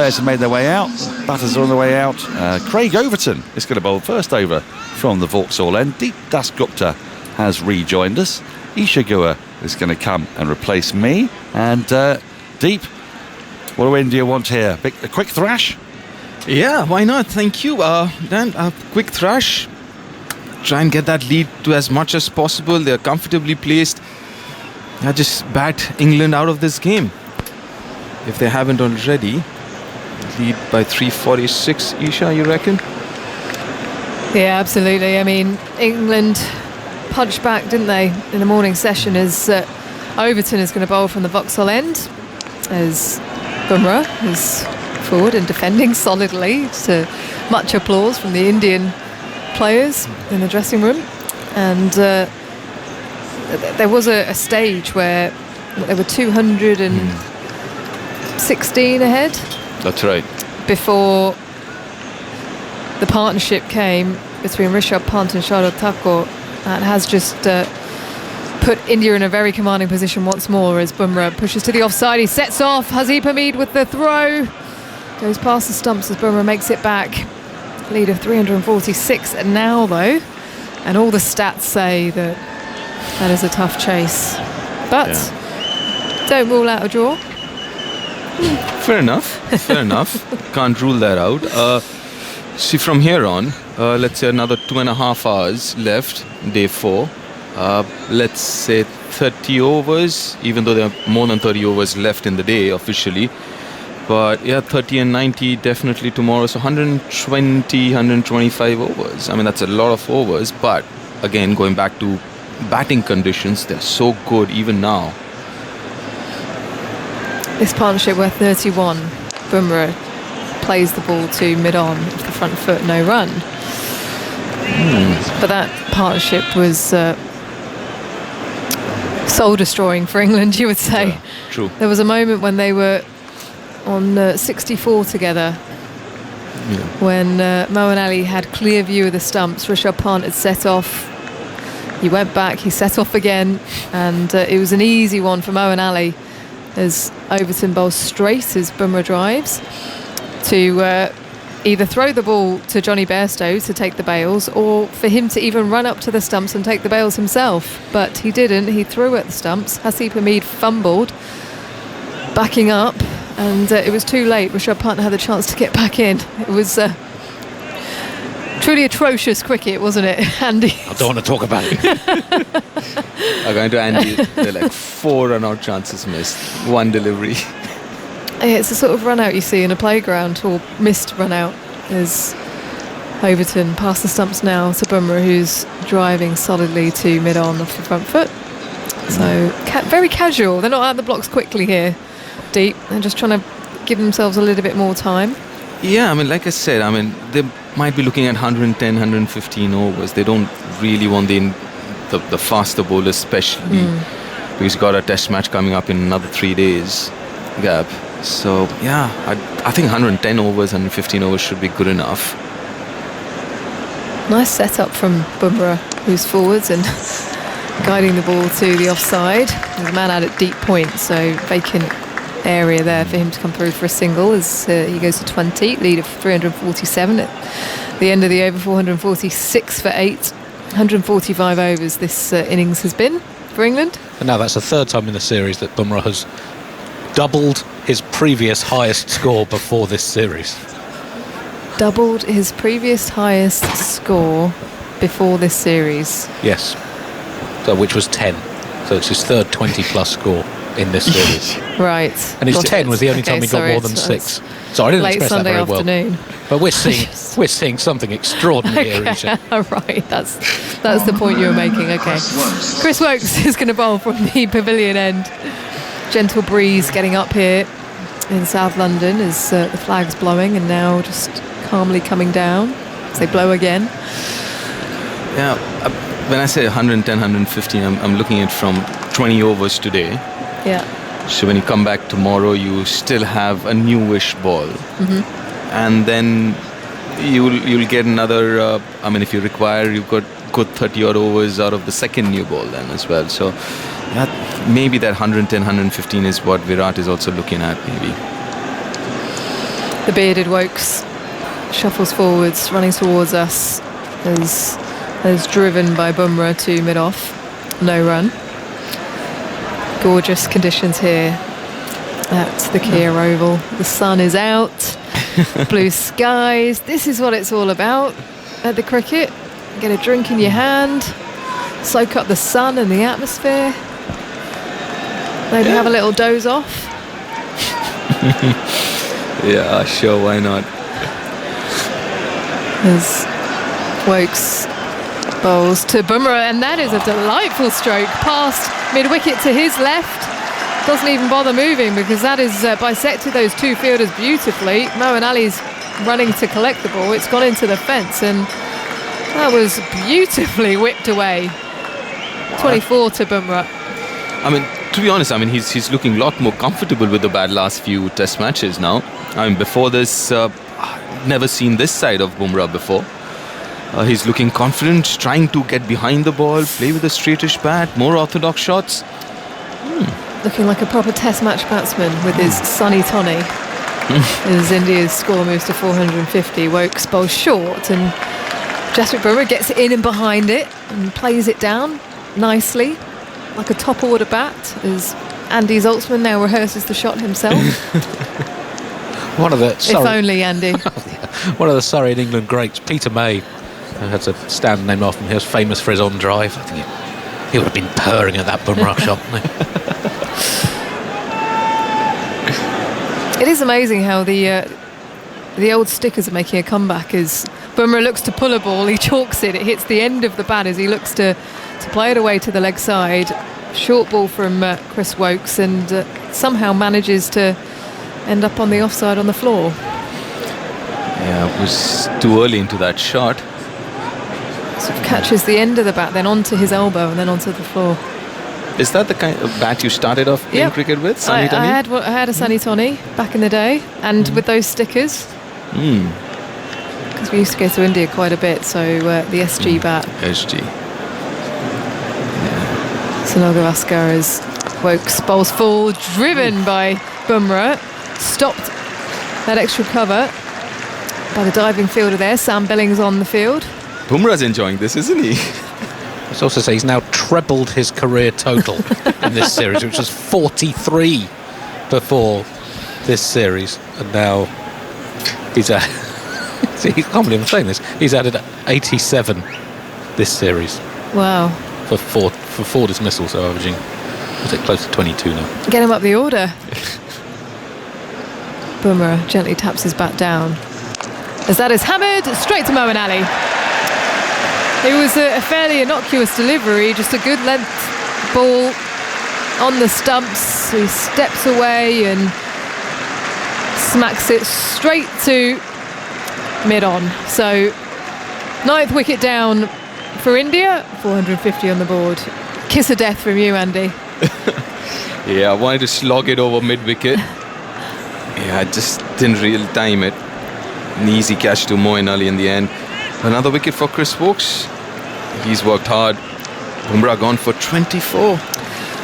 players have made their way out. Batters are on the way out. Craig Overton is going to bowl first over from the Vauxhall end. Deep Das Gupta has rejoined us. Isha Guha is going to come and replace me. And Deep, what do India want here? A quick thrash? Yeah, why not? Thank you. Dan, a quick thrash. Try and get that lead to as much as possible. They're comfortably placed. Just bat England out of this game, if they haven't already. Lead by 346, Isha, you reckon? Yeah, absolutely. I mean, England punched back, didn't they, in the morning session, as Overton is going to bowl from the Vauxhall end, as Bumrah is forward and defending solidly, to much applause from the Indian players in the dressing room. And there was a stage where there were 216 ahead. That's right. Before the partnership came between Rishabh Pant and Shardul Thakur, that has just put India in a very commanding position once more as Bumrah pushes to the offside. He sets off. Haseeb Hameed with the throw. Goes past the stumps as Bumrah makes it back. Lead of 346 now, though. And all the stats say that is a tough chase. But don't rule out a draw. Fair enough. Fair enough. Can't rule that out. See, from here on, let's say another 2.5 hours left, day 4. Let's say 30 overs, even though there are more than 30 overs left in the day officially. But yeah, 30 and 90 definitely tomorrow. So 120, 125 overs. I mean, that's a lot of overs. But again, going back to batting conditions, they're so good even now. This partnership worth 31. Bumrah plays the ball to mid-on off the front foot, no run. But that partnership was soul-destroying for England, you would say. Yeah, true. There was a moment when they were on 64 together, when Moeen Ali had clear view of the stumps. Rishabh Pant had set off. He went back, he set off again, and it was an easy one for Moeen Ali as Overton bowls straight as Bumrah drives to either throw the ball to Johnny Bairstow to take the bails, or for him to even run up to the stumps and take the bails himself. But he didn't. He threw at the stumps. Haseeb Hameed fumbled, backing up, and it was too late. Rishabh Pant had the chance to get back in. It was truly atrocious cricket, wasn't it, Andy? I don't want to talk about it. According to Andy, there are like 4 run-out chances missed, 1 delivery. It's the sort of run-out you see in a playground, or missed run-out, as Overton past the stumps now to Bumrah, who's driving solidly to mid-on off the front foot. So very casual. They're not out of the blocks quickly here, Deep. They're just trying to give themselves a little bit more time. Yeah, I mean, like I said, I mean, they might be looking at 110, 115 overs. They don't really want the faster bowlers, especially because you've got a test match coming up in another 3 days gap. So, yeah, I think 110 overs, 115 overs should be good enough. Nice setup from Bumrah, who's forwards and guiding the ball to the offside. There's a man out at deep point, so vacant area there for him to come through for a single as he goes to 20, lead of 347 at the end of the over. 446 for 8, 145 overs this innings has been for England. And now that's the 3rd time in the series that Bumrah has doubled his previous highest score before this series. Doubled his previous highest score before this series. Yes, so which was 10. So it's his 3rd 20-plus score in this series. Right. And his 10 was the only time he got more than 6. So I didn't late express Sunday that very afternoon. well. But we're seeing something extraordinary here, Isha. Right, that's the point you were making. Okay. Chris Wokes is going to bowl from the pavilion end. Gentle breeze getting up here in South London as the flag's blowing, and now just calmly coming down as they blow again. Yeah, when I say 110, 115, I'm looking at from 20 overs today. Yeah. So when you come back tomorrow, you still have a newish ball, and then you'll get another. I mean, if you require, you've got good 30 odd overs out of the second new ball then as well. So maybe that 110, 115 is what Virat is also looking at, maybe. The bearded Wokes shuffles forwards, running towards us, as driven by Bumrah to mid-off. No run. Gorgeous conditions here at the Kia Oval. The sun is out, blue skies. This is what it's all about at the cricket. Get a drink in your hand, soak up the sun and the atmosphere. Maybe have a little doze off. Yeah, sure, why not? As Wokes bowls to Bumrah, and that is a delightful stroke past mid-wicket to his left. Doesn't even bother moving because that is bisected those two fielders beautifully. Moeen Ali's running to collect the ball. It's gone into the fence, and that was beautifully whipped away. 24 to Bumrah. I mean, to be honest, I mean, he's looking a lot more comfortable with the bat last few test matches now. I mean, before this, never seen this side of Bumrah before. He's looking confident, trying to get behind the ball, play with a straightish bat, more orthodox shots. Looking like a proper test match batsman with his sunny tonic. As India's score moves to 450, Wokes bowls short, and Jasprit Bumrah gets in and behind it and plays it down nicely, like a top order bat, as Andy Zaltzman now rehearses the shot himself. One of the If only Andy. one of the Surrey and England greats, Peter May, had a stand named after him. He was famous for his on drive. I think he would have been purring at that Bumrah shot. It is amazing how the old stickers are making a comeback. As Bumrah looks to pull a ball, he chalks it. It hits the end of the bat as he looks to play it away to the leg side. Short ball from Chris Wokes, and somehow manages to end up on the offside on the floor. Yeah, it was too early into that shot. Sort of catches the end of the bat, then onto his elbow, and then onto the floor. Is that the kind of bat you started off playing cricket with, Sunny I Tony? had a Sunny Tony back in the day, and with those stickers. Because we used to go to India quite a bit, so the SG bat. SG. Sunil Gavaskar as Wokes bowls full, driven by Bumrah. Stopped that extra cover by the diving fielder there. Sam Billings on the field. Bumrah's enjoying this, isn't he? Let's also say he's now trebled his career total in this series, which was 43 before this series, and now he's at. See, I can't believe I'm saying this. He's added 87 this series. Wow. For four dismissals, so averaging, was it close to 22 now? Get him up the order. Bumrah gently taps his bat down, as that is hammered straight to Moeen Ali. It was a fairly innocuous delivery, just a good length ball on the stumps. He steps away and smacks it straight to mid-on. So 9th wicket down for India, 450 on the board. Kiss of death from you, Andy. Yeah, I wanted to slog it over mid-wicket. Yeah, I just didn't really time it. An easy catch to Moeen Ali in the end. Another wicket for Chris Wokes. He's worked hard. Bumrah gone for 24.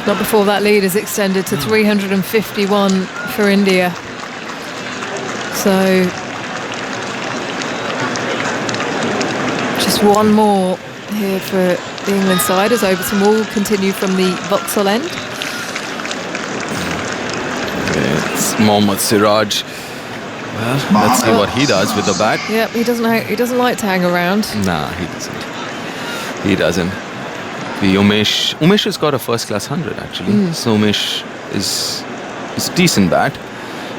Not before that lead is extended to 351 for India. So just one more here for the England side as Overton will continue from the Vauxhall end. It's Mohammad Siraj. Well, let's see what he does with the bat. Yep, he doesn't like to hang around. Nah, he doesn't. He doesn't. The Umesh has got a first-class 100 actually. So Umesh is a decent bat.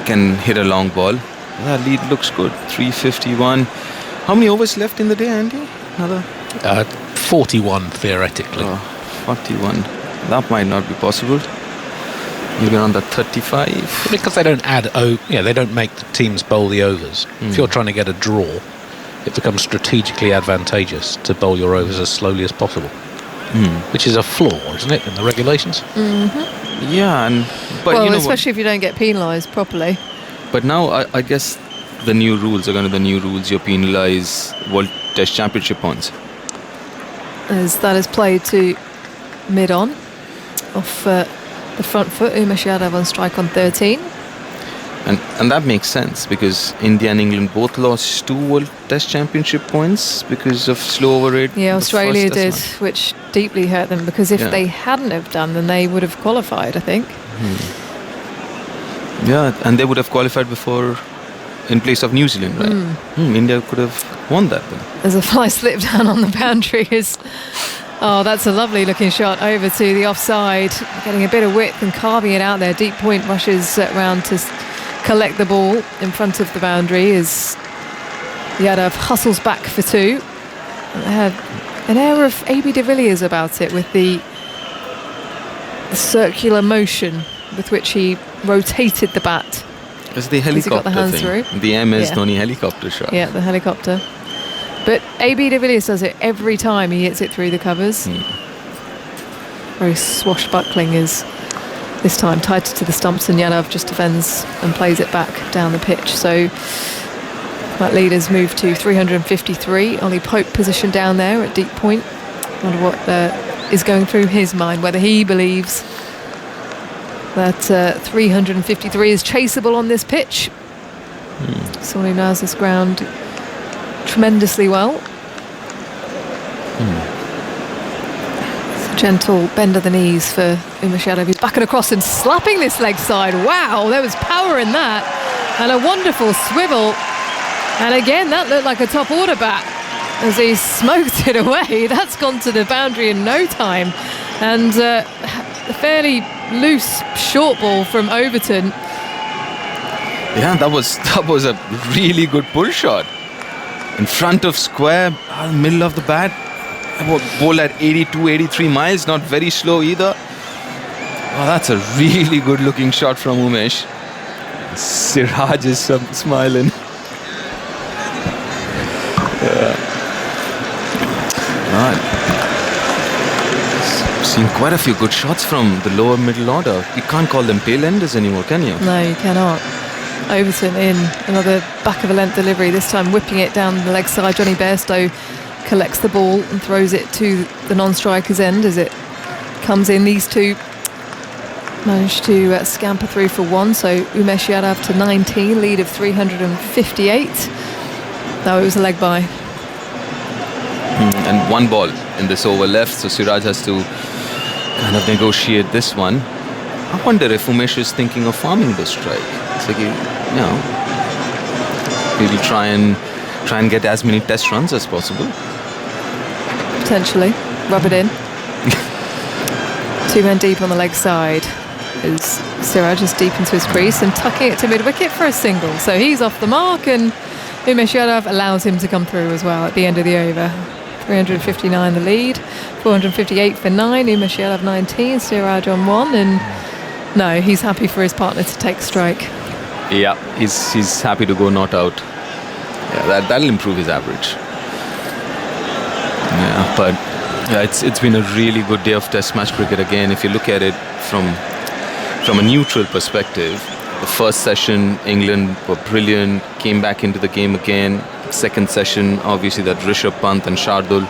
Can hit a long ball. That lead looks good. 351. How many overs left in the day, Andy? Another 41 theoretically. 41. That might not be possible. Maybe around the 35. Because they don't they don't make the teams bowl the overs. If you're trying to get a draw, it becomes strategically advantageous to bowl your overs as slowly as possible. Which is a flaw, isn't it, in the regulations? Yeah, but well, you know especially if you don't get penalised properly. But now I guess the new rules are going to be the new rules. You penalise World Test Championship points. As that is played to mid-on off the front foot. Umesh Yadav on strike on 13. And that makes sense because India and England both lost 2 World Test Championship points because of slow over rate. Yeah, the Australia first did, Test match. which deeply hurt them because if they hadn't have done, then they would have qualified, I think. Yeah, and they would have qualified before in place of New Zealand, right? India could have won that then. As a fly slip down on the boundary is... Oh, that's a lovely looking shot over to the offside, getting a bit of width and carving it out there. Deep point rushes round to collect the ball in front of the boundary as Yadav hustles back for 2. And they had an air of A.B. de Villiers about it with the circular motion with which he rotated the bat. It's the Has he got helicopter the hands thing. through? The MS Yeah. Dhoni helicopter shot. Yeah, the helicopter. But A.B. de Villiers does it every time he hits it through the covers. Very swashbuckling is this time tied to the stumps, and Yadav just defends and plays it back down the pitch. So that leader's moved to 353. Ollie Pope positioned down there at deep point. Wonder what is going through his mind, whether he believes that 353 is chaseable on this pitch. Someone who knows this ground tremendously well. It's a gentle bend of the knees for Umesh Yadav. He's backing across and slapping this leg side. Wow, there was power in that. And a wonderful swivel. And again, that looked like a top order bat as he smoked it away. That's gone to the boundary in no time. And a fairly loose short ball from Overton. Yeah, that was a really good pull shot. In front of square, middle of the bat. Ball at 82, 83 miles, not very slow either. Oh, that's a really good looking shot from Umesh. Siraj is smiling. Seen quite a few good shots from the lower middle order. You can't call them tail enders anymore, can you? No, you cannot. Overton in another back of a length delivery, this time whipping it down the leg side. Johnny Bairstow collects the ball and throws it to the non-striker's end as it comes in. These two managed to scamper through for 1, so Umesh Yadav to 19, lead of 358. No, it was a leg by. And 1 ball in this over left, so Siraj has to kind of negotiate this one. I wonder if Umesh is thinking of farming this strike. It's like, maybe try and get as many test runs as possible. Potentially. Rub it in. 2 men deep on the leg side as Siraj is deep into his crease and tucking it to mid-wicket for a single. So he's off the mark, and Umesh Yadav allows him to come through as well at the end of the over. 359 the lead, 458 for 9, Umesh Yadav 19, Siraj on 1, and no, he's happy for his partner to take strike. Yeah, he's happy to go not out. Yeah, that'll improve his average. Yeah, but yeah, it's been a really good day of Test match cricket again. If you look at it from a neutral perspective, the first session England were brilliant, came back into the game again. Second session, obviously that Rishabh Pant and Shardul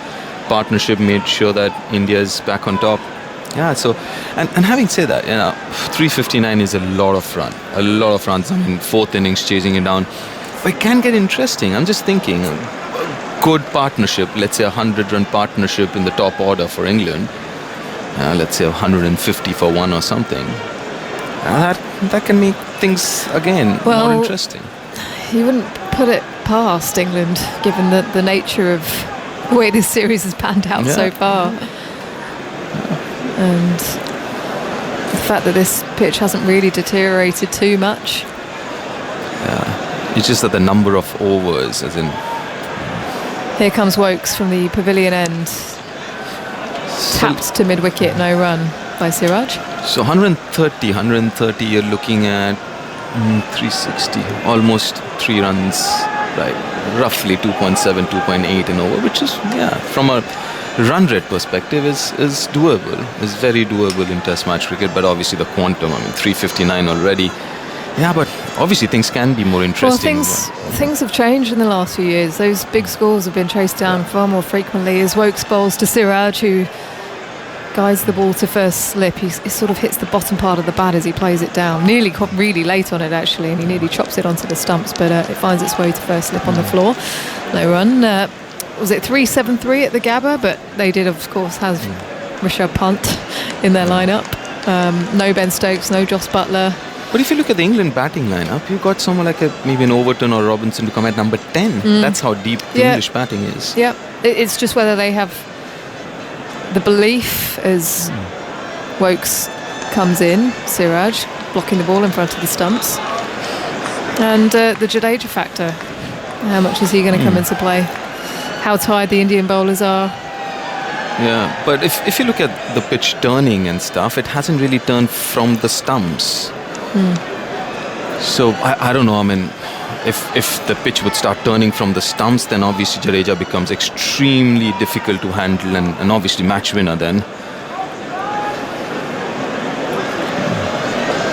partnership made sure that India's back on top. Yeah, so and having said that, 359 is a lot of runs. I mean, 4th innings chasing it down, but it can get interesting. I'm just thinking, a good partnership, let's say 100-run partnership in the top order for England. Let's say 150 for 1 or something. That can make things again more interesting. You wouldn't put it past England, given the nature of the way this series has panned out so far. And the fact that this pitch hasn't really deteriorated too much. Yeah, it's just that the number of overs, as in... Here comes Wokes from the pavilion end. Tapped to mid-wicket, no run by Siraj. So 130, you're looking at 360, almost 3 runs, right? Roughly 2.7, 2.8 in over, which is, from a run rate perspective is doable, is very doable in Test match cricket, but obviously the quantum, 359 already. Yeah, but obviously things can be more interesting. Well, things have changed in the last few years. Those big scores have been chased down far more frequently as Wokes bowls to Siraj, who guides the ball to first slip. He sort of hits the bottom part of the bat as he plays it down. Nearly really late on it, actually, and he nearly chops it onto the stumps, but it finds its way to first slip on the floor. No run. Was it 3-7-3 at the Gabba? But they did, of course, have Rishabh Pant in their lineup. No Ben Stokes, no Joss Buttler. But if you look at the England batting lineup, you've got someone like maybe an Overton or Robinson to come at number 10. That's how deep the English batting is. Yeah, it's just whether they have the belief as Wokes comes in, Siraj blocking the ball in front of the stumps, and the Jadeja factor. How much is he going to come into play? How tired the Indian bowlers are. Yeah, but if you look at the pitch turning and stuff, it hasn't really turned from the stumps. So I don't know. I mean, if the pitch would start turning from the stumps, then obviously Jadeja becomes extremely difficult to handle and obviously match winner then.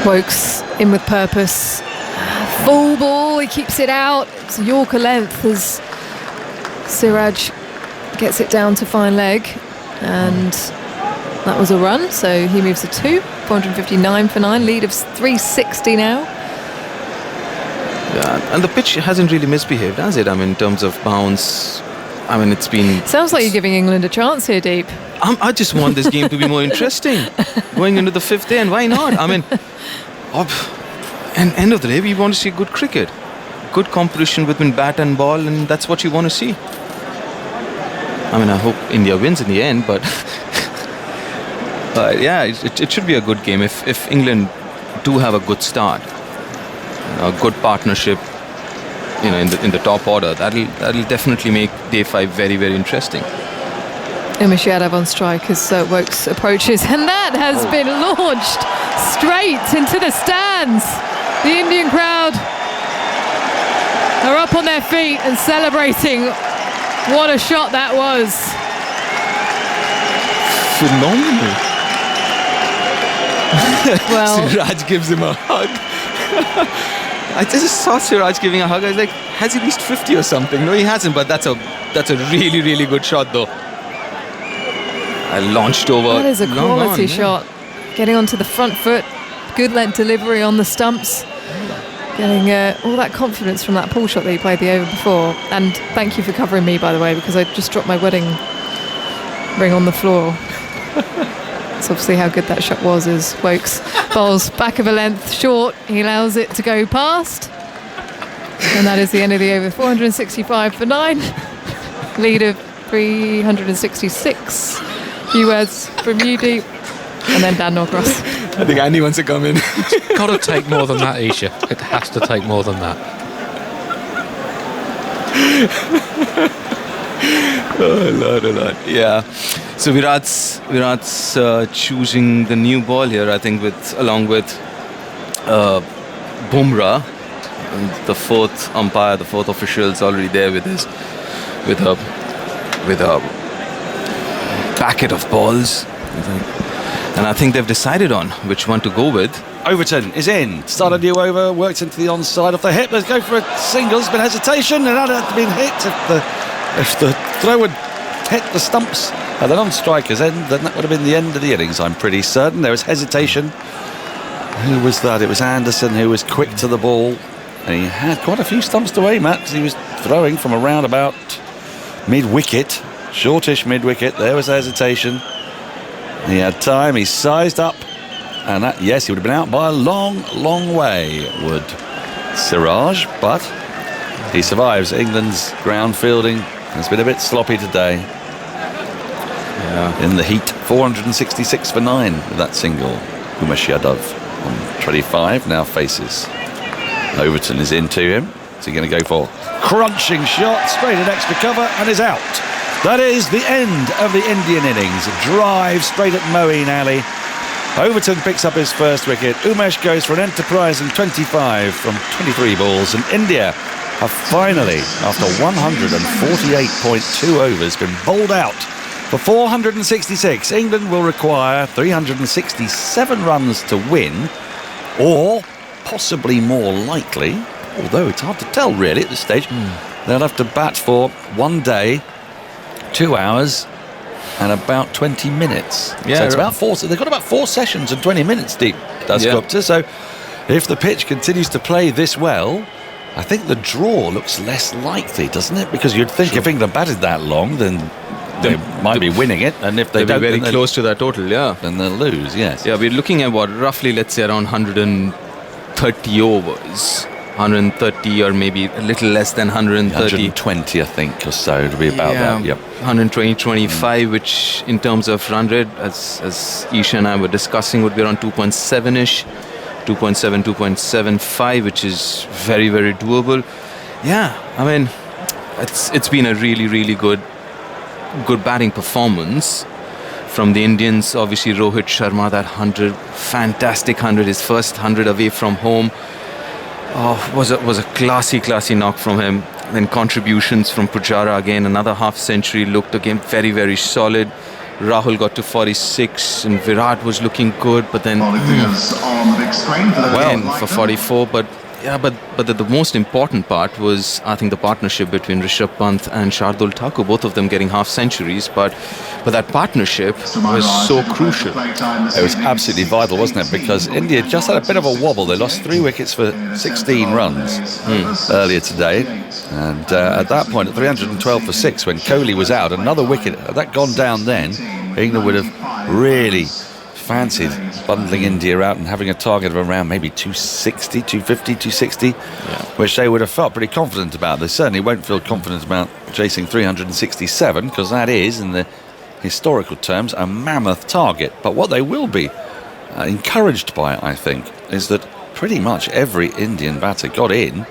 Wokes in with purpose. Full ball, he keeps it out. It's a Yorker length as Siraj gets it down to fine leg, and that was a run, so he moves to 2, 459 for 9, lead of 360 now. Yeah, and the pitch hasn't really misbehaved, has it? I mean, in terms of bounce, I mean, it's been... Sounds like you're giving England a chance here, Deep. I just want this game to be more interesting. Going into the 5th day, and why not? I mean, and end of the day, we want to see good cricket. Good competition between bat and ball, and that's what you want to see. I mean, I hope India wins in the end, but yeah, it should be a good game if England do have a good start, a good partnership, you know, in the top order. That'll definitely make day 5 very, very interesting. Umesh Yadav on strike as Wokes approaches, and that has been launched straight into the stands. The Indian crowd are up on their feet and celebrating. What a shot that was. Phenomenal. Well, Siraj gives him a hug. I just saw Siraj giving a hug. I was like, has he reached 50 or something? No, he hasn't, but that's a really, really good shot though. I launched over. that is a quality shot. Getting onto the front foot, good length delivery on the stumps. Getting all that confidence from that pull shot that he played the over before. And thank you for covering me, by the way, because I just dropped my wedding ring on the floor. That's obviously how good that shot was, as Wokes bowls back of a length short. He allows it to go past. And that is the end of the over. 465 for 9. Lead of 366. Few words from you, Deep. And then Dan Norcross. I think Andy wants to come in. It's got to take more than that, Isha. It has to take more than that. A lot. Yeah. So Virat's choosing the new ball here, I think, along with Bumrah. And the fourth umpire, the fourth official is already there with a packet of balls. And I think they've decided on which one to go with. Overton is in. Started a new over, worked into the onside off the hip. Let's go for a single. There's been hesitation, and that had been hit. If the throw had hit the stumps at the non-striker's end, then that would have been the end of the innings, I'm pretty certain. There was hesitation. Who was that? It was Anderson, who was quick to the ball. And he had quite a few stumps to aim at, because he was throwing from around about mid-wicket, shortish mid-wicket. There was hesitation. He had time, he sized up, and that, yes, he would have been out by a long, long way, would Siraj, but he survives. England's ground fielding has been a bit sloppy today. Yeah. In the heat, 466 for 9 with that single. Umesh Yadav on 25 now faces. Overton is into him. Is he going to go for crunching shot, straight at extra cover, and is out. That is the end of the Indian innings. Drive straight at Moeen Ali. Overton picks up his first wicket. Umesh goes for an enterprising 25 from 23 balls. And India have finally, after 148.2 overs, been bowled out for 466. England will require 367 runs to win, or possibly more likely, although it's hard to tell really at this stage, they'll have to bat for 1 day, 2 hours, and about 20 minutes. Yeah, so it's right. about 4. So they've got about 4 sessions and 20 minutes deep, Das Gupta. So if the pitch continues to play this well, I think the draw looks less likely, doesn't it? Because you'd think if England batted that long, then they might be winning it, and if they They'll don't, be very then close to that total, then they'll lose. Yes. Yeah, we're looking at roughly, let's say, around 130 overs. 130 or maybe a little less than 130. 120, I think, or so. It'll be about that. Yep. 120, 25, which in terms of run rate, as Isha and I were discussing, would be around 2.7-ish, 2.7, 2.75, which is very, very doable. Yeah, I mean, it's been a really, really good batting performance from the Indians. Obviously, Rohit Sharma, that 100, fantastic 100, his first 100 away from home. Was a classy knock from him. Then contributions from Pujara, again another half century, looked again very, very solid. Rahul got to 46 and Virat was looking good, but then again for 44. But the most important part was, I think, the partnership between Rishabh Pant and Shardul Thakur, both of them getting half centuries. But that partnership was so crucial. It was absolutely vital, wasn't it? Because India just had a bit of a wobble. They lost 3 wickets for 16 runs earlier today. And at that point, at 312 for 6, when Kohli was out, another wicket, had that gone down then, England would have really fancied bundling India out and having a target of around maybe 260, 250, 260, which they would have felt pretty confident about. They certainly won't feel confident about chasing 367, because that is, in the historical terms, a mammoth target. But what they will be encouraged by, I think, is that pretty much every Indian batter got in.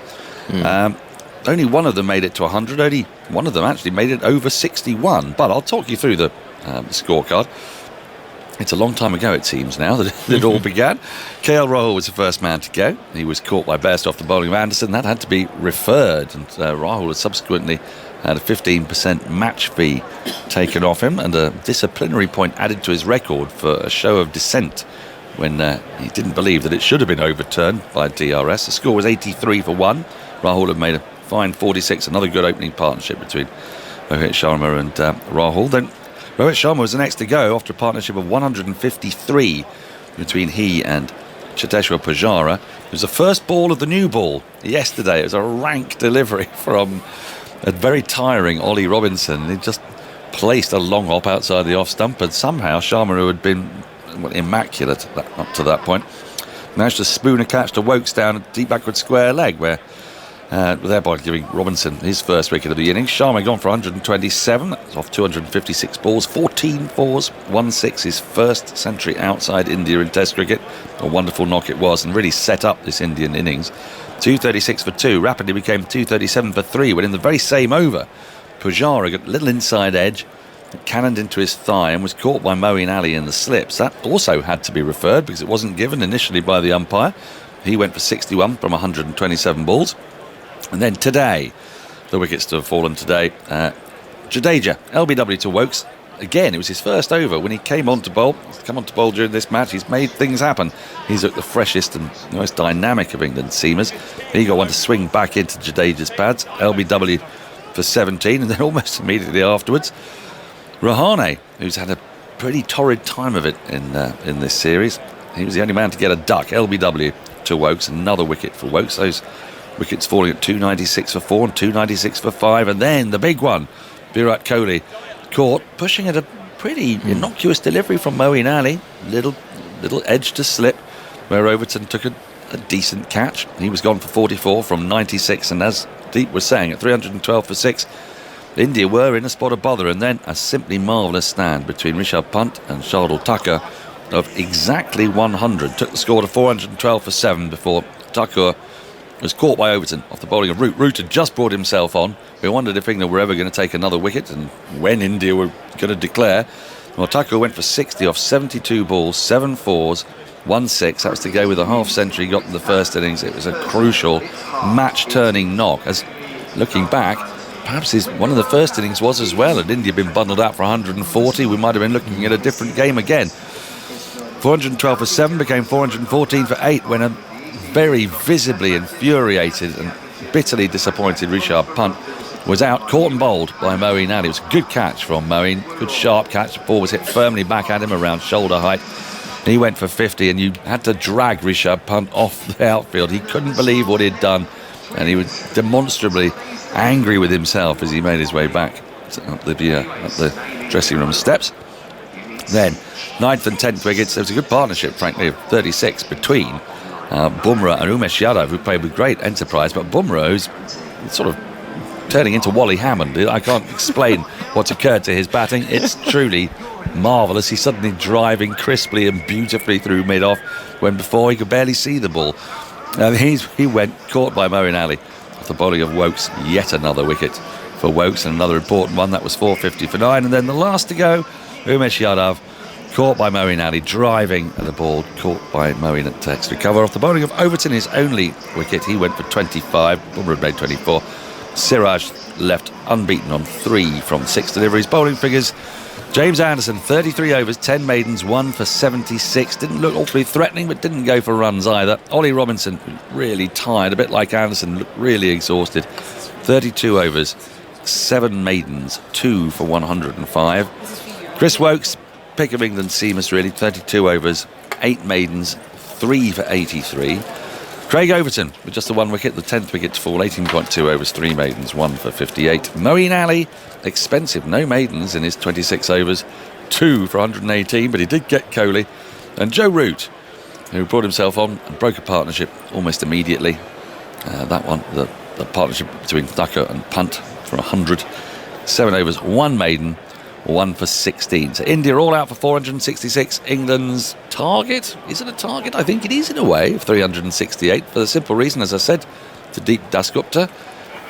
Only one of them made it to 100. Only one of them actually made it over 61. But I'll talk you through the scorecard. It's a long time ago, it seems now, that it all began. KL Rahul was the first man to go. He was caught by best off the bowling of Anderson. That had to be referred, and Rahul has subsequently had a 15% match fee taken off him and a disciplinary point added to his record for a show of dissent when he didn't believe that it should have been overturned by DRS. The score was 83 for 1. Rahul had made a fine 46, another good opening partnership between Rohit Sharma and Rahul. Then Rohit Sharma was the next to go after a partnership of 153 between he and Cheteshwar Pujara. It was the first ball of the new ball yesterday. It was a rank delivery from a very tiring Ollie Robinson. He just placed a long hop outside the off stump, and somehow Sharma, who had been immaculate up to that point, managed to spoon a catch to Wokes down a deep backward square leg, where thereby giving Robinson his first wicket of the innings. Sharma gone for 127. That was off 256 balls, 14 fours, 1-6, his first century outside India in Test cricket. A wonderful knock it was, and really set up this Indian innings. 236 for 2, rapidly became 237 for 3, when in the very same over, Pujara got a little inside edge, cannoned into his thigh and was caught by Moeen Ali in the slips. That also had to be referred because it wasn't given initially by the umpire. He went for 61 from 127 balls. And then today, the wickets to have fallen today. Jadeja, LBW to Wokes. Again, it was his first over when he came on to bowl. He's come on to bowl during this match. He's made things happen. He's at the freshest and most dynamic of England seamers. He got one to swing back into Jadeja's pads. LBW for 17, and then almost immediately afterwards, Rahane, who's had a pretty torrid time of it in this series. He was the only man to get a duck. LBW to Wokes, another wicket for Wokes. Those wickets falling at 296 for 4 and 296 for 5. And then the big one, Virat Kohli, caught pushing at a pretty innocuous delivery from Moeen Ali. Little edge to slip, where Overton took a decent catch. He was gone for 44 from 96, and as Deep was saying, at 312 for 6, India were in a spot of bother. And then a simply marvellous stand between Rishabh Pant and Shardul Thakur of exactly 100 took the score to 412 for 7 before Thakur was caught by Overton off the bowling of Root. Root had just brought himself on. We wondered if England were ever going to take another wicket and when India were going to declare. Well, Thakur went for 60 off 72 balls, 7 fours, 1-6. That was to go with a half century got in the first innings. It was a crucial match-turning knock. As looking back, perhaps one of the first innings was as well. Had India been bundled out for 140, we might have been looking at a different game again. 412 for 7 became 414 for 8 when a very visibly infuriated and bitterly disappointed Rishabh Pant was out, caught and bowled by Moeen Ali. It was a good catch from Moeen, good sharp catch. The ball was hit firmly back at him around shoulder height. He went for 50, and you had to drag Rishabh Pant off the outfield. He couldn't believe what he'd done, and he was demonstrably angry with himself as he made his way back up the dressing room steps. Then 9th and 10th wickets. There was a good partnership, frankly, of 36 between Bumrah and Umesh Yadav, who played with great enterprise, but Bumrah, who's sort of turning into Wally Hammond. I can't explain what's occurred to his batting. It's truly marvellous. He's suddenly driving crisply and beautifully through mid-off when before he could barely see the ball. He went caught by Moeen Ali off the bowling of Wokes. Yet another wicket for Wokes, and another important one. That was 450 for 9. And then the last to go, Umesh Yadav, caught by Moeen Ali, driving at the ball, caught by Moeen at extra cover. Off the bowling of Overton, his only wicket, he went for 25. Bumrah made 24. Siraj left unbeaten on 3 from 6 deliveries. Bowling figures: James Anderson, 33 overs, 10 maidens, 1 for 76. Didn't look awfully threatening, but didn't go for runs either. Ollie Robinson, really tired, a bit like Anderson, looked really exhausted. 32 overs, 7 maidens, 2 for 105. Chris Wokes, pick of England seamers really, 32 overs, 8 maidens, 3 for 83. Craig Overton with just the 1 wicket, the 10th wicket to fall, 18.2 overs, 3 maidens, 1 for 58. Moeen Ali, expensive, no maidens in his 26 overs, 2 for 118, but he did get Kohli. And Joe Root, who brought himself on and broke a partnership almost immediately. That one, the partnership between Thakur and Pant for 100. 7 overs, 1 maiden, 1 for 16. So India all out for 466. England's target, is it a target? I think it is in a way, of 368, for the simple reason, as I said to Deep Dasgupta,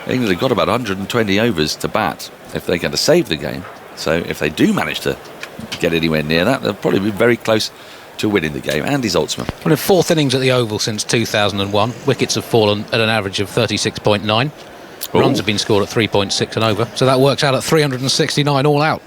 England have got about 120 overs to bat if they're going to save the game. So if they do manage to get anywhere near that, they'll probably be very close to winning the game. Andy Zoltzman. Well, in 4th innings at the Oval since 2001. Wickets have fallen at an average of 36.9. Runs have been scored at 3.6 and over. So that works out at 369 all out.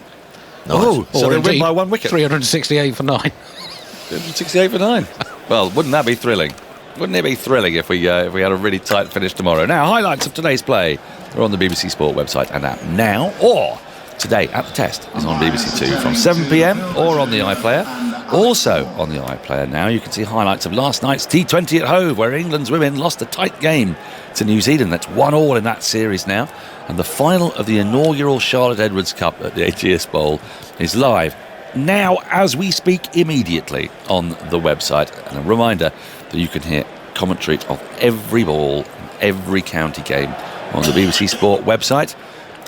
Nice. Oh, so they win by 1 wicket. 368 for 9. 368 for 9. Well, wouldn't that be thrilling? Wouldn't it be thrilling if we had a really tight finish tomorrow? Now, highlights of today's play are on the BBC Sport website and app now, or today at the Test is on BBC Two from 7 p.m. or on the iPlayer. Also on the iPlayer now, you can see highlights of last night's T20 at Hove, where England's women lost a tight game to New Zealand. That's 1-1 in that series now. And the final of the inaugural Charlotte Edwards Cup at the AGS Bowl is live now as we speak, immediately on the website. And a reminder that you can hear commentary of every ball, every county game on the BBC Sport website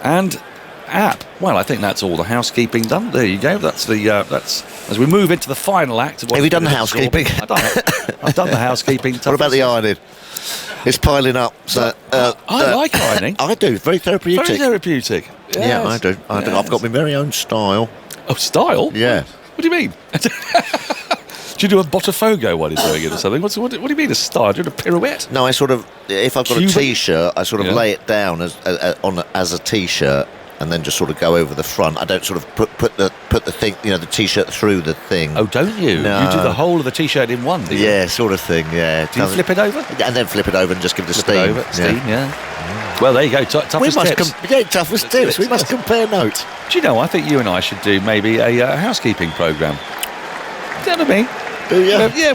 and app. Well, I think that's all the housekeeping done. There you go. That's as we move into the final act. Of have you done the housekeeping? I've done the housekeeping. What about the ironing? It's piling up. So, I like ironing. I do. Very therapeutic. Very therapeutic. Yes. Yeah, I do. Yes. I've got my very own style. Oh, style? Yeah. What do you mean? Do you do a botafogo while you're doing it or something? What do you mean a style? Do you do a pirouette? No, I sort of, if I've got a T-shirt, I sort of lay it down as a T-shirt and then just sort of go over the front. I don't sort of put the thing, the T-shirt through the thing. Oh, don't you? No. You do the whole of the T-shirt in one, do you? Yeah, sort of thing, yeah. Do you flip it over? And then flip it over and just give it a steam. Steam, yeah. Well, there you go. Toughest tips. Toughest tips. We must compare notes. Do you know, I think you and I should do maybe a housekeeping programme. Do you know what I mean? Do you? Yeah,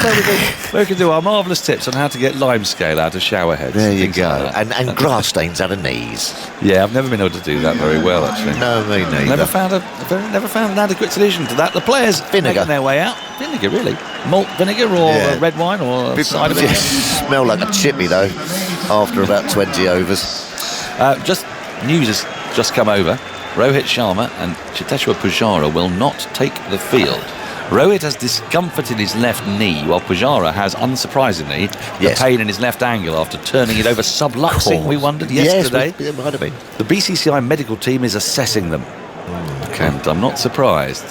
we can do our marvellous tips on how to get lime scale out of shower heads. There you go. Like and grass stains out of knees. Yeah, I've never been able to do that very well, actually. No, me neither. Never found an adequate solution to that. The players making their way out. Vinegar, really? Malt vinegar or red wine or cider vinegar? Smell like a chippy, though, after about 20 overs. Just news has just come over. Rohit Sharma and Cheteshwar Pujara will not take the field. Rohit has discomfort in his left knee, while Pujara has, unsurprisingly, the pain in his left ankle after turning it over subluxing, we wondered yesterday. Yes, it might have been. The BCCI medical team is assessing them. And I'm not surprised.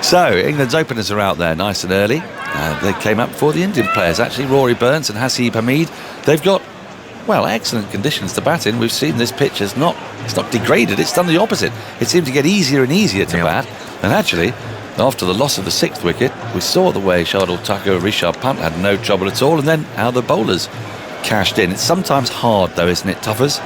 So, England's openers are out there nice and early. They came up before the Indian players, actually. Rory Burns and Haseeb Hameed. They've got, excellent conditions to bat in. We've seen this pitch it's not degraded, it's done the opposite. It seemed to get easier and easier to bat. And actually, after the loss of the 6th wicket, we saw the way Shardul Thakur and Rishabh Pant had no trouble at all, and then how the bowlers cashed in. It's sometimes hard, though, isn't it, Tuffers?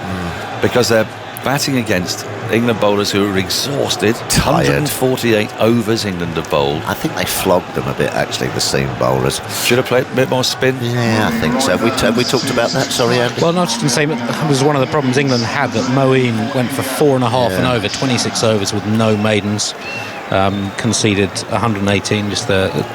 Because they're batting against England bowlers who are exhausted. Tired. 148 overs England have bowled. I think they flogged them a bit, actually, the seam bowlers. Should have played a bit more spin. Yeah, I think so. Have we talked about that? Sorry, Andy. Well, not just to say, it was one of the problems England had, that Moeen went for 4.5 and over, 26 overs with no maidens. Conceded 118, just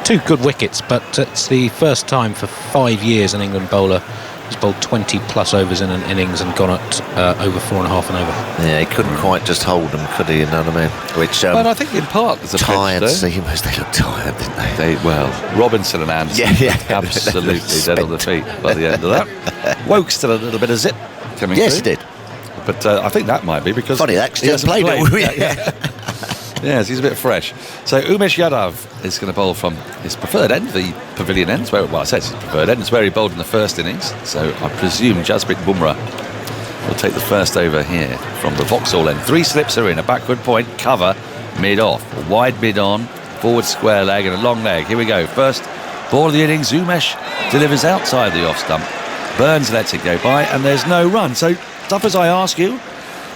two good wickets, but it's the first time for 5 years an England bowler has bowled 20 plus overs in an innings and gone at over 4.5 and over. Yeah, he couldn't quite just hold them, could he? You know what I mean? Which, But I think in part there's a tired pinch, though. seamers, they look tired, didn't they? Robinson and Anderson absolutely dead on the feet by the end of that. Woke still a little bit of zip coming Yes, he through. did. But I think that might be because Funny, that he hasn't played it. Yeah. Yes, he's a bit fresh. So Umesh Yadav is going to bowl from his preferred end, the pavilion end. I said his preferred end. It's where he bowled in the first innings. So I presume Jasprit Bumrah will take the first over here from the Vauxhall end. 3 slips are in, a backward point, cover, mid-off, a wide mid-on, forward square leg and a long leg. Here we go. First ball of the innings. Umesh delivers outside the off stump. Burns lets it go by and there's no run. So, tough as I ask you,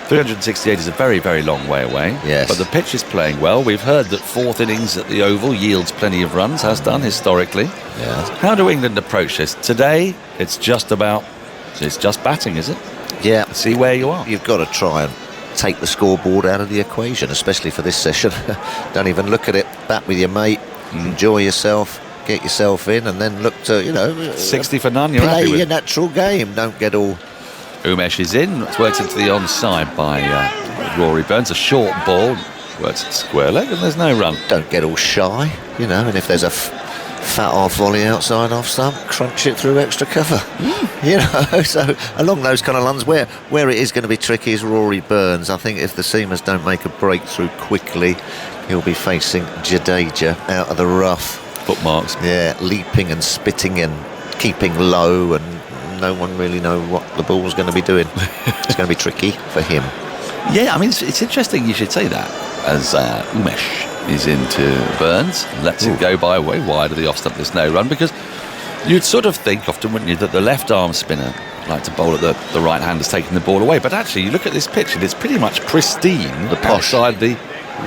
368 is a very, very long way away. Yes. But the pitch is playing well. We've heard that 4th innings at the Oval yields plenty of runs, has done historically. Yeah. How do England approach this? Today, it's just batting, is it? Yeah. See where you are. You've got to try and take the scoreboard out of the equation, especially for this session. Don't even look at it. Bat with your mate, enjoy yourself, get yourself in, and then look to, 60 for none, you're play happy with. your natural game. Don't get all... Umesh is in. It's worked into the onside by Rory Burns. A short ball. Works at square leg and there's no run. Don't get all shy, and if there's a fat half volley outside off stump, crunch it through extra cover. So along those kind of runs, where it is going to be tricky is Rory Burns. I think if the seamers don't make a breakthrough quickly, he'll be facing Jadeja out of the rough. Footmarks. Yeah, leaping and spitting and keeping low, and no one really know what the ball's going to be doing. It's going to be tricky for him. Yeah, I mean, it's interesting you should say that, as Umesh is into Burns, lets it go by way wide of the off stump, there's no run, because you'd sort of think often, wouldn't you, that the left arm spinner like to bowl at the right hand is taking the ball away, but actually you look at this pitch and it's pretty much pristine The posh. outside the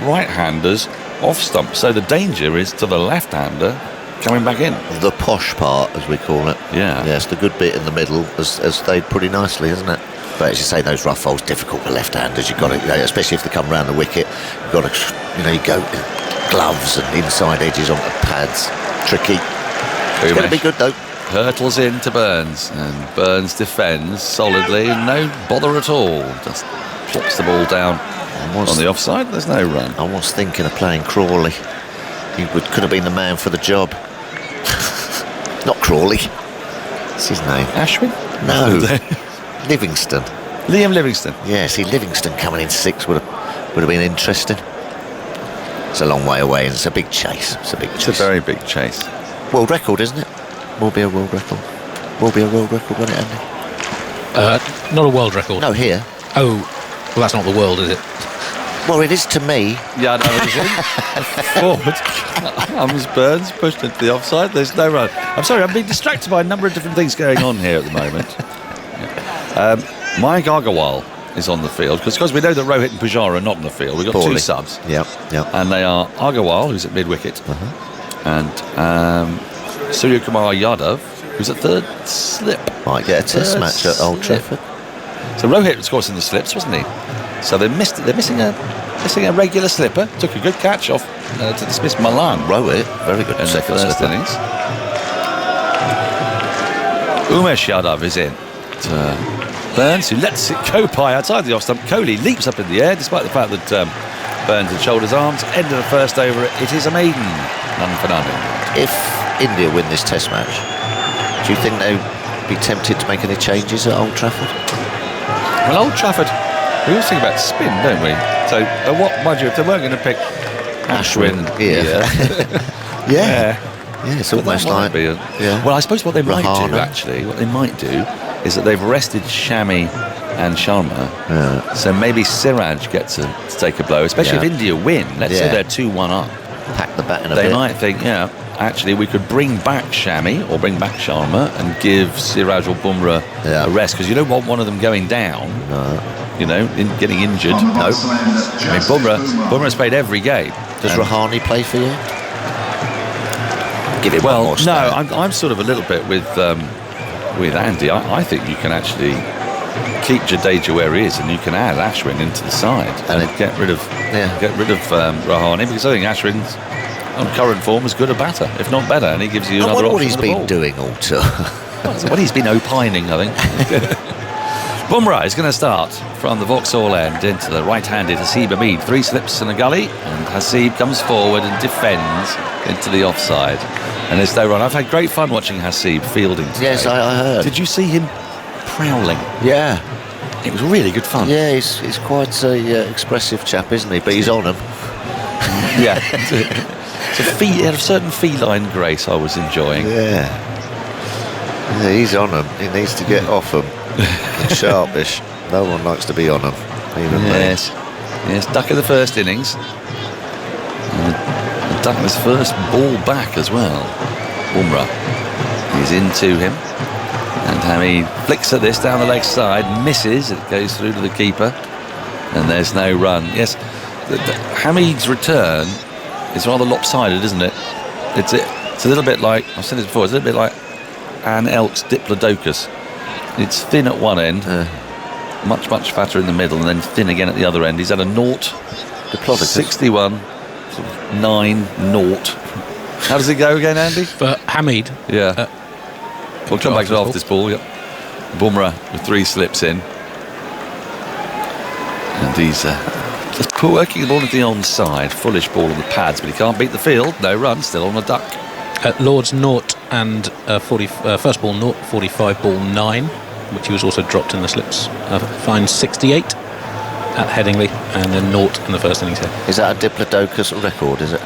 right-hander's off stump, so the danger is to the left-hander coming back in. The posh part, as we call it. Yeah. Yes, the good bit in the middle has stayed pretty nicely, hasn't it? But as you say, those rough holes difficult for left-handers. You've got to, especially if they come round the wicket, you've got to, you go gloves and inside edges on the pads. Tricky. It's going to be good though. Hurtles into Burns, and Burns defends solidly, no bother at all. Just plops the ball down on the offside. There's no run. I was thinking of playing Crawley. He could have been the man for the job. Not Crawley. What's his name? Ashwin? No. Livingston. Liam Livingston. Yeah, see, Livingston coming in 6 would have been interesting. It's a long way away, and it's a big chase. It's a very big chase. World record, isn't it? Will be a world record. Will be a world record, won't it, Andy? Not a world record. No, here. Oh, well, that's not the world, is it? Well, it is to me. Yeah, no, it is forward. Hums Burns pushed into the offside. There's no run. I'm sorry, I'm being distracted by a number of different things going on here at the moment. Mayank Agarwal is on the field because we know that Rohit and Pujara are not on the field. We've got Poorly. 2 subs. Yeah. And they are Agarwal, who's at mid-wicket, and Surya Kumar Yadav, who's at 3rd slip. Might get a test match at Old Trafford. So Rohit was, of course, in the slips, wasn't he? So they're missing a regular slipper. Took a good catch off to dismiss Malan. Rohit, very good In second the first slipper. innings. Umesh Yadav is in to Burns, who lets it go by outside the off stump. Kohli leaps up in the air, despite the fact that Burns had shoulders arms. End of the first over. It is a maiden. None for none. If India win this test match, do you think they'd be tempted to make any changes at Old Trafford? Well, Old Trafford, we always think about spin, don't we? So, mind you, if they weren't going to pick Ashwin here, Yeah, it's but almost that might like... be yeah. Well, I suppose what they might Rahana. do, actually, is that they've rested Shami and Sharma. Yeah. So maybe Siraj gets to take a blow, especially if India win. Let's say they're 2-1 up. Pack the bat in a They bit. might think, actually, we could bring back Shami or bring back Sharma and give Siraj or Bumrah a rest, because you don't want one of them going down you know, in getting injured. No. I mean, Bumrah's played every game. Does Rahane play for you? Give it one more No, stab. I'm sort of a little bit with Andy. I think you can actually keep Jadeja where he is, and you can add Ashwin into the side and get rid of Rahane, because I think Ashwin's on current form as good a batter, if not better, and he gives you another option. What he's on the been ball. doing all tour. Well, he's been opining, I think. Bumrah is going to start from the Vauxhall end into the right-handed Haseeb Hameed. 3 slips and a gully, and Haseeb comes forward and defends into the offside. And there's no run. I've had great fun watching Haseeb fielding today. Yes, I heard. Did you see him prowling? Yeah. It was really good fun. Yeah, he's quite a expressive chap, isn't he? But he's on him. Yeah. He had a certain feline grace I was enjoying. Yeah, he's on him. He needs to get off him. And sharpish. No one likes to be on him. Even me. Yes, duck in the first innings. And duck his first ball back as well. Bumrah is into him. And Hameed flicks at this down the leg side, misses, it goes through to the keeper, and there's no run. Yes, Hameed's return is rather lopsided, isn't it? It's a little bit like, I've said this before, it's a little bit like Anne Elk's Diplodocus. It's thin at one end, much fatter in the middle, and then thin again at the other end. He's had a 61, 9, 0. How does it go again, Andy? For Hameed. Yeah. We'll come back to after this ball. Yep. Bumrah with 3 slips in. And he's just working the ball at the onside. Foolish ball on the pads, but he can't beat the field. No run, still on a duck. At Lord's 0 and first ball 0, 45 ball 9, which he was also dropped in the slips. Fine 68 at Headingley, and then 0 in the first innings here. Is that a Diplodocus record, is it?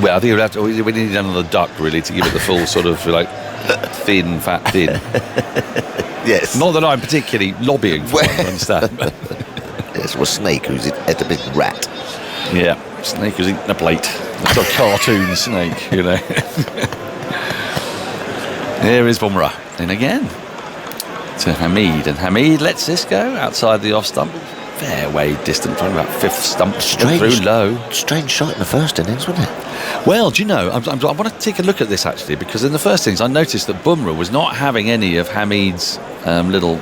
Well, I think we need another duck, really, to give it the full sort of, like, fat thin. Yes. Not that I'm particularly lobbying for it, I understand. But Yes, well, Snake, who's at a big rat. yeah, Snake who's eating a plate. It's a cartoon snake, you know. Here is Bumrah in again to Hameed, and Hameed lets this go outside the off stump. Fair way distant, from about 5th stump, through low. Strange shot in the first innings, wasn't it? Well, do you know, I want to take a look at this actually, because in the first innings I noticed that Bumrah was not having any of Hameed's little.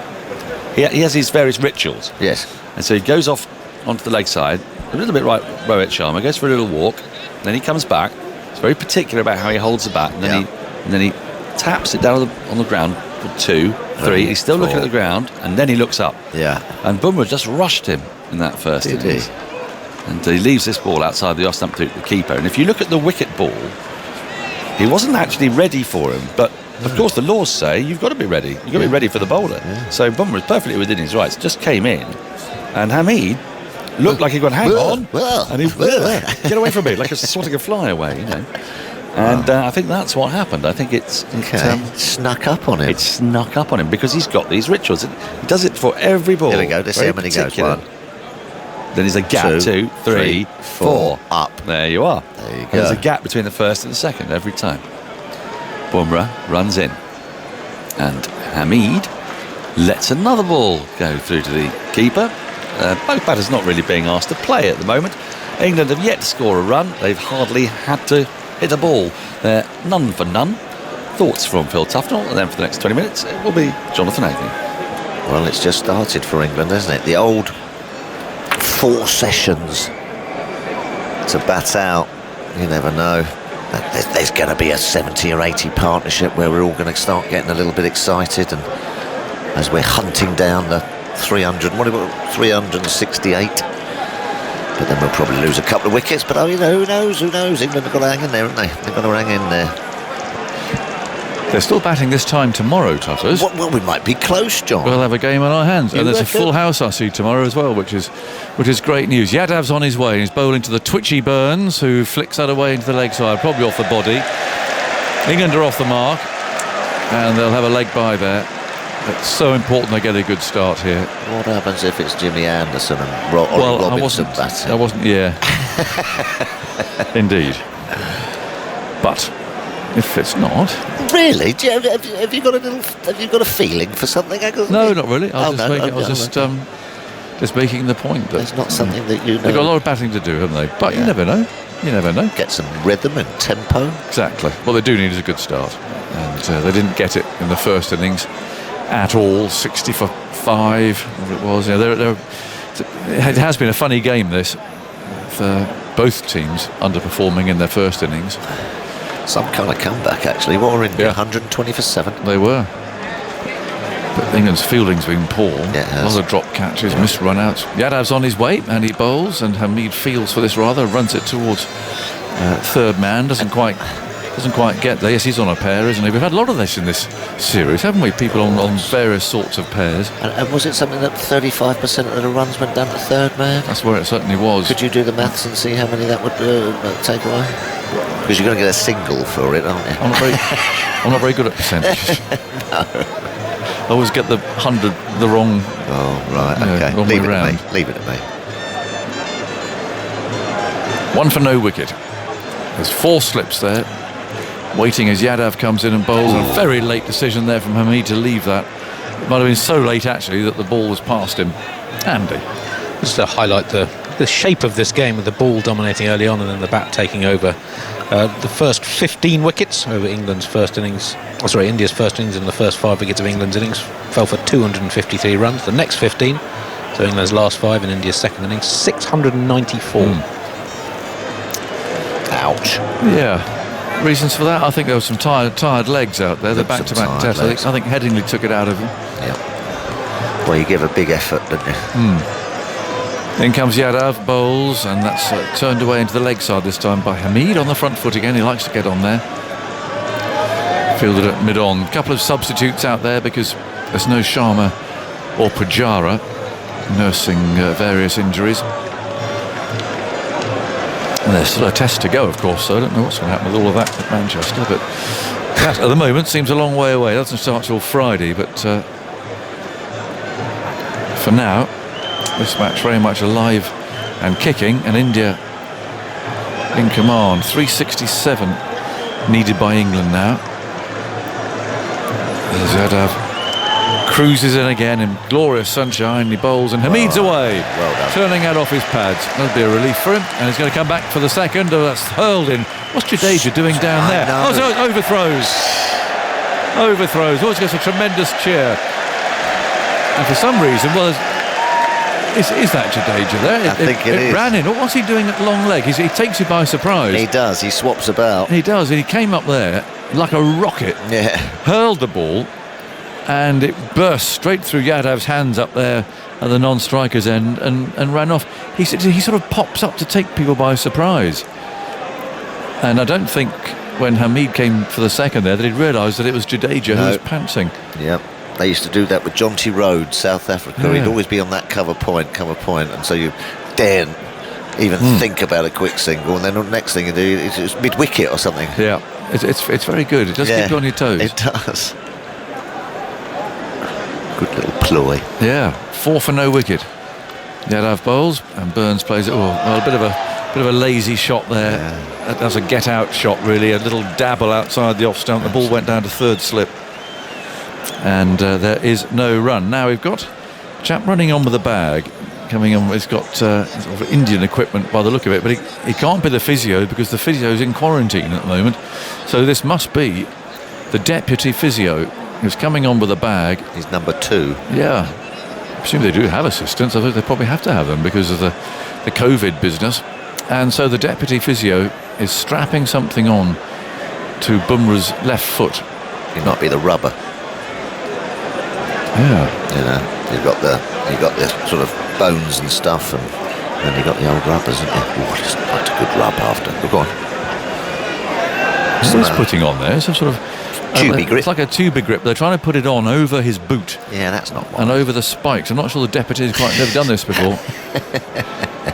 He has his various rituals. Yes. And so he goes off onto the leg side, a little bit right, Rohit Sharma, goes for a little walk, then he comes back. He's very particular about how he holds the bat, and then he taps it down on the ground for 2, 3. He's still looking at the ground, and then he looks up. Yeah. And Bumrah just rushed him in that first Did innings. he? And he leaves this ball outside the off stump to the keeper. And if you look at the wicket ball, he wasn't actually ready for him, but of course the laws say you've got to be ready. You've got to be ready for the bowler. Yeah. So Bumrah is perfectly within his rights, just came in, and Hameed looked like he got hang on, and he get away from me, like swatting a fly away, you know. And I think that's what happened. I think it snuck up on him. It snuck up on him because he's got these rituals. He does it for every ball. Here we go. Let's see how many goes. 1. Then there's a gap, 2, 3, 4. Up. There you are. There you go. And there's a gap between the first and the second every time. Bumrah runs in, and Hameed lets another ball go through to the keeper. Both batters not really being asked to play at the moment. England have yet to score a run. They've hardly had to hit a ball. They're none for none. Thoughts from Phil Tufnell, and then for the next 20 minutes it will be Jonathan Agnew. Well, it's just started for England, hasn't it? The old 4 sessions to bat out. You never know. There's going to be a 70 or 80 partnership where we're all going to start getting a little bit excited, and as we're hunting down the 368. But then we'll probably lose a couple of wickets. But who knows? England have got to hang in there, haven't they? They've got to hang in there. They're still batting this time tomorrow, Tutters. Well, we might be close, John. We'll have a game on our hands, and there's reckon? a full house I see tomorrow as well, which is great news. Yadav's on his way. He's bowling to the twitchy Burns, who flicks that away into the leg side, probably off the body. England are off the mark, and they'll have a leg by there. It's so important they get a good start here. What happens if it's Jimmy Anderson and Robinson batting? I wasn't. Yeah, indeed. But if it's not, really, have you got a feeling for something? no, not really. I'll just just making the point that It's not something that you they've got a know. lot of batting to do, haven't they? But you Yeah. never know. You never know. Get some rhythm and tempo. Exactly. What they do need is a good start. And they didn't get it in the first innings at all. 60 for 5, whatever it was. It has been a funny game, this. For both teams underperforming in their first innings. Some kind of comeback, actually. What were India? Yeah. 120 for 7. They were. But England's fielding's been poor. Yeah, it a has. lot of drop catches, missed run-outs. Yadav's on his way, and he bowls, and Hamid fields for this rather, runs it towards third man, doesn't quite get there. Yes, he's on a pair, isn't he? We've had a lot of this in this series, haven't we? People on various sorts of pairs. And was it something that 35% of the runs went down to third man? That's where it certainly was. Could you do the maths and see how many that would take away? Because you're going to get a single for it, aren't you? I'm not very good at percentages. I always get the 100 the wrong. Oh, right, Yeah, okay. wrong Leave way it round. to me. Leave it to me. One for no wicket. There's 4 slips there. Waiting as Yadav comes in and bowls. And a very late decision there from Hamid to leave that. It might have been so late actually that the ball was past him. Andy. Just to highlight the shape of this game with the ball dominating early on and then the bat taking over. The first 15 wickets over India's first innings and the first 5 wickets of England's innings fell for 253 runs. The next 15, so England's last 5 in India's second innings, 694. Ouch. Yeah. Reasons for that? I think there were some tired legs out there. The Some back-to-back tired tests. legs. I think Headingley took it out of him. Yeah. Well, you give a big effort, don't you? In comes Yadav, bowls, and that's turned away into the leg side this time by Hamid on the front foot again. He likes to get on there. Fielded at mid-on. A couple of substitutes out there because there's no Sharma or Pujara nursing various injuries. And there's still a test to go, of course, so I don't know what's going to happen with all of that at Manchester, but that at the moment seems a long way away. It doesn't start till Friday, but for now, this match very much alive and kicking, and India in command. 367 needed by England now. As Yadav cruises in again in glorious sunshine. He bowls and Hamid's away, well done. turning that off his pads. That'll be a relief for him, and he's going to come back for the second. Oh, that's hurled in. What's Jadeja doing down there? know. Oh, so overthrows. Always gets a tremendous cheer. And for some reason, well, is that Jadeja there? I think it is. Ran in. What's he doing at long leg? He takes you by surprise. He does. He swaps about. He does. He came up there like a rocket, Yeah. hurled the ball, and it burst straight through Yadav's hands up there at the non-striker's end and ran off. He sort of pops up to take people by surprise. And I don't think when Hamid came for the second there that he'd realised that it was Jadeja who was pantsing. Yep. They used to do that with Jonty Rhodes, South Africa. Yeah. He'd always be on that cover point, and so you daren't even think about a quick single, and then the next thing you do is mid-wicket or something. Yeah, it's very good. It does keep you on your toes. It does. Good little ploy. Yeah, 4 for no wicket. Yadav bowls and Burns plays it. Oh, well, a bit of a lazy shot there. Yeah. That's a get-out shot, really. A little dabble outside the off stump. The ball went down to third slip, and there is no run. Now we've got a chap running on with the bag. Coming on, he's got sort of Indian equipment by the look of it, but he can't be the physio because the physio's in quarantine at the moment. So this must be the deputy physio who's coming on with a bag. He's number 2. Yeah, I presume they do have assistants. I think they probably have to have them because of the COVID business. And so the deputy physio is strapping something on to Bumrah's left foot. He might be the rubber. Yeah. You know, you've got the sort of bones and stuff, and then you've got the old rubbers, haven't you? Oh, just like a good rub after. Go on. What is putting on there? Some sort of Tubey grip. It's like a tubey grip. They're trying to put it on over his boot Yeah, that's not and one. over the spikes. I'm not sure the deputy's quite never done this before.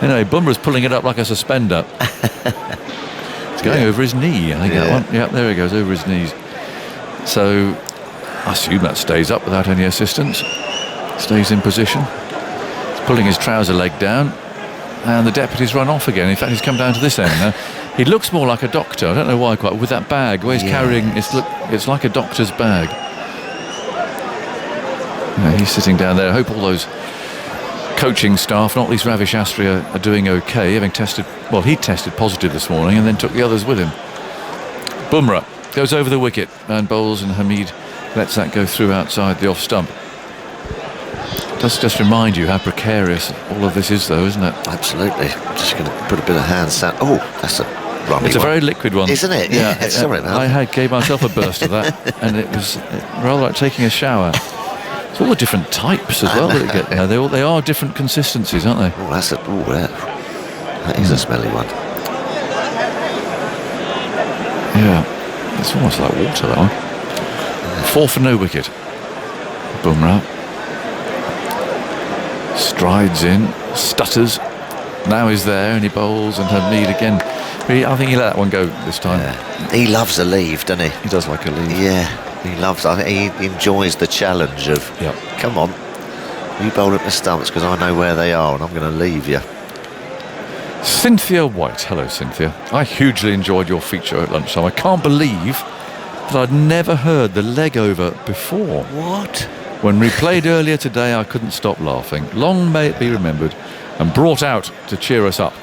Anyway, Bumrah's pulling it up like a suspender. It's going over his knee, I think, that one. Yeah, there he goes, over his knees. So I assume that stays up without any assistance. Stays in position. He's pulling his trouser leg down, and the deputy's run off again. In fact, he's come down to this end now. He looks more like a doctor. I don't know why quite. With that bag, where he's carrying, it's like a doctor's bag. Yeah, he's sitting down there. I hope all those coaching staff, not least Ravi Shastri, are doing okay, having tested, well, he tested positive this morning and then took the others with him. Bumrah goes over the wicket and bowls, and Hamid lets that go through outside the off stump. Does just remind you how precarious all of this is, though, isn't it? Absolutely. Just going to put a bit of hand sand. Oh, that's a rummy It's a one. very liquid one. Isn't it? Yeah, sorry about that. I gave myself a burst of that, and it was rather like taking a shower. It's all the different types as well that you get now. They are different consistencies, aren't they? Oh, that is a smelly one. Yeah, it's almost like water, that one. 4 for no wicket. Bumrah strides in, stutters. Now he's there and he bowls, and Hamid again. I think he let that one go this time. Yeah. He loves a leave, doesn't he? He does like a lead. Yeah, he loves. I think he enjoys the challenge of. Yep. Come on, you bowl at the stumps because I know where they are, and I'm going to leave you. Cynthia White. Hello, Cynthia. I hugely enjoyed your feature at lunchtime. I can't believe that I'd never heard the leg over before. What? When replayed earlier today, I couldn't stop laughing. Long may it be remembered and brought out to cheer us up.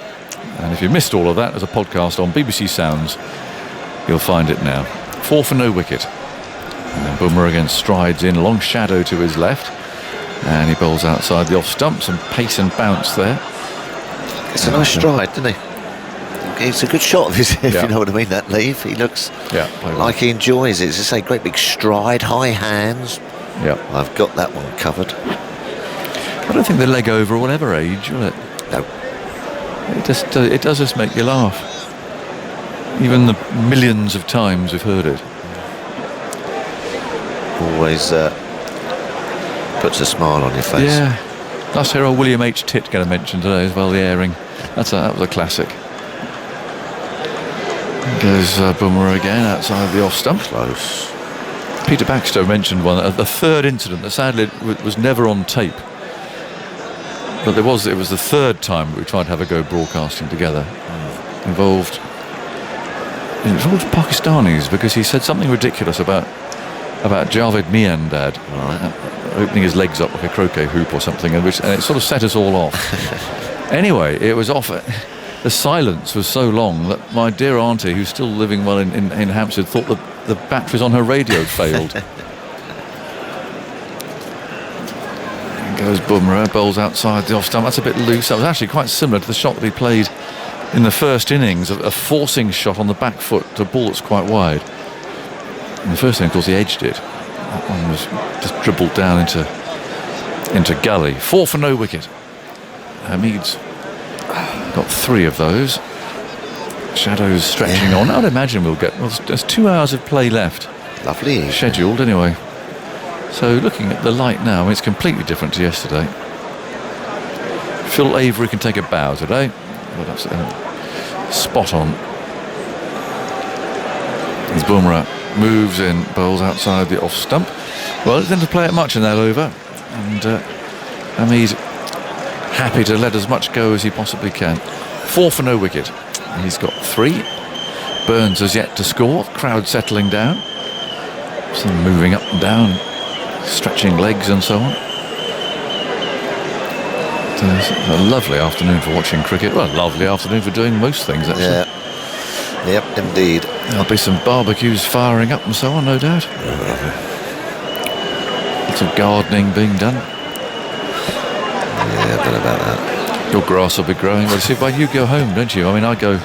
And if you missed all of that as a podcast on BBC Sounds, you'll find it now. 4 for no wicket. And Bumrah again strides in, long shadow to his left, and he bowls outside the off stump. Some pace and bounce there. It's a nice stride, isn't he? It's a good shot of his, if Yeah. you know what I mean, that leave. He looks Yeah, like he enjoys it. It's just a great big stride, high hands. yeah. I've got that one covered. I don't think the leg over will ever age, will it? No. It does just make you laugh. Even the millions of times we've heard it. Always puts a smile on your face. Yeah. Nice hear old William H. Titt get a mention today as well, the airing. That was a classic. Goes Bumrah again outside the off stump. Close. Peter Baxter mentioned one, the third incident that sadly was never on tape. But it was the third time we tried to have a go broadcasting together. Involved Pakistanis, because he said something ridiculous about Javed Miandad opening his legs up like a croquet hoop or something, and it sort of set us all off. Anyway, it was off. The silence was so long that my dear auntie, who's still living well in Hampstead, thought the batteries on her radio had failed. Goes Bumrah, bowls outside the off stump. That's a bit loose. That was actually quite similar to the shot that he played in the first innings, a forcing shot on the back foot to a ball that's quite wide. In the first inning, of course, he edged it. That one was just dribbled down into gully. 4 for no wicket. Hamid's got 3 of those. Shadows stretching on. I'd imagine there's 2 hours of play left. Lovely. Scheduled anyway. So looking at the light now, it's completely different to yesterday. Phil Avery can take a bow today. Well, that's spot on. As Bumrah moves in, bowls outside the off stump. Well, he didn't play it much in that over, and Hamid happy to let as much go as he possibly can. 4 for no wicket. He's got 3. Burns has yet to score. Crowd settling down. Some moving up and down, stretching legs and so on. It's a lovely afternoon for watching cricket. Well, a lovely afternoon for doing most things, actually. Yeah. Yep, indeed. There'll be some barbecues firing up and so on, no doubt. Lots of gardening being done. Yeah, a bit about that. Your grass will be growing. Well, see, you go home, don't you? I mean, I do.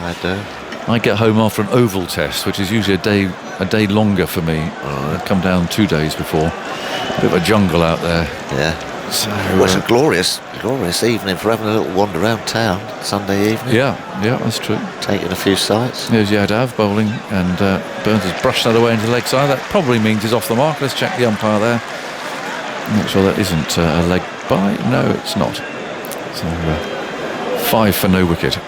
I get home after an oval test, which is usually a day longer for me. I come down 2 days before. A bit of a jungle out there. Yeah. So, Well, it's a glorious evening for having a little wander around town Sunday evening. yeah, that's true. Taking a few sights. There's Yadav bowling, and Burns has brushed that away into the leg side. That probably means he's off the mark. Let's check the umpire there. Make sure that isn't a leg bye. No, it's not. So 5 for no wicket.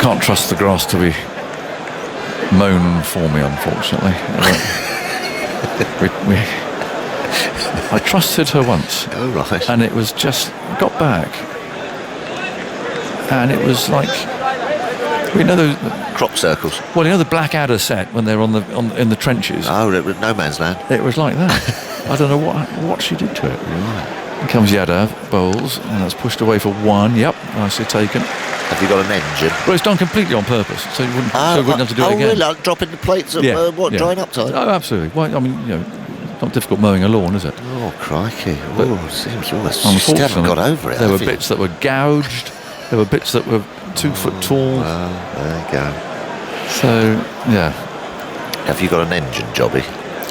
Can't trust the grass to be mown for me, unfortunately. I trusted her once. Oh, right. And it was just got back, and it was like, we know those Crop circles. well, you know the Blackadder set when they're in the trenches. Oh, it was no man's land. It was like that. I don't know what she did to it. Right. Here comes Yadav, bowls, and that's pushed away for 1. Yep, nicely taken. Have you got an engine? Well, it's done completely on purpose, so you wouldn't have to do it again. Really? Like dropping the plates at drying up time? Oh, absolutely. Well, I mean, not difficult mowing a lawn, is it? Oh, crikey. But It seems almost... unfortunately, You haven't got over it, there were have you? bits that were gouged. There were bits that were 2 foot tall. There you go. So, yeah. Have you got an engine, Jobby?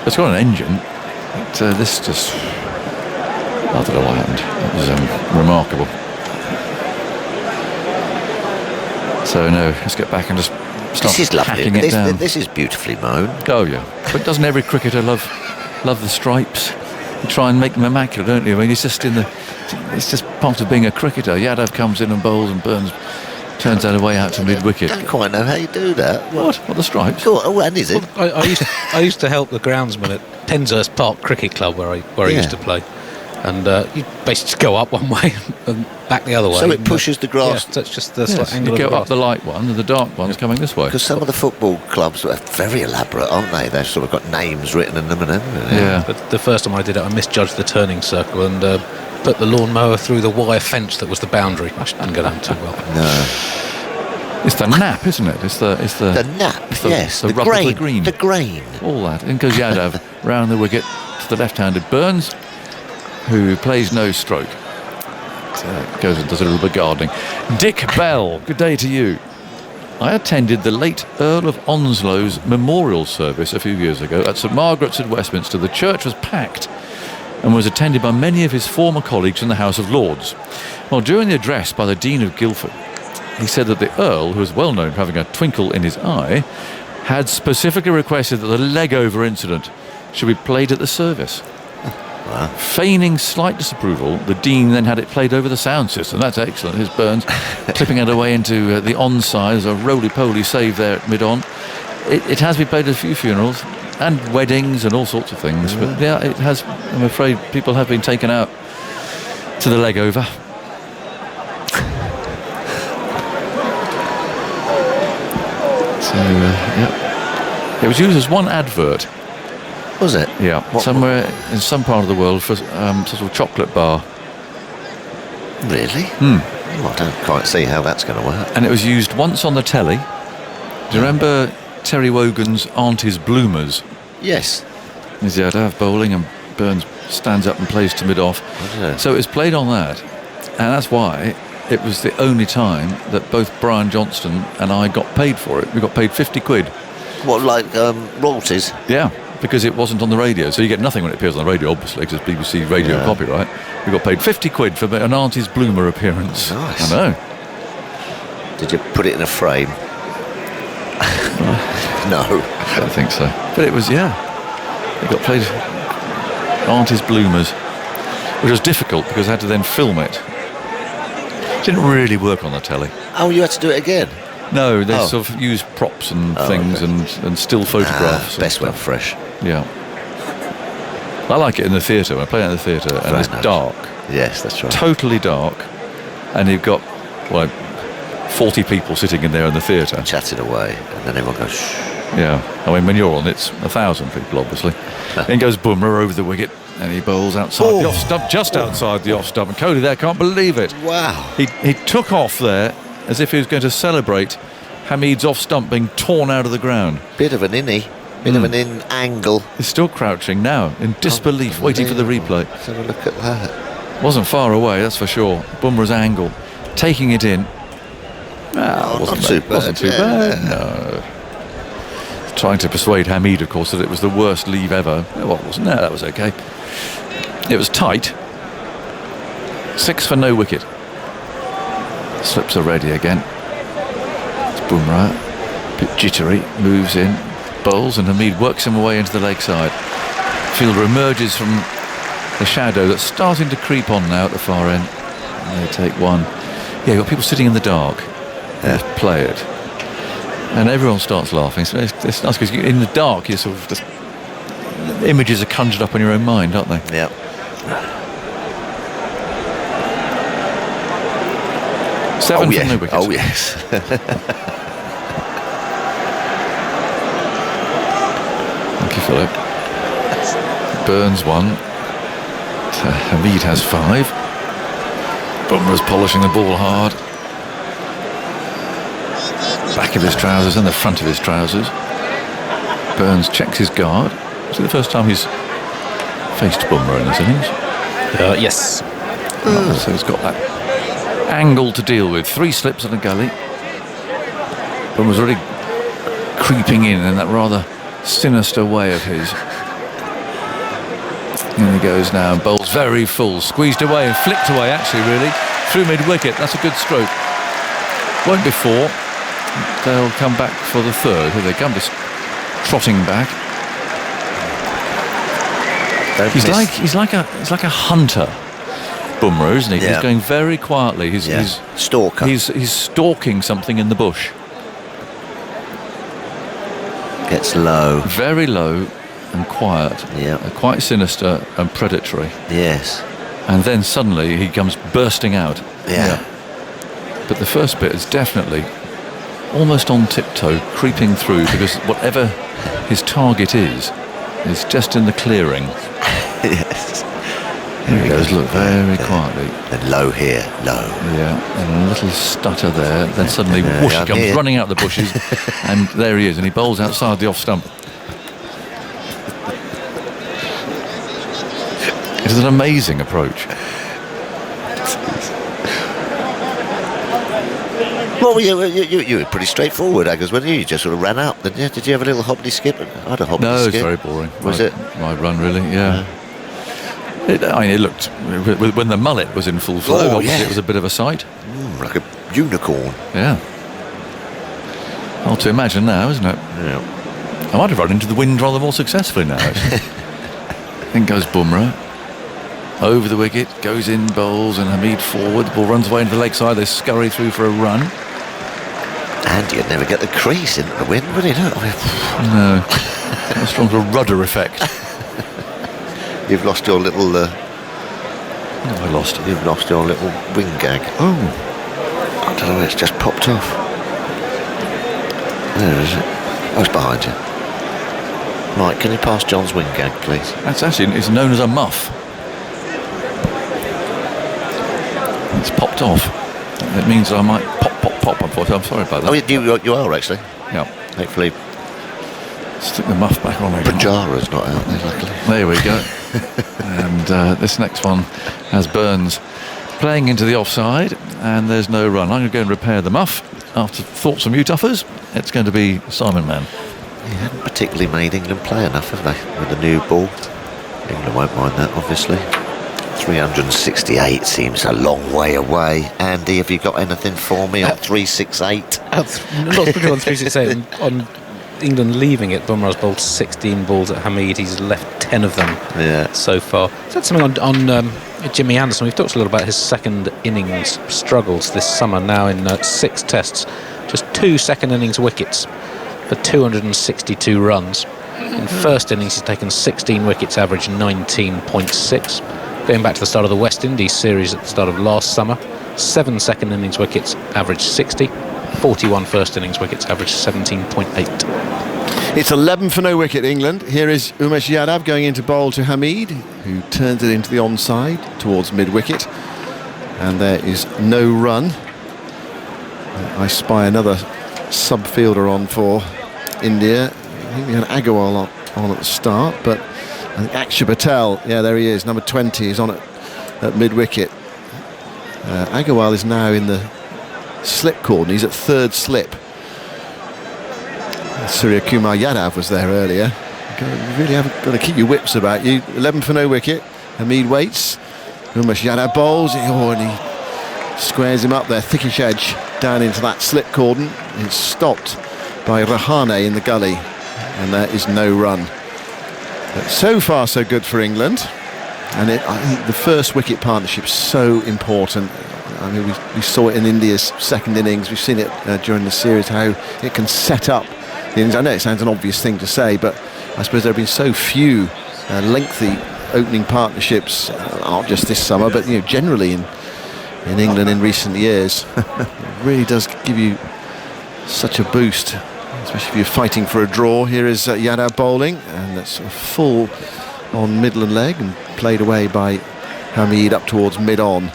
It's got an engine. But this just... I don't know what happened. It was remarkable. So, no, let's get back and just start This is lovely. hacking it down. This is beautifully mown. Oh, yeah. But doesn't every cricketer love the stripes? You try and make them immaculate, don't you? I mean, it's just part of being a cricketer. Yadav comes in and bowls, and Burns turns that away out to mid-wicket. I don't quite know how you do that. What the stripes? Oh, and is it? I used to help the groundsman at Penshurst Park Cricket Club where I used to play, and you basically just go up one way and back the other way. So it pushes the grass. Yeah, that's just the slight angle You of go the up the grass. light one, and the dark one's coming this way. Because some of the football clubs are very elaborate, aren't they? They've sort of got names written in them and everything. Yeah. But the first time I did it, I misjudged the turning circle and put the lawnmower through the wire fence that was the boundary. I didn't go down too well. No. It's the nap, isn't it? It's the nap, it's the, yes. the The rub grain. of the green. The grain. All that. In goes Yadav round the wicket to the left-handed Burns, who plays no stroke. Goes and does a little bit of gardening. Dick Bell, good day to you. I attended the late Earl of Onslow's memorial service a few years ago at St Margaret's in Westminster. The church was packed and was attended by many of his former colleagues in the House of Lords. Well, during the address by the Dean of Guildford, he said that the Earl, who was well known for having a twinkle in his eye, had specifically requested that the leg-over incident should be played at the service. Wow. Feigning slight disapproval, the Dean then had it played over the sound system. That's excellent. Here's Burns clipping it away into the onside. There's a roly-poly save there at mid-on. It has been played at a few funerals and weddings and all sorts of things. But yeah, it has. I'm afraid people have been taken out to the leg over. So, yeah. It was used as one advert. Was it? Yeah, What- somewhere in some part of the world for sort of chocolate bar. Really? Well, I don't quite see how that's going to work. And it was used once on the telly. Do you remember Terry Wogan's Auntie's Bloomers? Yes. Is the Yadav bowling and Burns stands up and plays to mid-off. Yeah. So it was played on that. And that's why it was the only time that both Brian Johnston and I got paid for it. We got paid 50 quid. What, like royalties? Yeah, because it wasn't on the radio. So you get nothing when it appears on the radio, obviously, because it's BBC radio Yeah. copyright. We got paid 50 quid for an Auntie's Bloomer appearance. Nice. I know. Did you put it in a frame? No. I don't think so. But it was, yeah. It got played Auntie's Bloomers, which was difficult because I had to then film it. Didn't really work on the telly. Oh, you had to do it again? No, they Oh. sort of use props and Oh, things okay. and still photographs. and Best when stuff. fresh. Yeah. I like it in the theatre. When I play it in the theatre and Very it's nice. dark, Yes, that's right. totally dark, and you've got, well, 40 people sitting in there in the theatre. Chatting away, and then everyone goes, shh. Yeah. I mean, when you're on, it's 1,000 people, obviously. Then goes Bumrah over the wicket, and he bowls outside the off stump, just outside the off stump. And Cody there can't believe it. Wow. He took off there as if he was going to celebrate Hamid's off stump being torn out of the ground. Bit of an innie, bit of an in angle. He's still crouching now in disbelief, waiting for the replay. Let's have a look at that. Wasn't far away, that's for sure. Bumrah's angle, taking it in. Not too bad. Wasn't too bad. No. Trying to persuade Hamid, of course, that it was the worst leave ever. Well, it wasn't. No, that was okay. It was tight. 6 for no wicket. Slips are ready again. It's Bumrah, bit jittery, moves in, bowls, and Hamid works him away into the leg side. Fielder emerges from the shadow that's starting to creep on now at the far end. And they take one. Yeah, you've got people sitting in the dark. They just play it. And everyone starts laughing. So it's nice because in the dark, you sort of just images are conjured up in your own mind, aren't they? Yeah. Seven Oh, for yeah. no wickets. Oh, yes. Thank you, Philip. Burns one. Hamid has 5. Bumrah's polishing the ball hard. Back of his trousers and the front of his trousers. Burns checks his guard. Is it the first time he's faced Bumrah in this innings? Yes. So he's got that angle to deal with. 3 slips and a gully. Bumrah's already creeping in that rather sinister way of his. And he goes now and bowls very full. Squeezed away and flicked away, actually, really. Through mid-wicket. That's a good stroke. Won't be 4. They'll come back for the 3rd. Here they come, just trotting back. He's like a hunter, Bumrah, isn't he? Yeah. He's going very quietly. He's stalker. He's stalking something in the bush. Gets low. Very low and quiet. Yeah. Quite sinister and predatory. Yes. And then suddenly he comes bursting out. Yeah. But the first bit is definitely almost on tiptoe, creeping through, because whatever his target is just in the clearing. Yes. Here he goes, look, very quietly. And low here, low. Yeah, and a little stutter there. Then suddenly, whoosh, he I'm comes here. running out the bushes, and there he is, and he bowls outside the off stump. It is an amazing approach. Well, you were pretty straightforward, Aggers, weren't you? You just sort of ran up, didn't you? Did you have a little hoppity skip? I had a hoppity No, skip. it's very boring. Was it? My run, really, yeah. It looked, when the mullet was in full flow, Oh, obviously yeah. it was a bit of a sight. Like a unicorn. Yeah. Hard to imagine now, isn't it? Yeah. I might have run into the wind rather more successfully now, actually. In goes Bumrah. Over the wicket, goes in, bowls, and Hamid forward. The ball runs away into the leg side. They scurry through for a run. And you'd never get the crease into the wind, would you? No. No. A stronger rudder effect. You've lost your little... I lost it. You've lost your little wing gag. Oh. I don't know, it's just popped off. There is it. Oh, it's behind you. Right, can you pass John's wing gag, please? That's actually, it's known as a muff. It's popped off. It means I might pop. I'm sorry about that. Oh, you are, actually. Yeah. Hopefully, Stick the muff back on again. Pajara's not out there, luckily. There we go. And this next one has Burns playing into the offside, and there's no run. I'm going to go and repair the muff. After thoughts from you toughers, it's going to be Simon Mann. He hadn't particularly made England play enough, have they, with the new ball? England won't mind that, obviously. 368 seems a long way away. Andy, have you got anything for me on 368? Not particularly on 368. On England leaving it, Bumrah's bowled 16 balls at Hamid. He's left 10 of them so far. Said something on Jimmy Anderson. We've talked a little about his second innings struggles this summer. Now in 6 tests, just 2 second innings wickets for 262 runs. In first innings, he's taken 16 wickets, average 19.6. Going back to the start of the West Indies series at the start of last summer, 7 second innings wickets, average 60. 41 first innings wickets, average 17.8. It's 11 for no wicket, England. Here is Umesh Yadav going into bowl to Hamid, who turns it into the onside towards mid-wicket. And there is no run. I spy another sub-fielder on for India. I think we had Agarwal on at the start, but I think Akshay Patel, yeah, there he is, number 20, is on at mid-wicket. Agarwal is now in the slip cordon. He's at 3rd slip. Surya Kumar Yadav was there earlier. You really haven't got to keep your wits about you. 11 for no wicket. Hamid waits. Umesh Yadav bowls. Oh, and he squares him up there. Thickish edge down into that slip cordon. It's stopped by Rahane in the gully. And there is no run. But so far, so good for England. And I think the first wicket partnership is so important. I mean, we saw it in India's second innings. We've seen it during the series, how it can set up the innings. I know it sounds an obvious thing to say, but I suppose there have been so few lengthy opening partnerships, not just this summer, but generally in England in recent years. It really does give you such a boost, especially if you're fighting for a draw. Here is Yadav bowling, and that's sort of full on middle and leg and played away by Hamid up towards mid-on,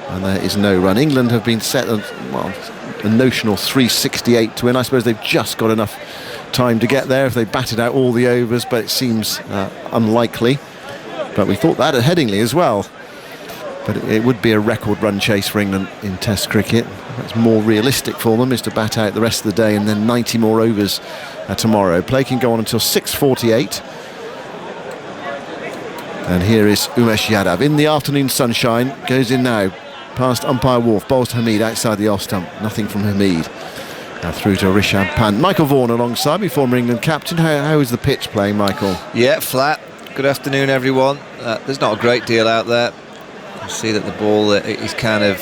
and there is no run. England have been set a notional 368 to win. I suppose they've just got enough time to get there if they batted out all the overs, but it seems unlikely. But we thought that at Headingley as well. But it would be a record run chase for England in Test cricket. That's more realistic for them, is to bat out the rest of the day and then 90 more overs tomorrow. Play can go on until 6:48. And here is Umesh Yadav in the afternoon sunshine, goes in now past umpire Wolf, bowls to Hamid outside the off stump. Nothing from Hamid. Now through to Rishabh Pant. Michael Vaughan alongside me, former England captain. How is the pitch playing, Michael? Yeah, flat. Good afternoon, everyone. There's not a great deal out there. You see that the ball is kind of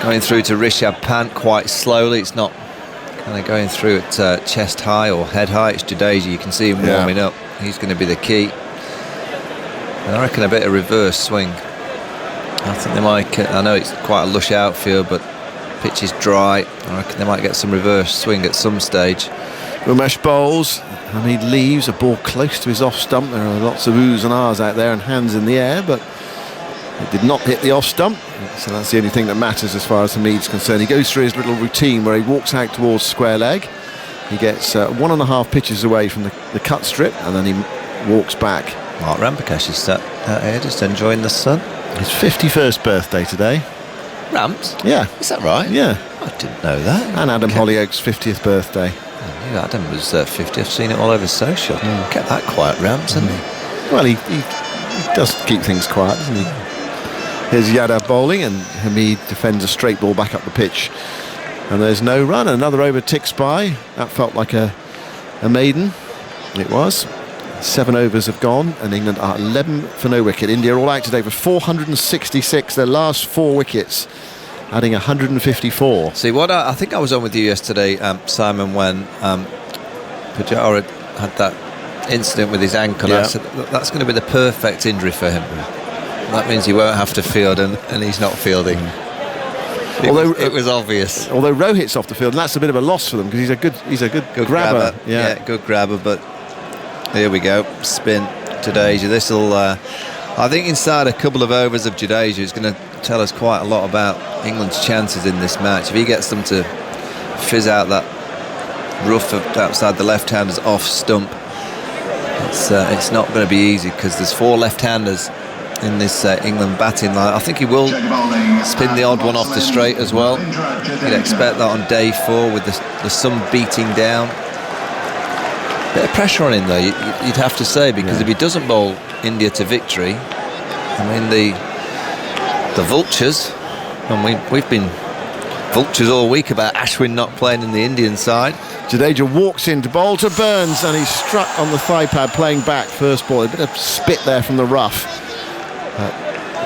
going through to Rishabh Pant quite slowly. It's not kind of going through at chest high or head high. It's Jadeja. You can see him warming up. He's going to be the key. And I reckon a bit of reverse swing. I think they might. I know it's quite a lush outfield, but pitch is dry. I reckon they might get some reverse swing at some stage. Umesh bowls. Hamid leaves a ball close to his off stump. There are lots of oohs and ahs out there and hands in the air, but it did not hit the off stump, so that's the only thing that matters as far as Hamid's concerned. He goes through his little routine where he walks out towards square leg. He gets 1.5 pitches away from the cut strip, and then he walks back. Mark Ramprakash is sat out here just enjoying the sun. His 51st birthday today. Ramps? Yeah. Is that right? Yeah. I didn't know that. And Adam Hollyoak's 50th birthday. I knew Adam was 50. I've seen it all over social. Kept that quiet, Ramps, hasn't he? Well, he does keep things quiet, doesn't he? Here's Yadav bowling, and Hamid defends a straight ball back up the pitch. And there's no run. Another over ticks by. That felt like a maiden. It was. 7 overs have gone, and England are 11 for no wicket. India all out today for 466. Their last 4 wickets, adding 154. See, what I think I was on with you yesterday, Simon, when Pujara had that incident with his ankle. Yeah. I said that's going to be the perfect injury for him. That means he won't have to field, and he's not fielding. It was obvious. Although Rohit's off the field, and that's a bit of a loss for them because he's a good grabber. Yeah, good grabber. But here we go, spin Jadeja. This will, I think, inside a couple of overs of Jadeja is going to tell us quite a lot about England's chances in this match. If he gets them to fizz out that rough outside the left-hander's off stump, it's not going to be easy because there's 4 left-handers in this England batting line. I think he will spin the odd one off the straight as well. You'd expect that on day 4 with the sun beating down. Bit of pressure on him though, you'd have to say, because if he doesn't bowl India to victory, I mean the vultures, and we've been vultures all week about Ashwin not playing in the Indian side. Jadeja walks in to bowl to Burns, and he's struck on the thigh pad playing back first ball. A bit of spit there from the rough.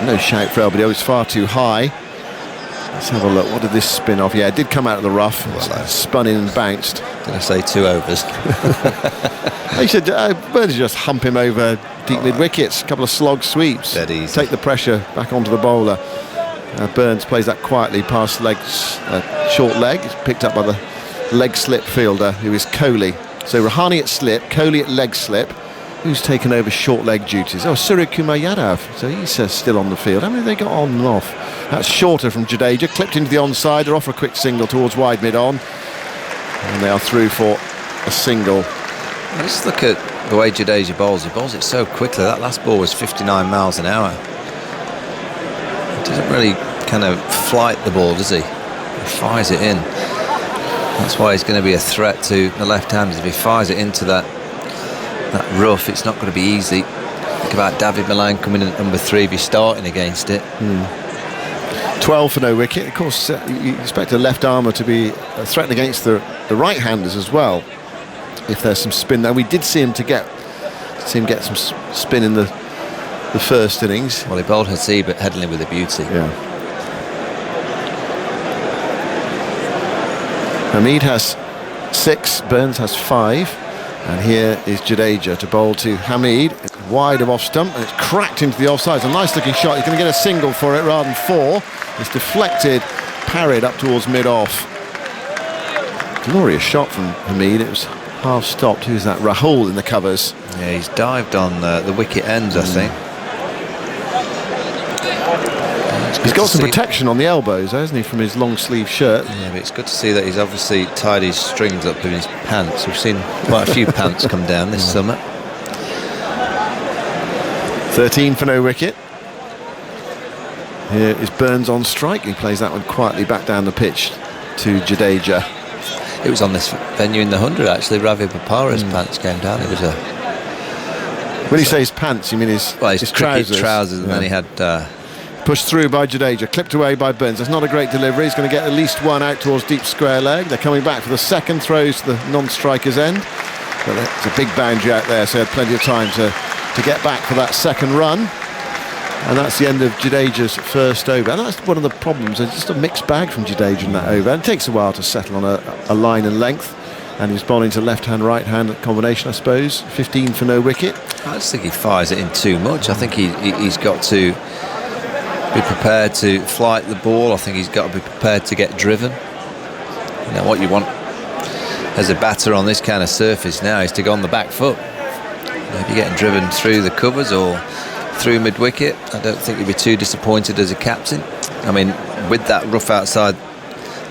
No shout for LBW, it's far too high. Let's have a look. What did this spin off? Yeah, it did come out of the rough. Spun in and bounced. Did I say 2 overs? They should Burns just hump him over deep mid wickets. A couple of slog sweeps. Dead easy. Take the pressure back onto the bowler. Burns plays that quietly past legs, short leg. It's picked up by the leg slip fielder, who is Kohli. So Rahane at slip, Kohli at leg slip. Who's taken over short leg duties? Oh, Surya Kumar Yadav. So he's still on the field. How many have they got on and off? That's shorter from Jadeja. Clipped into the onside. They're off a quick single towards wide mid-on. And they are through for a single. Just look at the way Jadeja bowls. He bowls it so quickly. That last ball was 59 miles an hour. He doesn't really kind of flight the ball, does he? He fires it in. That's why he's going to be a threat to the left-handers. If he fires it into that rough, it's not going to be easy. Think about David Milan coming in at number 3 if he's starting against it. 12 for no wicket. Of course, you expect a left armour to be threatened against the right-handers as well, if there's some spin there. We did see him get some spin in the first innings. Well, he bowled Headingley with a beauty. Yeah. Hamid has 6, Burns has 5. And here is Jadeja to bowl to Hamid, wide of off stump, and it's cracked into the offside. It's a nice looking shot. He's going to get a single for it rather than 4. It's deflected, parried up towards mid-off. Glorious shot from Hamid. It was half stopped. Who's that? Rahul in the covers. Yeah, he's dived on the wicket ends, I think. He's got some protection on the elbows, hasn't he, from his long sleeve shirt? Yeah, but it's good to see that he's obviously tied his strings up in his pants. We've seen quite a few pants come down this summer. 13 for no wicket. Here is Burns on strike. He plays that one quietly back down the pitch to Jadeja. It was on this venue in the 100 actually. Ravi Bopara's pants came down. It was a. When you say his pants, you mean his trousers, and then he had. Pushed through by Jadeja, clipped away by Burns. That's not a great delivery. He's going to get at least one out towards deep square leg. They're coming back for the second, throws to the non-striker's end. But it's a big boundary out there, so he had plenty of time to get back for that second run. And that's the end of Jadeja's first over. And that's one of the problems. It's just a mixed bag from Jadeja in that over. And it takes a while to settle on a line and length. And he's bowling to left-hand, right-hand combination, I suppose. 15 for no wicket. I just think he fires it in too much. I think he's got to be prepared to flight the ball. I think he's got to be prepared to get driven. Now what you want as a batter on this kind of surface now is to go on the back foot. If you're getting driven through the covers or through mid-wicket, I don't think you'd be too disappointed as a captain. I mean, with that rough outside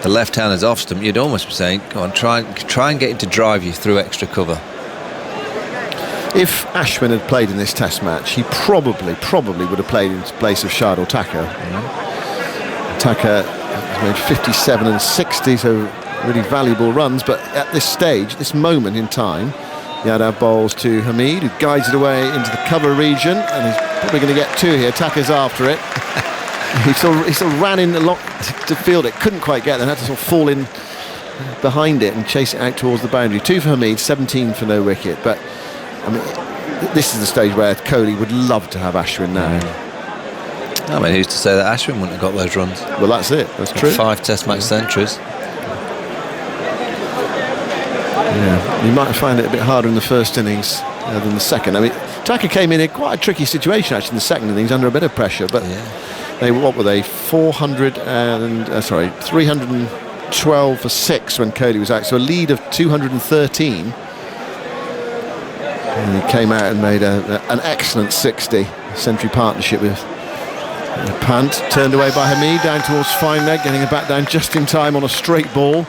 the left-hander's off stump, you'd almost be saying, go on, try and get him to drive you through extra cover. If Ashwin had played in this test match, he probably would have played in place of Shardul Thakur. Thakur has made 57 and 60, so really valuable runs. But at this stage, this moment in time, Yadav bowls to Hamid, who guides it away into the cover region, and he's probably going to get two here. Thakur's after it. he sort of ran in a lot to field it, couldn't quite get there, had to sort of fall in behind it and chase it out towards the boundary. 2 for Hamid, 17 for no wicket. But I mean, this is the stage where Kohli would love to have Ashwin now. I mean, who's to say that Ashwin wouldn't have got those runs? Well, that's it. That's true. 5 Test match centuries. Yeah, you might find it a bit harder in the first innings than the second. I mean, Thakur came in quite a tricky situation actually in the second innings, under a bit of pressure. But what were they? 312 for 6 when Kohli was out. So a lead of 213. And he came out and made an excellent 60 century partnership with Pant. Turned away by Hamid, down towards fine leg, getting it back down just in time on a straight ball.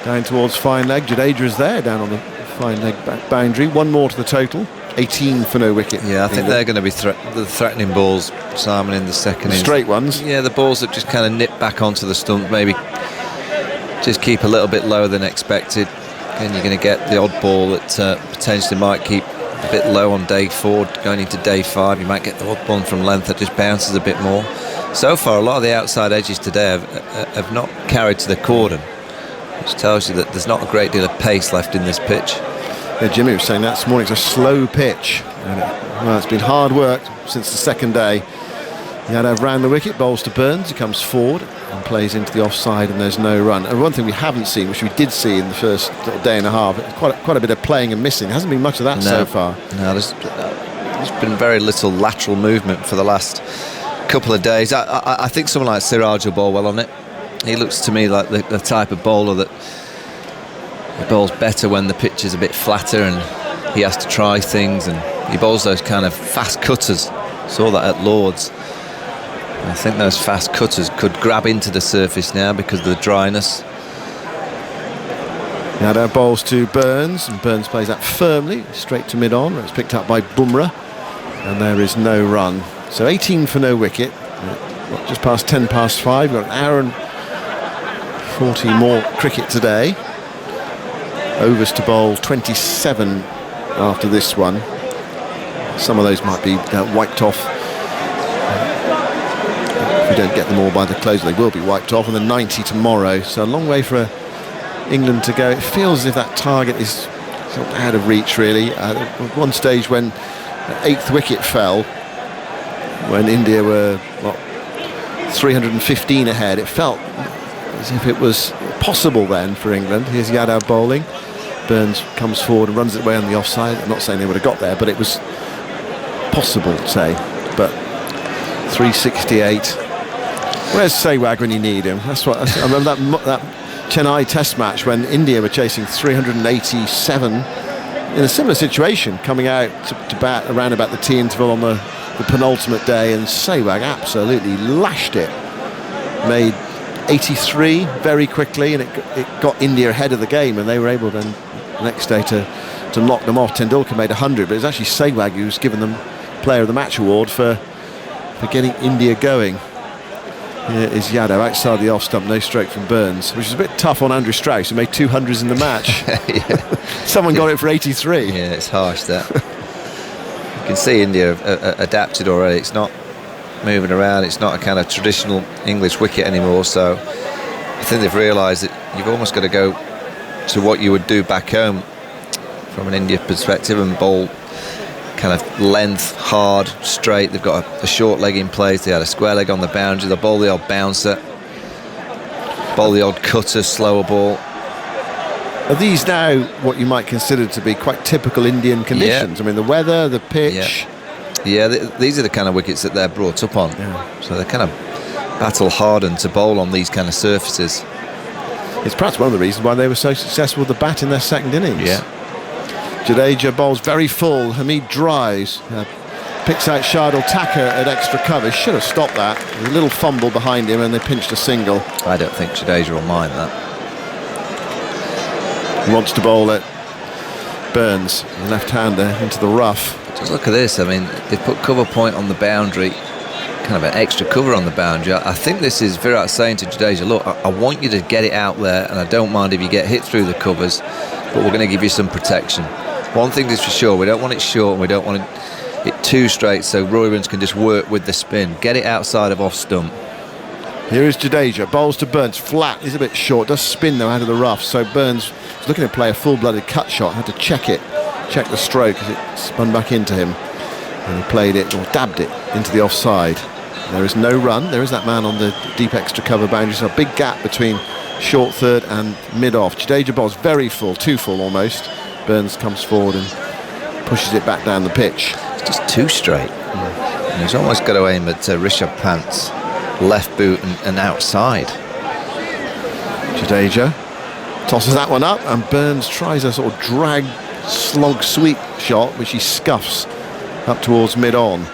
Down towards fine leg. Jadeja is there, down on the fine leg back boundary. One more to the total. 18 for no wicket. Yeah, I think they're going to be the threatening balls, Simon, in the second innings. Straight ones. Yeah, the balls that just kind of nip back onto the stump, maybe just keep a little bit lower than expected. And you're going to get the odd ball that potentially might keep a bit low on day 4, going into day 5. You might get the odd one from length that just bounces a bit more. So far, a lot of the outside edges today have not carried to the cordon, which tells you that there's not a great deal of pace left in this pitch. Yeah, Jimmy was saying that this morning, it's a slow pitch. And it's been hard work since the second day. Yadav ran the wicket, bowls to Burns, he comes forward and plays into the offside, and there's no run. And one thing we haven't seen, which we did see in the first day and a half, quite a bit of playing and missing. There hasn't been much of that so far. No, there's been very little lateral movement for the last couple of days. I think someone like Siraj will bowl well on it. He looks to me like the type of bowler that he bowls better when the pitch is a bit flatter and he has to try things, and he bowls those kind of fast cutters. Saw that at Lord's. I think those fast cutters could grab into the surface now because of the dryness. Yadav bowls to Burns, and Burns plays that firmly straight to mid-on. It's picked up by Bumrah, and there is no run. So 18 for no wicket. Just past 10 past 5. We've got an hour and 40 more cricket today. Overs to bowl 27 after this one. Some of those might be wiped off. If we don't get them all by the close, they will be wiped off, and then 90 tomorrow. So a long way for England to go. It feels as if that target is sort of out of reach, really. At one stage when 8th wicket fell, when India were 315 ahead, it felt as if it was possible then for England. Here's Yadav bowling. Burns comes forward and runs it away on the offside. I'm not saying they would have got there, but it was possible, say. But 368. Where's Sehwag when you need him? That's what I remember that Chennai Test match when India were chasing 387 in a similar situation, coming out to bat around about the tea interval on the penultimate day, and Sehwag absolutely lashed it made 83 very quickly, and it got India ahead of the game, and they were able then the next day to knock them off. Tendulkar made 100, but it was actually Sehwag who was given them Player of the Match award for getting India going. Here is Yadav outside the off stump, no stroke from Burns, which is a bit tough on Andrew Strauss, who made 200s in the match. Someone got it for 83. Yeah, it's harsh, that. You can see India have adapted already. It's not moving around. It's not a kind of traditional English wicket anymore. So I think they've realised that you've almost got to go to what you would do back home from an India perspective and bowl kind of length, hard, straight. They've got a short leg in place. They had a square leg on the boundary. They'll bowl the odd bouncer, bowl the odd cutter, slower ball. Are these now what you might consider to be quite typical Indian conditions? I mean, the weather, the pitch. Yeah, these are the kind of wickets that they're brought up on. So they're kind of battle hardened to bowl on these kind of surfaces. It's perhaps one of the reasons why they were so successful with the bat in their second innings. Yeah. Jadeja bowls very full. Hamid drives, picks out Shardul Thakur at extra cover. Should have stopped that. A little fumble behind him, and they pinched a single. I don't think Jadeja will mind that. He wants to bowl at Burns, the left-hander, into the rough. Just look at this. I mean, they put cover point on the boundary, kind of an extra cover on the boundary. I think this is Virat saying to Jadeja, look, I want you to get it out there, and I don't mind if you get hit through the covers, but we're going to give you some protection. One thing is for sure, we don't want it short, and we don't want it too straight, so Roy Evans can just work with the spin. Get it outside of off stump. Here is Jadeja, bowls to Burns, flat, is a bit short, does spin though out of the rough, so Burns was looking to play a full-blooded cut shot, had to check the stroke as it spun back into him, and he played it, or dabbed it, into the offside. There is no run, there is that man on the deep extra cover boundary, so a big gap between short third and mid-off. Jadeja bowls very full, too full almost. Burns comes forward and pushes it back down the pitch. It's just too straight. And he's almost got to aim at Rishabh Pant's left boot and outside. Jadeja tosses that one up, and Burns tries a sort of drag slog sweep shot, which he scuffs up towards mid-on,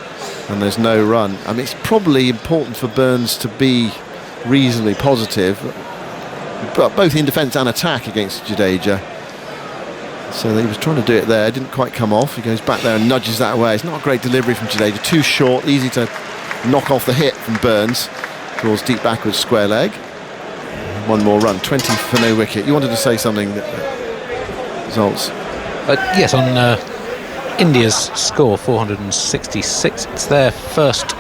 and there's no run. I mean, it's probably important for Burns to be reasonably positive, but both in defence and attack against Jadeja. So he was trying to do it there, didn't quite come off. He goes back there and nudges that away. It's not a great delivery from Jadeja, too short, easy to knock off the hit from Burns towards deep backwards square leg. One more run, 20 for no wicket. You wanted to say something, results? Yes, on India's score, 466. It's their first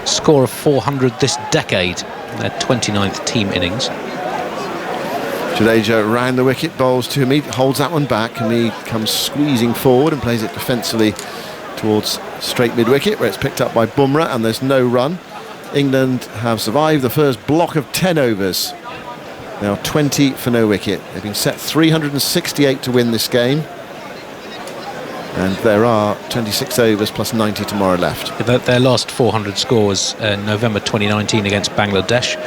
score of 400 this decade, their 29th team innings. Jadeja round the wicket, bowls to Hamid, holds that one back. Hamid comes squeezing forward and plays it defensively towards straight mid-wicket, where it's picked up by Bumrah, and there's no run. England have survived the first block of 10 overs. Now 20 for no wicket. They've been set 368 to win this game, and there are 26 overs plus 90 tomorrow left. Their last 400 score was November 2019 against Bangladesh.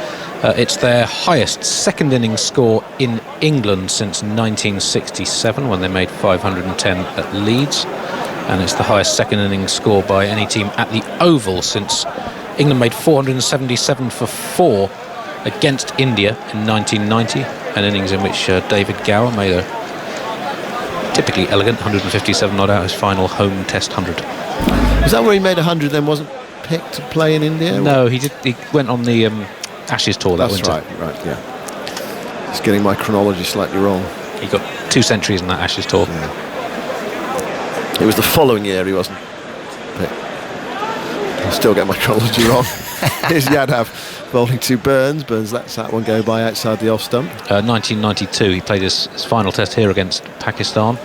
It's their highest second innings score in England since 1967, when they made 510 at Leeds, and it's the highest second innings score by any team at the Oval since England made 477 for 4 against India in 1990, an innings in which David Gower made a typically elegant 157 not out, his final home test 100. Is that where he made 100 then wasn't picked to play in India? No, he went on the Ashes tour that winter. That's right, yeah. Just getting my chronology slightly wrong. He got 2 centuries in that Ashes tour. Yeah. It was the following year he wasn't picked. I still get my chronology wrong. Here's Yadav bowling to Burns. Burns lets that one go by outside the off stump. 1992, he played his final test here against Pakistan.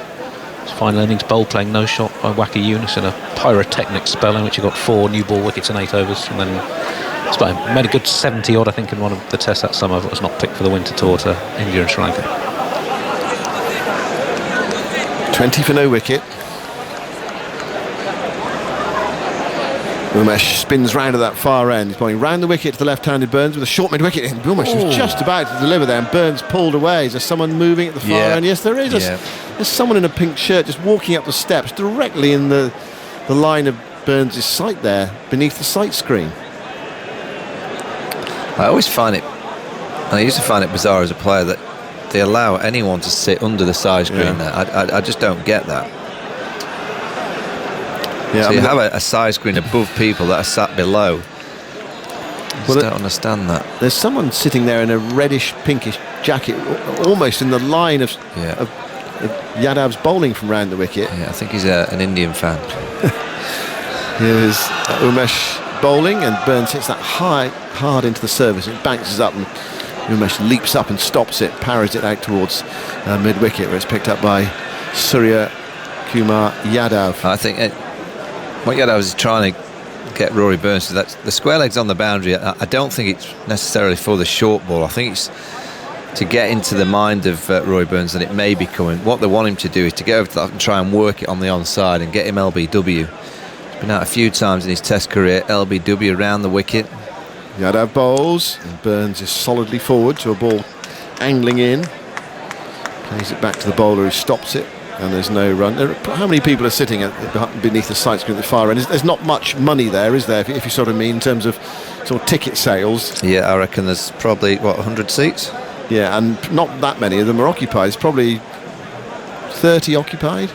His final innings bowled playing no shot by Waqar Younis in a pyrotechnic spell in which he got 4 new ball wickets in 8 overs, and then made a good 70 odd, I think, in one of the tests that summer, but was not picked for the winter tour to India and Sri Lanka. 20 for no wicket. Umesh spins round to that far end. He's bowling round the wicket to the left-handed Burns with a short mid-wicket. Umesh was just about to deliver there, and Burns pulled away. Is there someone moving at the far end? Yes, there is. There's someone in a pink shirt just walking up the steps directly in the line of Burns' sight there, beneath the sight screen. I always find it, I used to find it bizarre as a player that they allow anyone to sit under the side screen there. I just don't get that. Yeah, So you have a side screen above people that are sat below. I just don't understand that. There's someone sitting there in a reddish pinkish jacket, almost in the line of Yadav's bowling from round the wicket. Yeah, I think he's an Indian fan. Here's Umesh bowling, and Burns hits that hard into the surface. It bounces up, and Umesh leaps up and stops it, parries it out towards mid-wicket, where it's picked up by Surya Kumar Yadav. I think what Yadav is trying to get Rory Burns to, that the square leg's on the boundary. I don't think it's necessarily for the short ball. I think it's to get into the mind of Rory Burns that it may be coming. What they want him to do is to get over to that and try and work it on the onside and get him LBW. He's been out a few times in his Test career, LBW around the wicket. Yadav bowls, and Burns is solidly forward to a ball angling in. Plays it back to the bowler who stops it, and there's no run. How many people are sitting beneath the side screen at the far end? There's not much money there, is there, if you sort of mean in terms of sort of ticket sales? Yeah, I reckon there's probably, 100 seats? Yeah, and not that many of them are occupied. It's probably 30 occupied.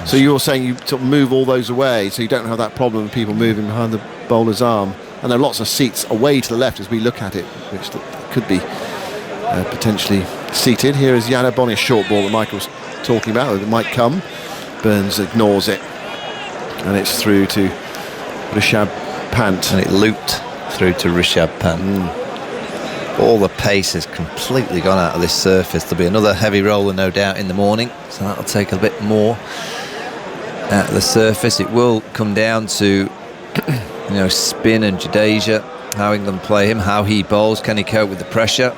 So you're saying you sort of move all those away, so you don't have that problem of people moving behind the bowler's arm. And there are lots of seats away to the left as we look at it, which could be potentially seated. Here is Yadav bowling a short ball that Michael's talking about, that might come. Burns ignores it, and it's through to Rishabh Pant. And it looped through to Rishabh Pant. All the pace has completely gone out of this surface. There'll be another heavy roller, no doubt, in the morning, so that'll take a bit more out of the surface. It will come down to spin and Jadeja, how England play him, how he bowls. Can he cope with the pressure?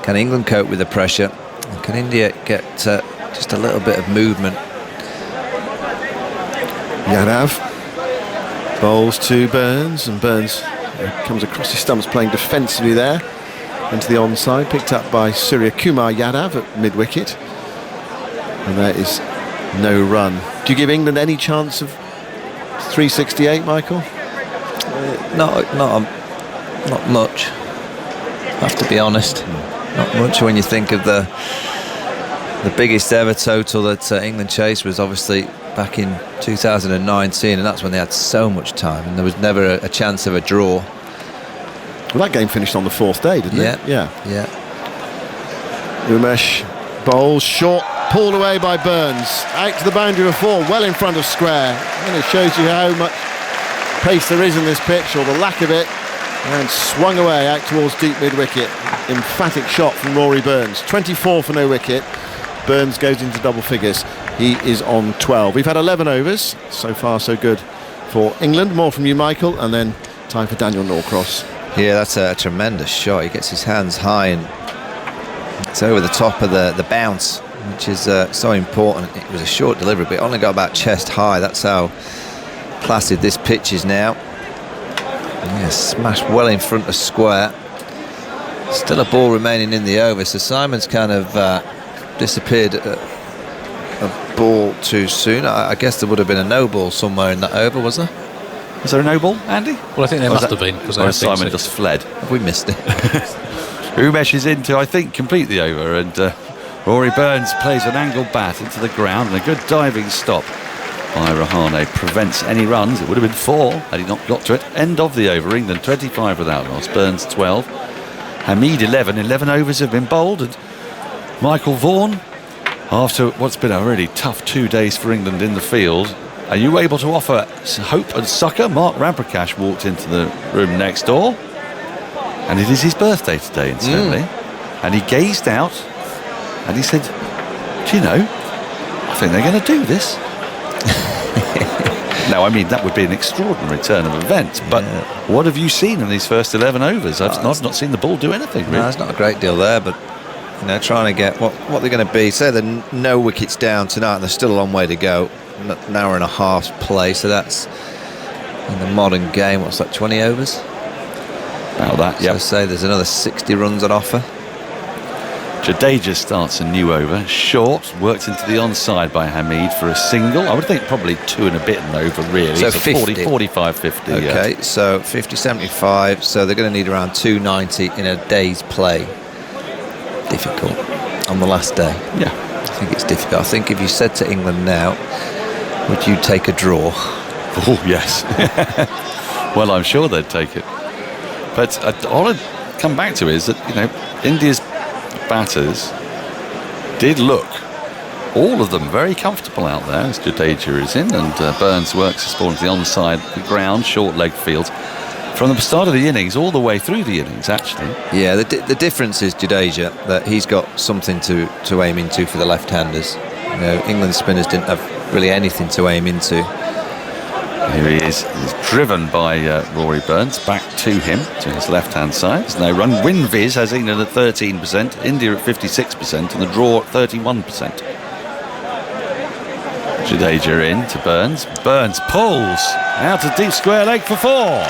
Can England cope with the pressure? And can India get just a little bit of movement? Yadav bowls to Burns, and Burns comes across his stumps playing defensively there into the onside, picked up by Surya Kumar Yadav at mid-wicket, and there is no run. Do you give England any chance of 368, Michael? Not much. I have to be honest. Not much when you think of the biggest ever total that England chased was obviously back in 2019, and that's when they had so much time, and there was never a chance of a draw. Well, that game finished on the fourth day, didn't it? Yeah. Umesh bowls short, pulled away by Burns, out to the boundary of 4, well in front of square, and it shows you how much pace there is in this pitch, or the lack of it, and swung away out towards deep mid-wicket. Emphatic shot from Rory Burns. 24 for no wicket. Burns goes into double figures. He is on 12. We've had 11 overs. So far, so good for England. More from you, Michael, and then time for Daniel Norcross. Yeah, that's a tremendous shot. He gets his hands high, and it's over the top of the bounce, which is so important. It was a short delivery, but it only got about chest high. That's how placid this pitch is now. Yeah, smashed well in front of square. Still a ball remaining in the over, so Simon's kind of disappeared a ball too soon. I guess there would have been a no ball somewhere in that over, was there? Was there a no ball, Andy? Well, I think there must have been. Or Simon just fled. Have we missed it? Umesh is into, I think, complete the over, and Rory Burns plays an angled bat into the ground, and a good diving stop by Rahane prevents any runs. It would have been 4 had he not got to it. End of the over. England 25 without loss. Burns 12. Hamid 11. 11 overs have been bowled, and Michael Vaughan, after what's been a really tough 2 days for England in the field, are you able to offer hope and succour? Mark Ramprakash walked into the room next door, and it is his birthday today, incidentally. And he gazed out and he said, do you know, I think they're going to do this. Now, I mean, that would be an extraordinary turn of events, but what have you seen in these first 11 overs? I've not seen the ball do anything, really. No, there's not a great deal there, but trying to get what they're going to be. Say they're no wickets down tonight, and there's still a long way to go. An hour and a half's play, so that's in the modern game. What's that? 20 overs. About that, yeah. So say there's another 60 runs on offer. Jadeja starts a new over. Short, worked into the onside by Hamid for a single. I would think probably 2 and a bit and over, really. So 40, 45, 50. Okay, so 50, 75. So they're going to need around 290 in a day's play. Difficult on the last day. Yeah. I think it's difficult. I think if you said to England now, would you take a draw? Oh, yes. Well, I'm sure they'd take it. But all I'd come back to is that, India's batters did look, all of them, very comfortable out there as Jadeja is in, and Burns works his ball into the onside ground, short leg field. From the start of the innings all the way through the innings, actually. Yeah, the difference is Jadeja, that he's got something to aim into for the left-handers. England spinners didn't have really anything to aim into. Here he is. He's driven by Rory Burns back to him, to his left-hand side. There's no run. Win-Viz has England at 13%, India at 56%, and the draw at 31%. Jadeja in to Burns. Burns pulls out a deep square leg for 4.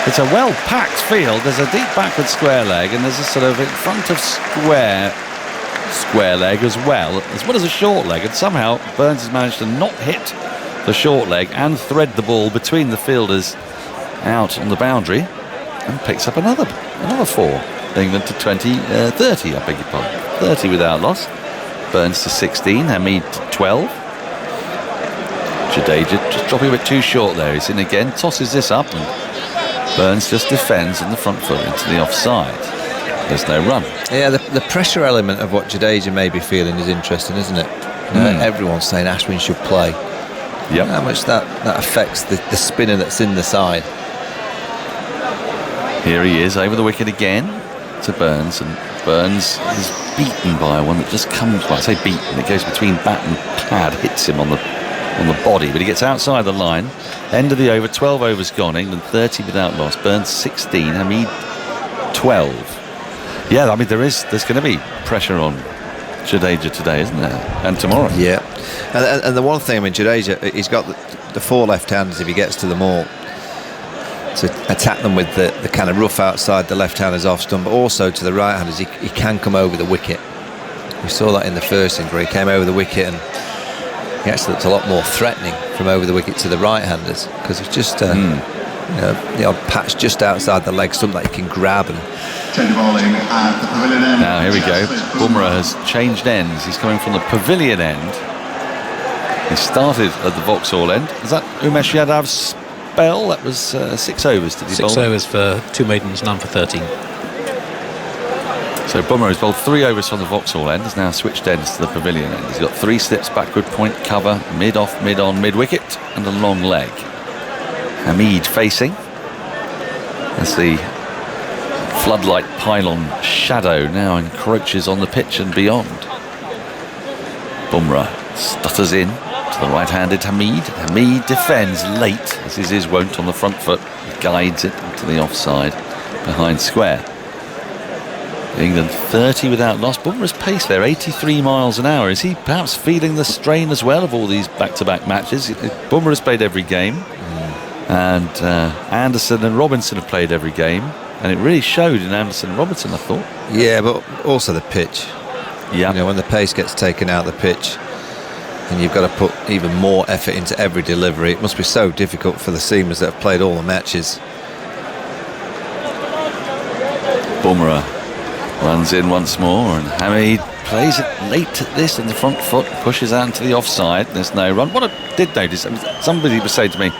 It's a well-packed field. There's a deep backward square leg, and there's a sort of in front of square leg as well as a short leg. And somehow Burns has managed to not hit the short leg and thread the ball between the fielders out on the boundary, and picks up another 4. England to 30, I beg your pardon. 30 without loss. Burns to 16, Hamid to 12. Jadeja just dropping a bit too short there. He's in again, tosses this up, and Burns just defends on the front foot into the offside. There's no run. Yeah, the pressure element of what Jadeja may be feeling is interesting, isn't it? Everyone's saying Ashwin should play. Yep. How much that affects the spinner that's in the side. Here he is over the wicket again to Burns, and Burns is beaten by one that just comes, well, I say beaten, it goes between bat and pad, hits him on the body, but he gets outside the line. End of the over, 12 overs gone, England 30 without loss. Burns 16, Hamid 12. Yeah, I mean there's going to be pressure on Jadeja today, isn't there? And tomorrow. Yeah, and the one thing, I mean, Jadeja, he's got the 4 left-handers if he gets to them all, to attack them with the kind of rough outside the left-handers off stump, but also to the right-handers, he can come over the wicket. We saw that in the first innings where he came over the wicket, and he actually looked a lot more threatening from over the wicket to the right-handers, because it's just the odd patch just outside the leg stump that he can grab. And now here we go. Bumrah has changed ends. He's coming from the pavilion end. He started at the Vauxhall end. Is that Umesh Yadav's spell? That was 6 overs. Did he bowl? 6 overs for 2 maidens, none for 13. So Bumrah has bowled 3 overs from the Vauxhall end. Has now switched ends to the pavilion end. He's got 3 slips backward, point cover, mid off, mid on, mid wicket, and a long leg. Hamid facing as the floodlight pylon shadow now encroaches on the pitch and beyond. Bumrah stutters in to the right-handed Hamid. Hamid defends late, as is his wont on the front foot. He guides it into the offside behind square. England 30 without loss. Bumrah's pace there, 83 miles an hour. Is he perhaps feeling the strain as well of all these back-to-back matches? Bumrah's played every game, and Anderson and Robinson have played every game, and it really showed in Anderson and Robinson, I thought. Yeah, but also the pitch. Yeah. When the pace gets taken out of the pitch, and you've got to put even more effort into every delivery, it must be so difficult for the seamers that have played all the matches. Bumrah runs in once more, and Hamid plays it late at this on the front foot, pushes out into the offside. There's no run. What I did notice, I mean, somebody was saying to me,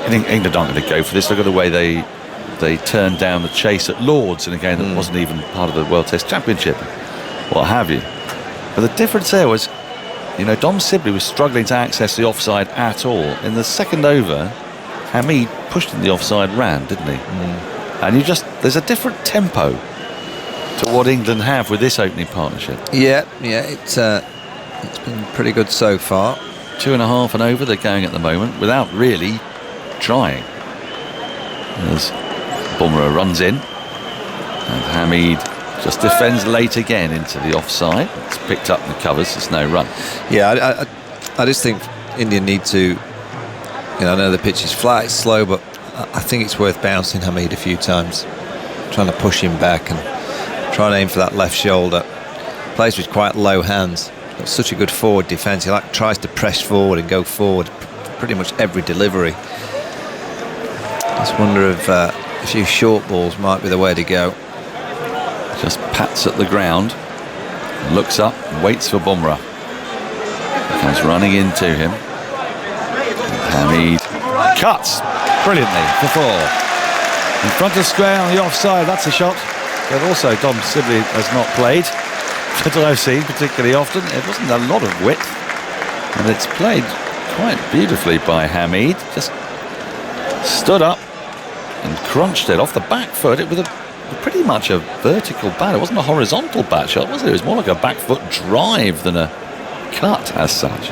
England aren't going to go for this. Look at the way they turned down the chase at Lords in a game that wasn't even part of the World Test Championship, what have you. But the difference there was, Dom Sibley was struggling to access the offside at all. In the second over, Hamid pushed in the offside, ran, didn't he? And there's a different tempo to what England have with this opening partnership. Yeah, it's been pretty good so far. 2.5 and over they're going at the moment without really trying. As Bumrah runs in, and Hamid just defends late again into the offside. It's picked up in the covers. There's no run. Yeah, I just think India need to. I know the pitch is flat, it's slow, but I think it's worth bouncing Hamid a few times, trying to push him back and trying to aim for that left shoulder. Plays with quite low hands. Got such a good forward defence. He tries to press forward and go forward pretty much every delivery. Just wonder if a few short balls might be the way to go. Just pats at the ground, looks up, waits for Bumrah. Comes running into him. Hamid cuts brilliantly for 4. In front of square on the offside, that's a shot. But also Dom Sibley has not played, that I've seen particularly often. It wasn't a lot of width, and it's played quite beautifully by Hamid. Just stood up and crunched it off the back foot. It was pretty much a vertical bat. It wasn't a horizontal bat shot, was it? It was more like a back foot drive than a cut as such.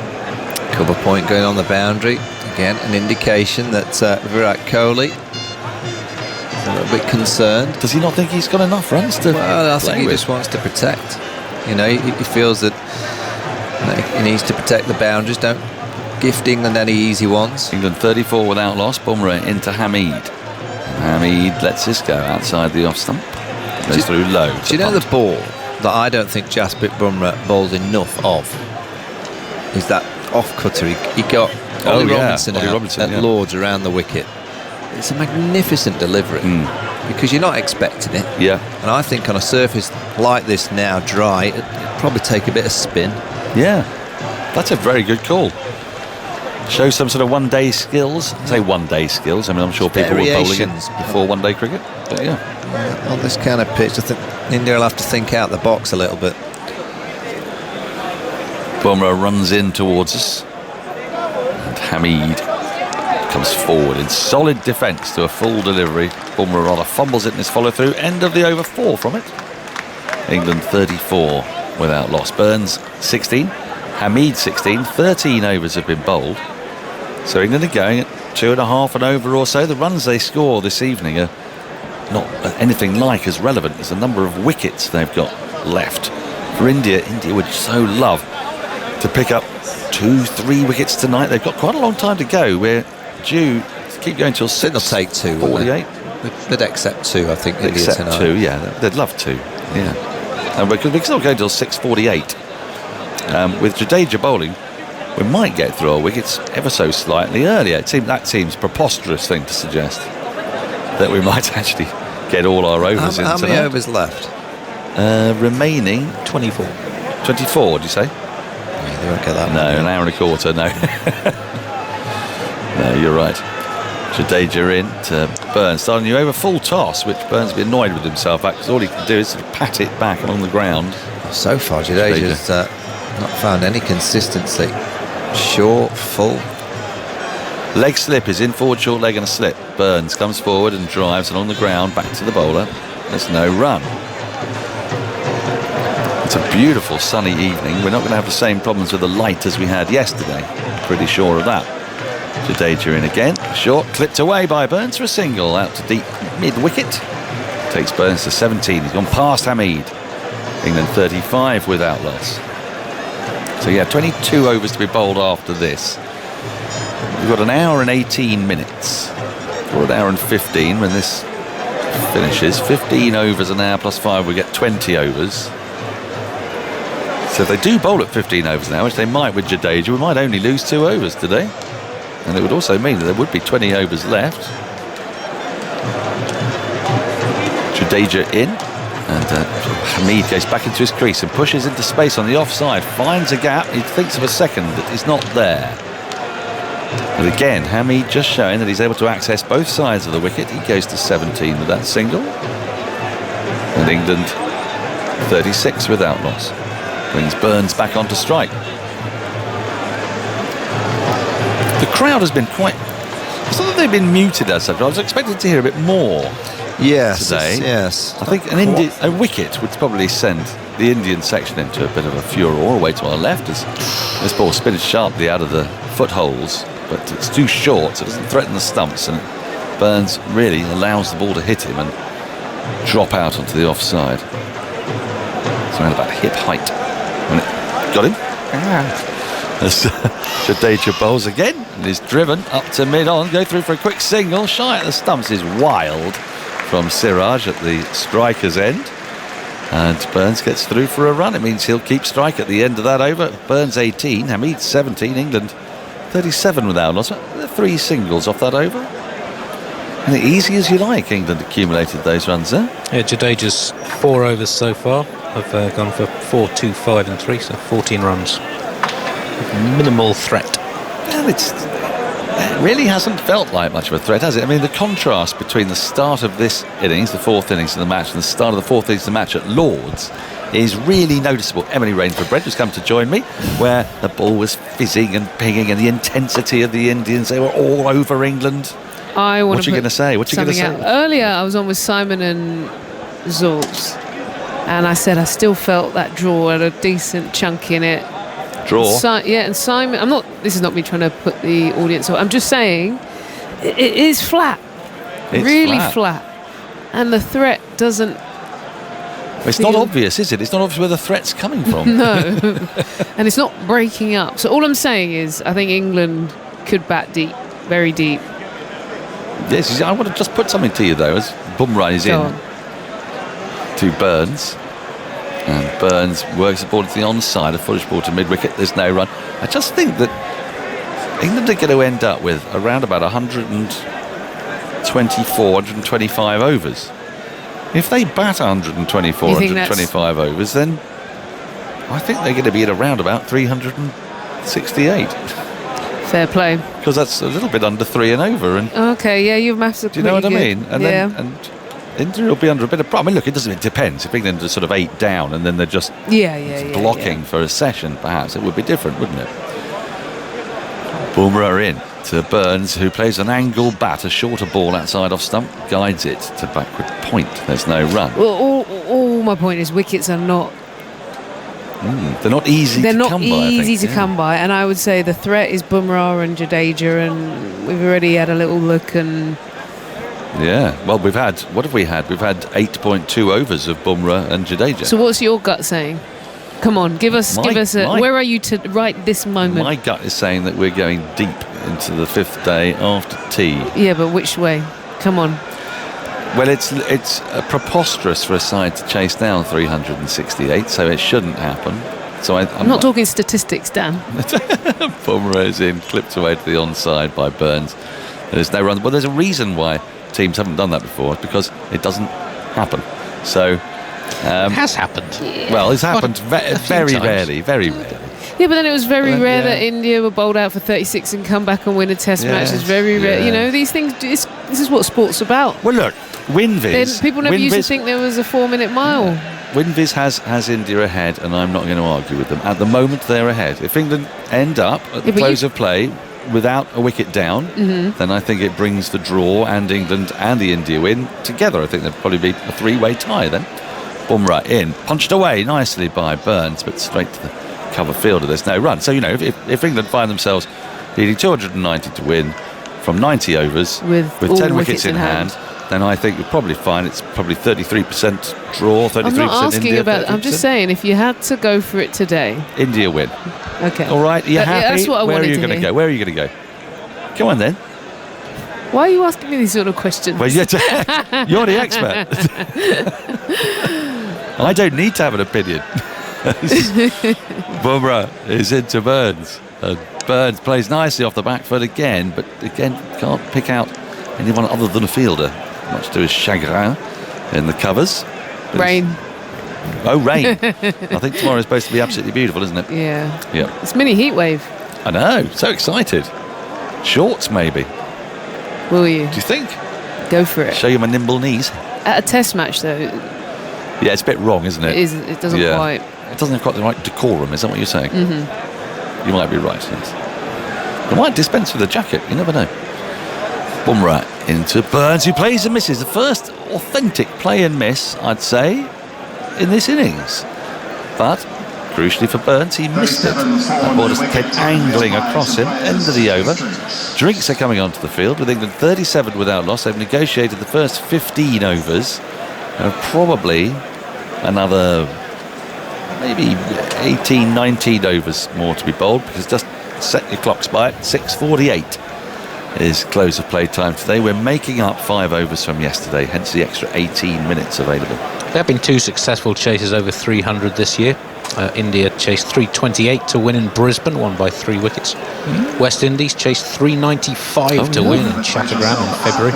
Cover point going on the boundary. Again, an indication that Virat Kohli is a little bit concerned. Does he not think he's got enough runs to Well, I think he with? just wants to protect. You know, he feels that he needs to protect the boundaries. Don't gift England any easy ones. England 34 without loss. Bumrah into Hamid. Hamid lets this go outside the off stump. Goes through low. Do you know the ball that I don't think Jasprit Bumrah bowls enough of? Is that off-cutter. He got Ollie Robinson at Lords around the wicket. It's a magnificent delivery because you're not expecting it. Yeah. And I think on a surface like this now, dry, it'd probably take a bit of spin. Yeah. That's a very good call. Show some sort of one-day skills. I say one-day skills. I mean, I'm sure people were bowling it before one-day cricket. But yeah. On this kind of pitch, I think India will have to think out the box a little bit. Bumrah runs in towards us. And Hamid comes forward in solid defence to a full delivery. Bumrah rather fumbles it in his follow-through. End of the over 4 from it. England 34 without loss. Burns 16. Hamid 16. 13 overs have been bowled. So England are going at 2.5 an over or so. The runs they score this evening are not anything like as relevant as the number of wickets they've got left. For India would so love to pick up 2-3 wickets tonight. They've got quite a long time to go. We're due to keep going till 6. They'll take 2. 48. They'd accept 2, I think. India Accept tonight. 2, yeah. They'd love to. Yeah. And we can still go till 6:48. With Jadeja bowling, we might get through our wickets ever so slightly earlier. That seems a preposterous thing to suggest that we might actually get all our overs in How tonight. many overs left? Remaining 24. 24, did you say? Yeah, they won't get that No, many. an hour and a quarter, no. No, you're right. Jadeja in to Burns, starting you over full toss, which Burns will be annoyed with himself at because all he can do is sort of pat it back along the ground. So far, Jadeja's not found any consistency. Short, full. Leg slip is in, forward short leg and a slip. Burns comes forward and drives along the ground back to the bowler. There's no run. It's a beautiful sunny evening. We're not going to have the same problems with the light as we had yesterday. Pretty sure of that. Jadeja in again. Short, clipped away by Burns for a single out to deep mid-wicket. Takes Burns to 17. He's gone past Hamid. England 35 without loss. So yeah, 22 overs to be bowled after this. We've got an hour and 18 minutes. Or an hour and 15 when this finishes. 15 overs an hour plus 5, we get 20 overs. So if they do bowl at 15 overs now, which they might with Jadeja, we might only lose 2 overs today. And it would also mean that there would be 20 overs left. Jadeja in. And Hamid goes back into his crease and pushes into space on the offside. Finds a gap. He thinks of a second that he's not there. But again, Hamid just showing that he's able to access both sides of the wicket. He goes to 17 with that single. And England 36 without loss. Brings Burns back onto strike. The crowd has been quite... It's not that they've been muted as such. I was expecting to hear a bit more today. Yes. I think a wicket would probably send the Indian section into a bit of a furore away to our left as this ball spins sharply out of the footholes, but it's too short, so it doesn't threaten the stumps, and Burns really allows the ball to hit him and drop out onto the offside. It's around about hip height. When it got him. As Jadeja bowls again and is driven up to mid-on, go through for a quick single, shy at the stumps is wild from Siraj at the striker's end. And Burns gets through for a run. It means he'll keep strike at the end of that over. Burns 18, Hamid 17, England 37 without loss. 3 singles off that over. And easy as you like, England accumulated those runs there. Yeah, Jadeja's 4 overs so far have gone for 4, 2, 5 and 3, so 14 runs. Minimal threat. Well, it really hasn't felt like much of a threat, has it? I mean, the contrast between the start of this innings, the 4th innings of the match, and the start of the 4th innings of the match at Lord's is really noticeable. Emily Rainford-Brent has come to join me, where the ball was fizzing and pinging, and the intensity of the Indians, they were all over England. I want What are you going to say? What are you going to say? Earlier, I was on with Simon and Zulz, and I said I still felt that draw had a decent chunk in it. Draw? And Simon, this is not me trying to put the audience on, I'm just saying it is flat. It's really flat. And the threat doesn't... It's not obvious, is it? It's not obvious where the threat's coming from. No. And it's not breaking up. So all I'm saying is I think England could bat deep, very deep. Yes, I want to just put something to you, though, as Bumrah is in to Burns. And Burns works the ball to the onside, a foolish ball to mid-wicket. There's no run. I just think that England are going to end up with around about 124, 125 overs. If they bat 124, 125 overs, then I think they're going to be at around about 368. Fair play. Because that's a little bit under 3 and over. And okay, yeah, you've maths. Do you know what I mean? And yeah. then India will be under a bit of problem. I mean, look, it depends. If England are sort of 8 down and then they're just blocking for a session, perhaps it would be different, wouldn't it? Bumrah in to Burns, who plays an angle bat, a shorter ball outside off stump, guides it to backward point. There's no run. Well, all my point is wickets are not... they're not easy to come by. They're not easy to come by, and I would say the threat is Bumrah and Jadeja, and we've already had a little look and... Yeah, well, we've had... What have we had? We've had 8.2 overs of Bumrah and Jadeja. So what's your gut saying? Come on, give us where are you to right this moment? My gut is saying that we're going deep into the 5th day after tea. Yeah, but which way? Come on. Well, it's preposterous for a side to chase down 368, so it shouldn't happen. So I'm not talking statistics, Dan. Bumrah is in, clipped away to the onside by Burns. There's no run. Well, there's a reason why teams haven't done that before, because it doesn't happen. So... it has happened. Well, it's happened very rarely. Yeah, but then it was very rare that India were bowled out for 36 and come back and win a test match. It's very rare. You know, these things, this is what sport's about. Well, look, WinViz... People never used to think there was a 4-minute mile. WinViz has India ahead, and I'm not going to argue with them. At the moment, they're ahead. If England end up at the close of play without a wicket down, then I think it brings the draw and England and the India win together. I think there'd probably be a 3-way tie then. Bumrah in, punched away nicely by Burns, but straight to the cover fielder. There's no run. So, you know, if England find themselves needing 290 to win from 90 overs with 10 wickets in hand, then I think you'll probably find it's probably 33% draw, 33% I'm not asking India, about 30%. I'm just saying, if you had to go for it today, India win. Okay. All right, are you happy? That's what I Where are wanted you going to go? Where are you going to go? Come on then. Why are you asking me these sort of questions? Well, you're the expert. I don't need to have an opinion. Bumrah is into Burns. Burns plays nicely off the back foot again, but again can't pick out anyone other than a fielder, much to his chagrin in the covers. Rain. Oh, rain. I think tomorrow is supposed to be absolutely beautiful, isn't it? Yeah. Yeah. It's mini heat wave. I know, so excited. Shorts maybe. Will you? Do you think? Go for it. Show you my nimble knees. At a test match though. Yeah, it's a bit wrong, isn't it? It doesn't quite. It doesn't have quite the right decorum, is that what you're saying? You might be right, yes. They might dispense with a jacket, you never know. Bumrah into Burns, who plays and misses. The first authentic play and miss, I'd say, in this innings. But, crucially for Burns, he missed it. That ball just kept angling across him. End of the over. Drinks are coming onto the field with England 37 without loss. They've negotiated the first 15 overs. And probably another maybe 18, 19 overs more to be bowled, because just set your clocks by it. 6:48 is close of play time today. We're making up 5 overs from yesterday, hence the extra 18 minutes available. There have been 2 successful chases over 300 this year. India chased 328 to win in Brisbane, won by 3 wickets. West Indies chased 395 to win in Chattogram in February.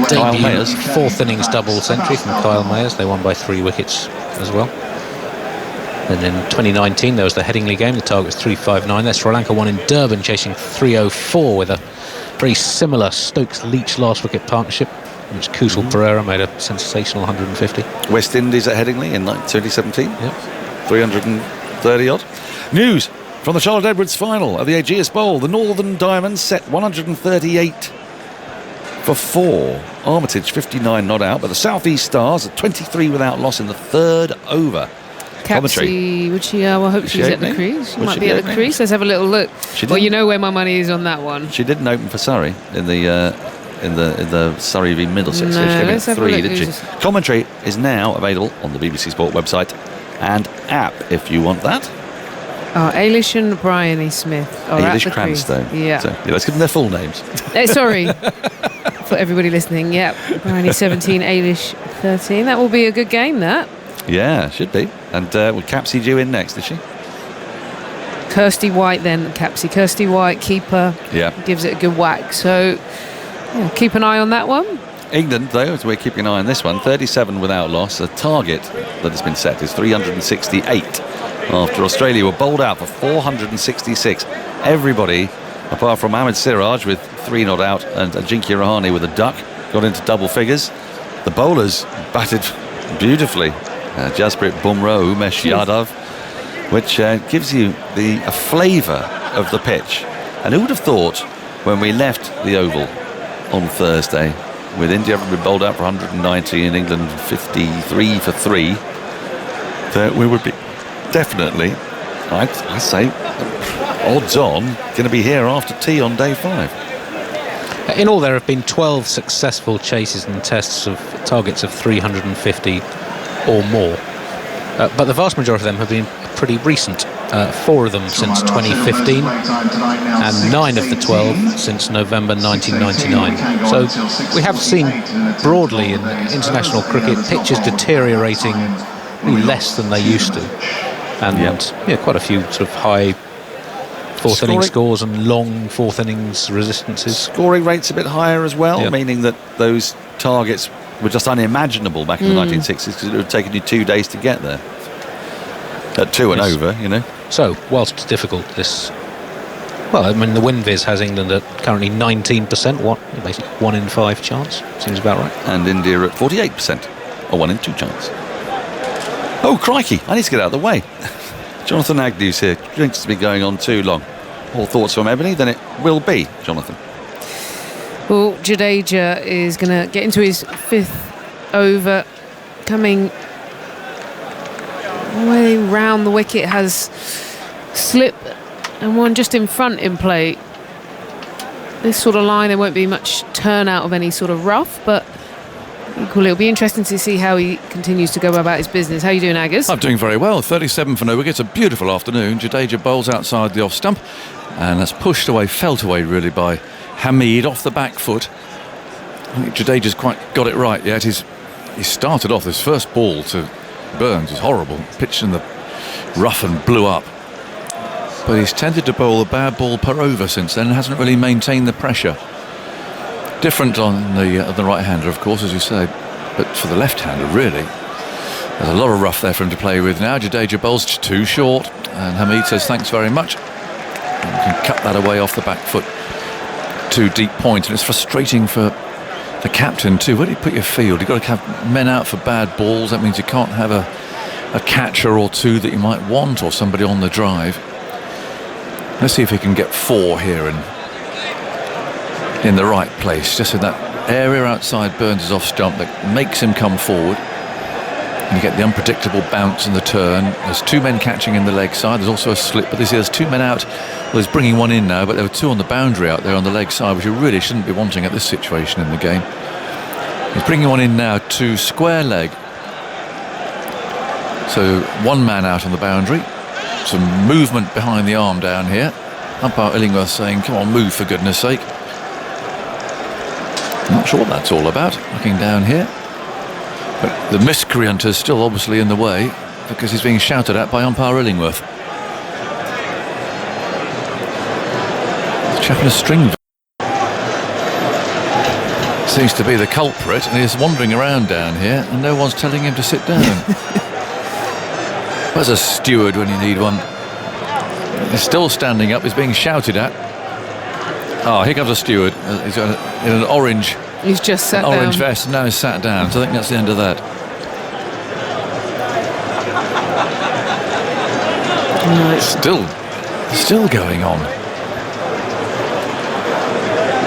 Kyle Debut Mayers. 4th innings double century from Kyle Mayers. They won by 3 wickets as well. And in 2019 there was the Headingley game. The target was 359 there. Sri Lanka won in Durban chasing 304 with a very similar Stokes-Leach last wicket partnership, in which Kusal Pereira made a sensational 150. West Indies at Headingley in 2017. Yep. 330 odd. News from the Charlotte Edwards final of the Ageas Bowl. The Northern Diamonds set 138 for 4. Armitage 59 not out, but the South East Stars are 23 without loss in the 3rd over. Capsy, would she? I hope she's at the crease. She might be at the crease. Let's have a little look. Well, you know where my money is on that one. She didn't open for Surrey in the Surrey v Middlesex. No, She came in let's have a 3, look didn't she? who's- Commentary is now available on the BBC Sport website and app if you want that. Oh, Ailish and Bryony Smith are at Ailish the crease. Cranstone. Yeah. So, let's give them their full names. Sorry for everybody listening. Yeah, Bryony 17, Ailish 13. That will be a good game, that. Yeah, should be. And will Capsy due in next, is she? Kirsty White then, Capsy. Kirsty White, keeper, Yeah. gives it a good whack. So, yeah, keep an eye on that one. England, though, as we're keeping an eye on this one, 37 without loss. The target that has been set is 368 after Australia were bowled out for 466. Everybody, apart from Ahmed Siraj with 3 not out and Ajinkya Rahane with a duck, got into double figures. The bowlers batted beautifully. Jasprit Bumrah, Umesh Yadav, which gives you a flavour of the pitch. And who would have thought when we left the Oval on Thursday, with India having been bowled out for 190 and England 53 for 3, that we would be definitely, I say, odds on, going to be here after tea on day 5. In all, there have been 12 successful chases and tests of targets of 350 or more. But the vast majority of them have been pretty recent. 4 of them since 2015 and 9 of the 12 since November 1999. So we have seen broadly in international cricket pitches deteriorating really less than they used to. And yeah, quite a few sort of high 4th inning scores and long 4th innings resistances. Scoring rates a bit higher as well, meaning that those targets were just unimaginable back in the 1960s because it would have taken you 2 days to get there. At 2 and over, you know. So, whilst it's difficult, the WinViz has England at currently 19%, basically 1 in 5 chance. Seems about right. And India at 48%, a 1 in 2 chance. Oh, crikey, I need to get out of the way. Jonathan Agnew's here. Drinks has been going on too long. All thoughts from Ebony, then it will be, Jonathan. Well, Jadeja is going to get into his 5th over, coming way round the wicket, has slip and one just in front in play. This sort of line, there won't be much turnout of any sort of rough, but equally it'll be interesting to see how he continues to go about his business. How are you doing, Aggers? I'm doing very well. 37 for no wickets. A beautiful afternoon. Jadeja bowls outside the off stump, and that's pushed away, felt away really by Hamid off the back foot. I think Jadeja's quite got it right yet. He started off this first ball to Burns was horrible, pitched in the rough and blew up, but he's tended to bowl a bad ball per over since then and hasn't really maintained the pressure. Different on the right-hander, of course, as you say, but for the left-hander, really, there's a lot of rough there for him to play with now. Jadeja bowls too short, and Hamid says thanks very much, and you can cut that away off the back foot. Too deep point, and it's frustrating for the captain too. Where do you put your field? You've got to have men out for bad balls. That means you can't have a catcher or 2 that you might want, or somebody on the drive. Let's see if he can get 4 here and in the right place, just in that area outside Burns' off stump that makes him come forward. And you get the unpredictable bounce and the turn. There's 2 men catching in the leg side. There's also a slip, but there's 2 men out. Well, he's bringing 1 in now, but there were 2 on the boundary out there on the leg side, which you really shouldn't be wanting at this situation in the game. He's bringing 1 in now to square leg. So 1 man out on the boundary. Some movement behind the arm down here. Umpire Illingworth saying, come on, move for goodness sake. Not sure what that's all about. Looking down here. But the miscreant is still obviously in the way because he's being shouted at by umpire Illingworth. Chap in a string seems to be the culprit, and he's wandering around down here and no one's telling him to sit down. Where's a steward when you need one? He's still standing up, he's being shouted at. Oh, here comes a steward. He's got in an orange, He's just sat down. orange vest, and now he's sat down. So I think that's the end of that. Still going on.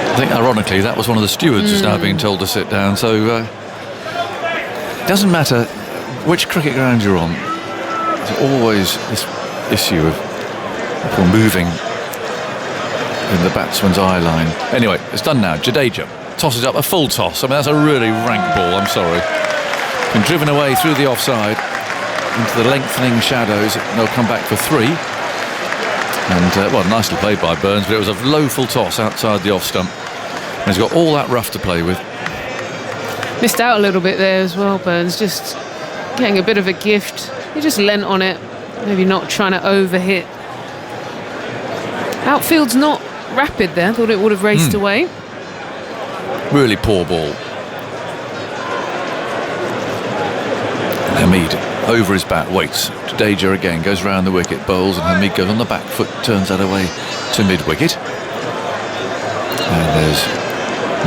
I think ironically that was one of the stewards who's now being told to sit down. So it doesn't matter which cricket ground you're on. There's always this issue of people moving in the batsman's eye line. Anyway, it's done now. Jadeja tosses up a full toss. I mean, that's a really rank ball, I'm sorry. Been driven away through the offside into the lengthening shadows. They'll come back for 3. And, well, nicely played by Burns, but it was a low full toss outside the off stump. And he's got all that rough to play with. Missed out a little bit there as well, Burns. Just getting a bit of a gift. He just lent on it. Maybe not trying to overhit. Outfield's not rapid there. Thought it would have raced away. Really poor ball. Hamid over his bat, waits. Jadeja again goes round the wicket, bowls, and Hamid goes on the back foot, turns that away to mid-wicket. And there's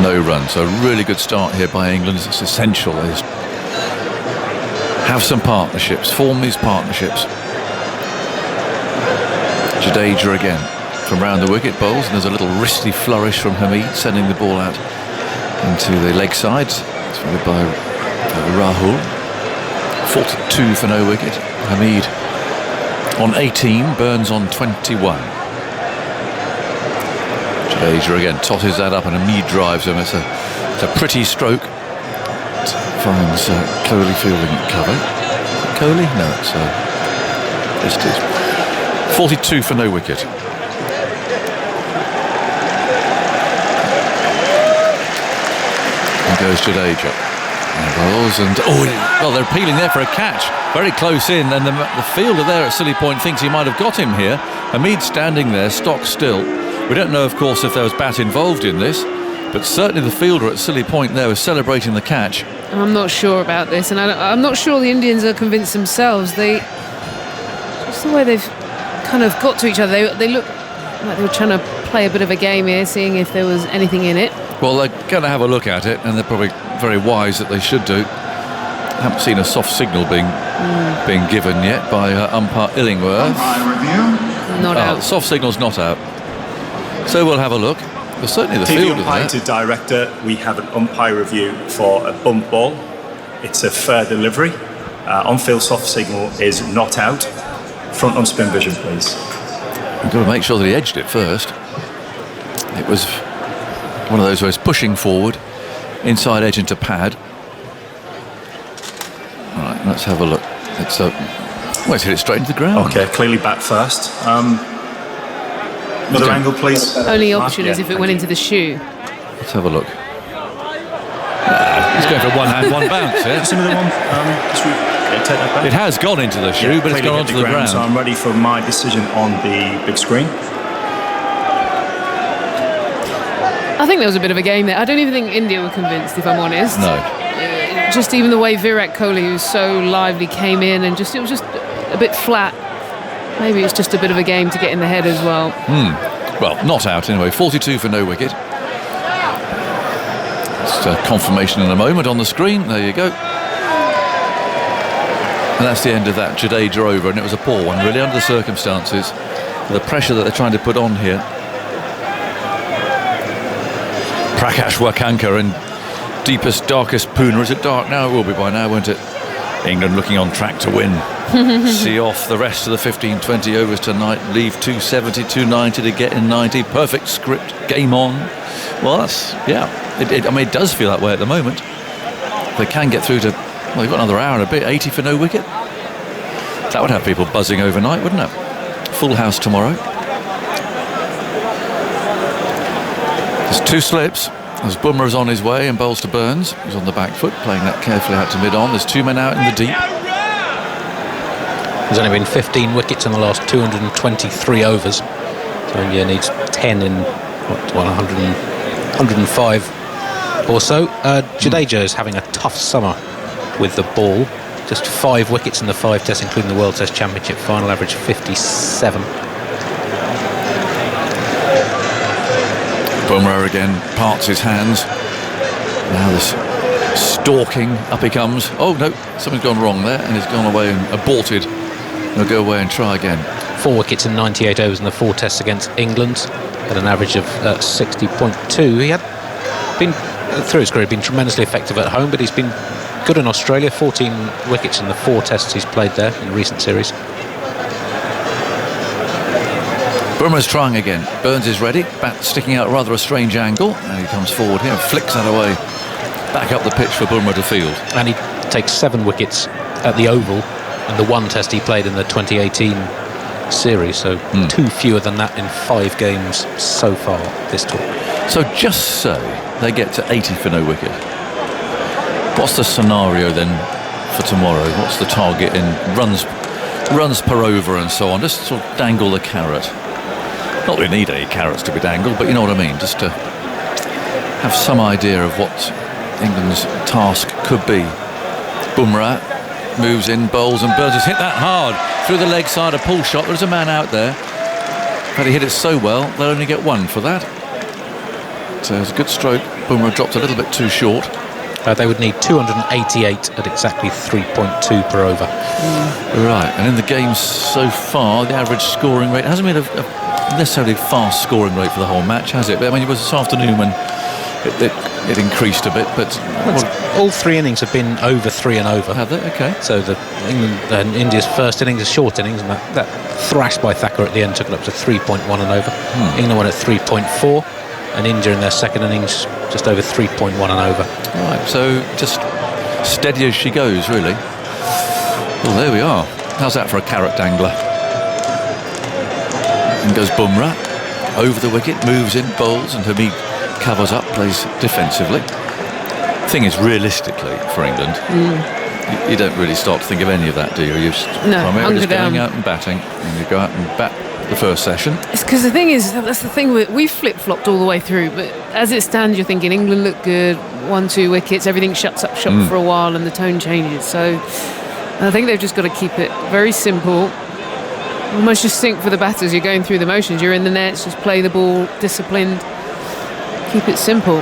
no run. So a really good start here by England. It's essential. They have some partnerships, form these partnerships. Jadeja again from round the wicket, bowls, and there's a little wristy flourish from Hamid, sending the ball out into the leg side. It's followed by Rahul. 42 for no wicket. Hamid on 18, Burns on 21. Jadeja again tosses that up and Hamid drives him. It's a pretty stroke. It finds Kohli fielding cover. Kohli? No, it's it is. 42 for no wicket. And goes Jadeja. And well, they're appealing there for a catch. Very close in, and the fielder there at Silly Point thinks he might have got him here. Hamid standing there, stock still. We don't know, of course, if there was bat involved in this, but certainly the fielder at Silly Point there was celebrating the catch. I'm not sure about this, and I'm not sure the Indians are convinced themselves. Just the way they've kind of got to each other. They look like they were trying to play a bit of a game here, seeing if there was anything in it. Well, they're going to have a look at it, and they're probably very wise that they should do. I haven't seen a soft signal being given yet by umpire Illingworth. Not out. Soft signal's not out. So we'll have a look. But certainly the fielder umpire there. to director, we have an umpire review for a bump ball. It's a fair delivery. On-field soft signal is not out. Front on spin vision, please. We've got to make sure that he edged it first. It was one of those where he's pushing forward, inside edge into pad. Right, let's have a look. It's it's hit it straight into the ground. Okay, clearly back first. Another angle, please. Only option is if it went into the shoe. Let's have a look. He's going for one hand, one bounce here. Just another one. Take that back. It has gone into the shoe, but it's gone onto the ground. So I'm ready for my decision on the big screen. I think there was a bit of a game there. I don't even think India were convinced, if I'm honest. No. Just even the way Virat Kohli, who's so lively, came in and it was just a bit flat. Maybe it's just a bit of a game to get in the head as well. Well, not out anyway. 42 for no wicket. Just a confirmation in a moment on the screen. There you go. And that's the end of that. Jadeja over, and it was a poor one, really, under the circumstances. The pressure that they're trying to put on here. Prakash Wakanka and deepest, darkest Pune. Is it dark now? It will be by now, won't it? England looking on track to win. See off the rest of the 15-20 overs tonight. Leave 270, 290 to get in 90. Perfect script. Game on. Well, that's, yeah. I mean, it does feel that way at the moment. They can get through to, well, they've got another hour and a bit. 80 for no wicket. That would have people buzzing overnight, wouldn't it? Full house tomorrow. There's 2 slips. As Bumrah's on his way and bowls to Burns, who's on the back foot, playing that carefully out to mid-on. There's 2 men out in the deep. There's only been 15 wickets in the last 223 overs. So India needs 10 in 105 or so. Jadeja is having a tough summer with the ball. Just 5 wickets in the 5 tests, including the World Test Championship final, average 57. Bumrah again parts his hands. Now this stalking, up he comes. Oh no, something's gone wrong there, and he's gone away and aborted. He'll go away and try again. 4 wickets in 98 overs in the 4 tests against England, at an average of 60.2. He had been, through his career, been tremendously effective at home, but he's been good in Australia. 14 wickets in the 4 tests he's played there in a recent series. Bumrah's trying again. Burns is ready. Bat sticking out rather a strange angle. And he comes forward here and flicks that away. Back up the pitch for Bumrah to field. And he takes 7 wickets at the Oval in the 1 test he played in the 2018 series. So 2 fewer than that in 5 games so far this tour. So just say they get to 80 for no wicket. What's the scenario then for tomorrow? What's the target in runs per over and so on? Just sort of dangle the carrot. Not that we need any carrots to be dangled, but you know what I mean, just to have some idea of what England's task could be. Bumrah moves in, bowls, and Burns has hit that hard through the leg side, a pull shot. There's a man out there, but he hit it so well they'll only get 1 for that. So it's a good stroke. Bumrah dropped a little bit too short. They would need 288 at exactly 3.2 per over. Right, and in the game so far, the average scoring rate hasn't been a necessarily fast scoring rate for the whole match, has it? But I mean, it was this afternoon when it increased a bit, but all 3 innings have been over 3 and over. Have they? Okay. So the India's first innings is short innings, and that thrash by Thacker at the end took it up to 3.1 and over. England went at 3.4, and India in their second innings just over 3.1 and over. Right, so just steady as she goes, really. Well, there we are. How's that for a carrot dangler? And goes Bumrah over the wicket, moves in, bowls, and Hamid covers up, plays defensively. Thing is, realistically for England, you don't really start to think of any of that, do you? You're primarily just going out and batting, and you go out and bat the first session. It's because the thing is, that's the thing, we flip-flopped all the way through, but as it stands, you're thinking England look good, 1-2 wickets, everything shuts up shop for a while, and the tone changes. So I think they've just got to keep it very simple. Almost just think for the batters, you're going through the motions, you're in the nets, just play the ball, disciplined, keep it simple.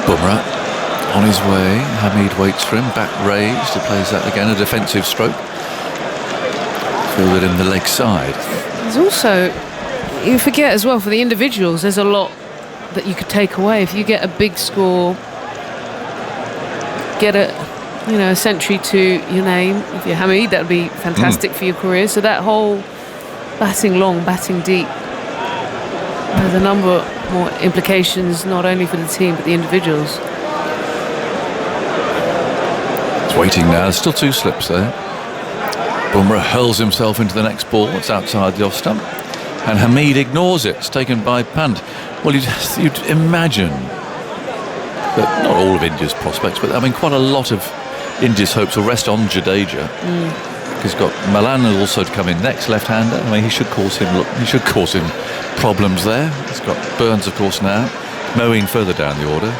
Bumrah on his way, Hamid waits for him, bat raised, he plays that again, a defensive stroke, fielded in the leg side. There's also, you forget as well, for the individuals, there's a lot that you could take away. If you get a big score, get a century to your name. If you're Hamid, that would be fantastic for your career. So that whole batting long, batting deep, there's a number more implications, not only for the team, but the individuals. It's waiting now, there's still 2 slips there. Bumrah hurls himself into the next ball, it's outside the off stump. And Hamid ignores it, it's taken by Pant. Well, you'd imagine that not all of India's prospects, but I mean quite a lot of India's hopes will rest on Jadeja. He's got Malan also to come in next, left-hander. I mean, he should cause him problems there. He's got Burns, of course, now Moeen further down the order,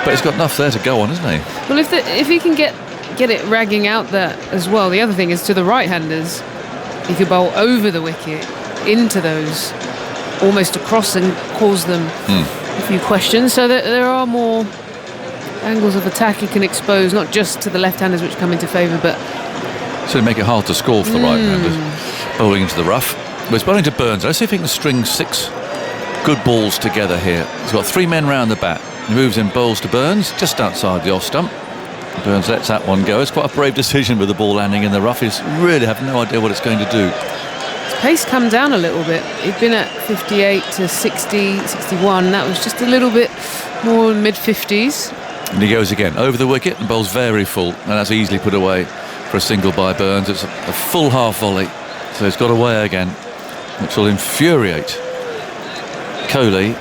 but he's got enough there to go on, isn't he? Well, if he can get it ragging out there as well. The other thing is, to the right-handers, he could bowl over the wicket into those, almost across, and cause them a few questions. So that there are more angles of attack he can expose, not just to the left-handers, which come into favour, but so make it hard to score for the right-handers. Bowling into the rough. But he's bowling to Burns. Let's see if he can string 6 good balls together here. He's got 3 men round the bat. He moves in, bowls to Burns, just outside the off stump. Burns lets that one go. It's quite a brave decision with the ball landing in the rough. He's really have no idea what it's going to do. His pace come down a little bit. He'd been at 58 to 60, 61. That was just a little bit more mid-50s. And he goes again over the wicket and bowls very full, and that's easily put away for a single by Burns. It's a full half volley, so he's got away again, which will infuriate Kohli.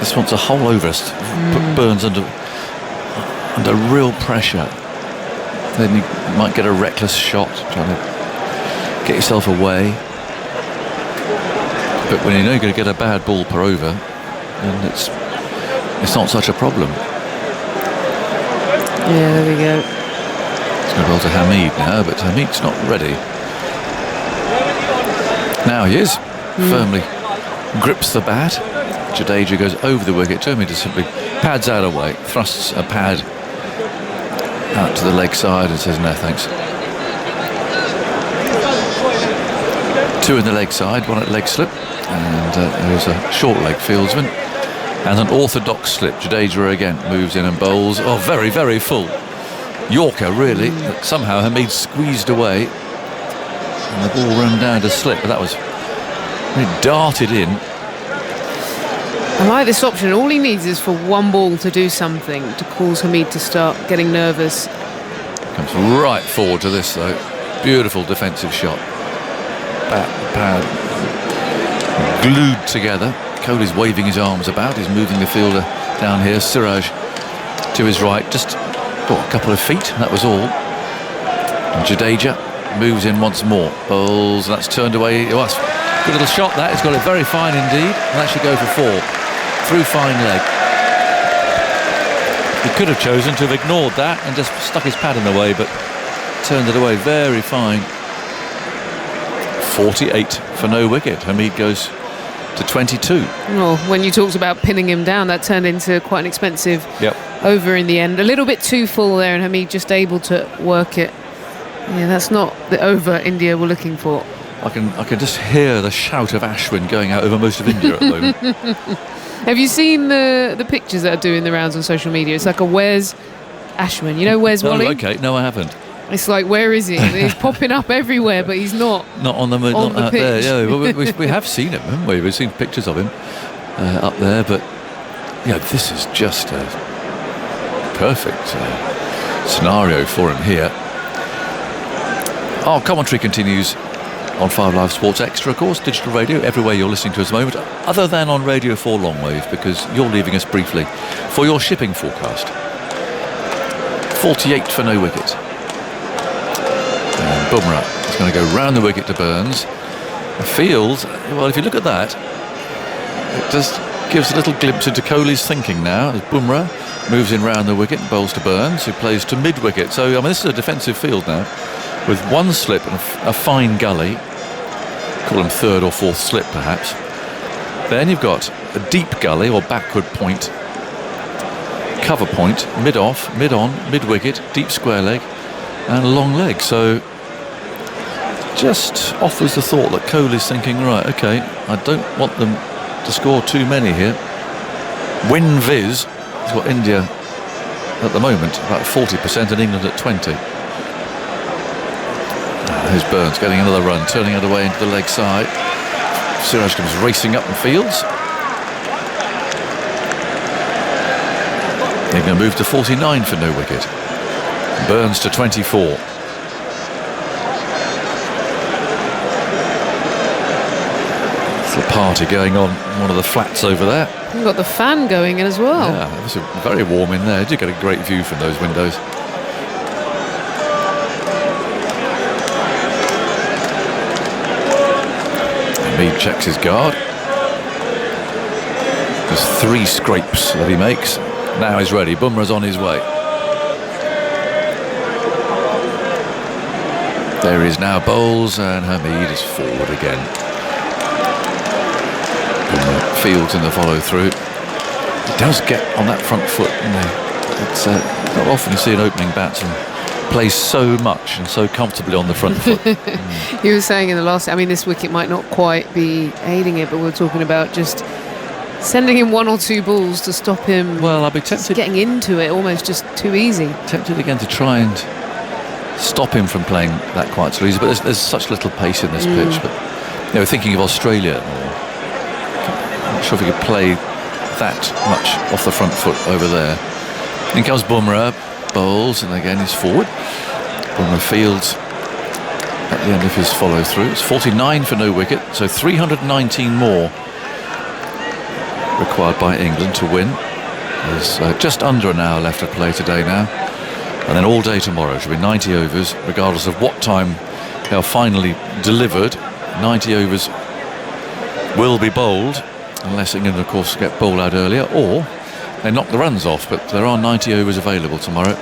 This one's a hole over us. Put Burns under real pressure. Then you might get a reckless shot, trying to get yourself away. But when you know you're going to get a bad ball per over, then it's not such a problem. Yeah, there we go. It's going to bowl to Hamid now, but Hamid's not ready. Now he is. Firmly grips the bat. Jadeja goes over the wicket. Hamid just simply pads out away, thrusts a pad out to the leg side and says no thanks. 2 in the leg side, 1 at leg slip, and there's a short leg fieldsman and an orthodox slip. Jadeja again moves in and bowls. Oh, very, very full. Yorker, really. Somehow Hamid squeezed away and the ball ran down to slip, but that was, it darted in. I like this option. All he needs is for one ball to do something to cause Hamid to start getting nervous. Comes right forward to this though. Beautiful defensive shot. Bat, pad, glued together. Kohli's waving his arms about. He's moving the fielder down here. Siraj to his right. Just a couple of feet. That was all. And Jadeja moves in once more. Bowls. That's turned away. Oh, that's a good little shot that. He's got it very fine indeed. And that should go for 4. Through fine leg. He could have chosen to have ignored that and just stuck his pad in the way, but turned it away very fine. 48 for no wicket. Hamid goes to 22. Well, when you talked about pinning him down, that turned into quite an expensive over in the end. A little bit too full there, and Hamid just able to work it. Yeah, that's not the over India were looking for. I can just hear the shout of Ashwin going out over most of India at the moment. Have you seen the pictures that are doing the rounds on social media? It's like a where's Ashwin? You know where's Wally? Oh, okay. No, I haven't. It's like, where is he? He's popping up everywhere, but he's not. Not on the pitch. There. Yeah, we have seen him, haven't we? We've seen pictures of him up there, but yeah, this is just a perfect scenario for him here. Our commentary continues on 5 Live Sports Extra, of course, digital radio, everywhere you're listening to us at the moment, other than on Radio 4 Longwave, because you're leaving us briefly for your shipping forecast. 48 for no wicket. And Bumrah is going to go round the wicket to Burns. The field, well, if you look at that, it just gives a little glimpse into Kohli's thinking now, as Bumrah moves in round the wicket and bowls to Burns, who plays to mid-wicket. So, I mean, this is a defensive field now, with 1 slip and a fine gully. Call him 3rd or 4th slip, perhaps. Then you've got a deep gully or backward point, cover point, mid-off, mid-on, mid-wicket, deep square leg, and a long leg. So just offers the thought that Kohli's thinking, right, okay, I don't want them to score too many here. Win Viz has got India at the moment about 40% and England at 20%. Here's Burns getting another run, turning it away into the leg side. Siraj comes racing up and fields. They're going to move to 49 for no wicket. Burns to 24. It's a party going on in one of the flats over there. You've got the fan going in as well. Yeah, it was very warm in there. You do get a great view from those windows. Hamid checks his guard. There's 3 scrapes that he makes. Now he's ready. Bumrah's on his way. There he is now, bowls, and Hamid is forward again. Bumrah fields in the follow-through. He does get on that front foot, it's not often you see an opening batsman play so much and so comfortably on the front foot. You were saying in the last, I mean, this wicket might not quite be aiding it, but we're talking about just sending him 1 or 2 balls to stop him. Well, I'll be tempted, getting into it, almost just too easy. Tempted again to try and stop him from playing that quite so easy, but there's such little pace in this pitch. But thinking of Australia, I'm not sure if he could play that much off the front foot over there. In comes Bumrah, bowls, and again he's forward. Bumrah fields at the end of his follow through. It's 49 for no wicket, so 319 more required by England to win. There's just under an hour left to play today now. And then all day tomorrow should be 90 overs, regardless of what time they are finally delivered. 90 overs will be bowled, unless England, of course, get bowled out earlier, or they knock the runs off. But there are 90 overs available tomorrow.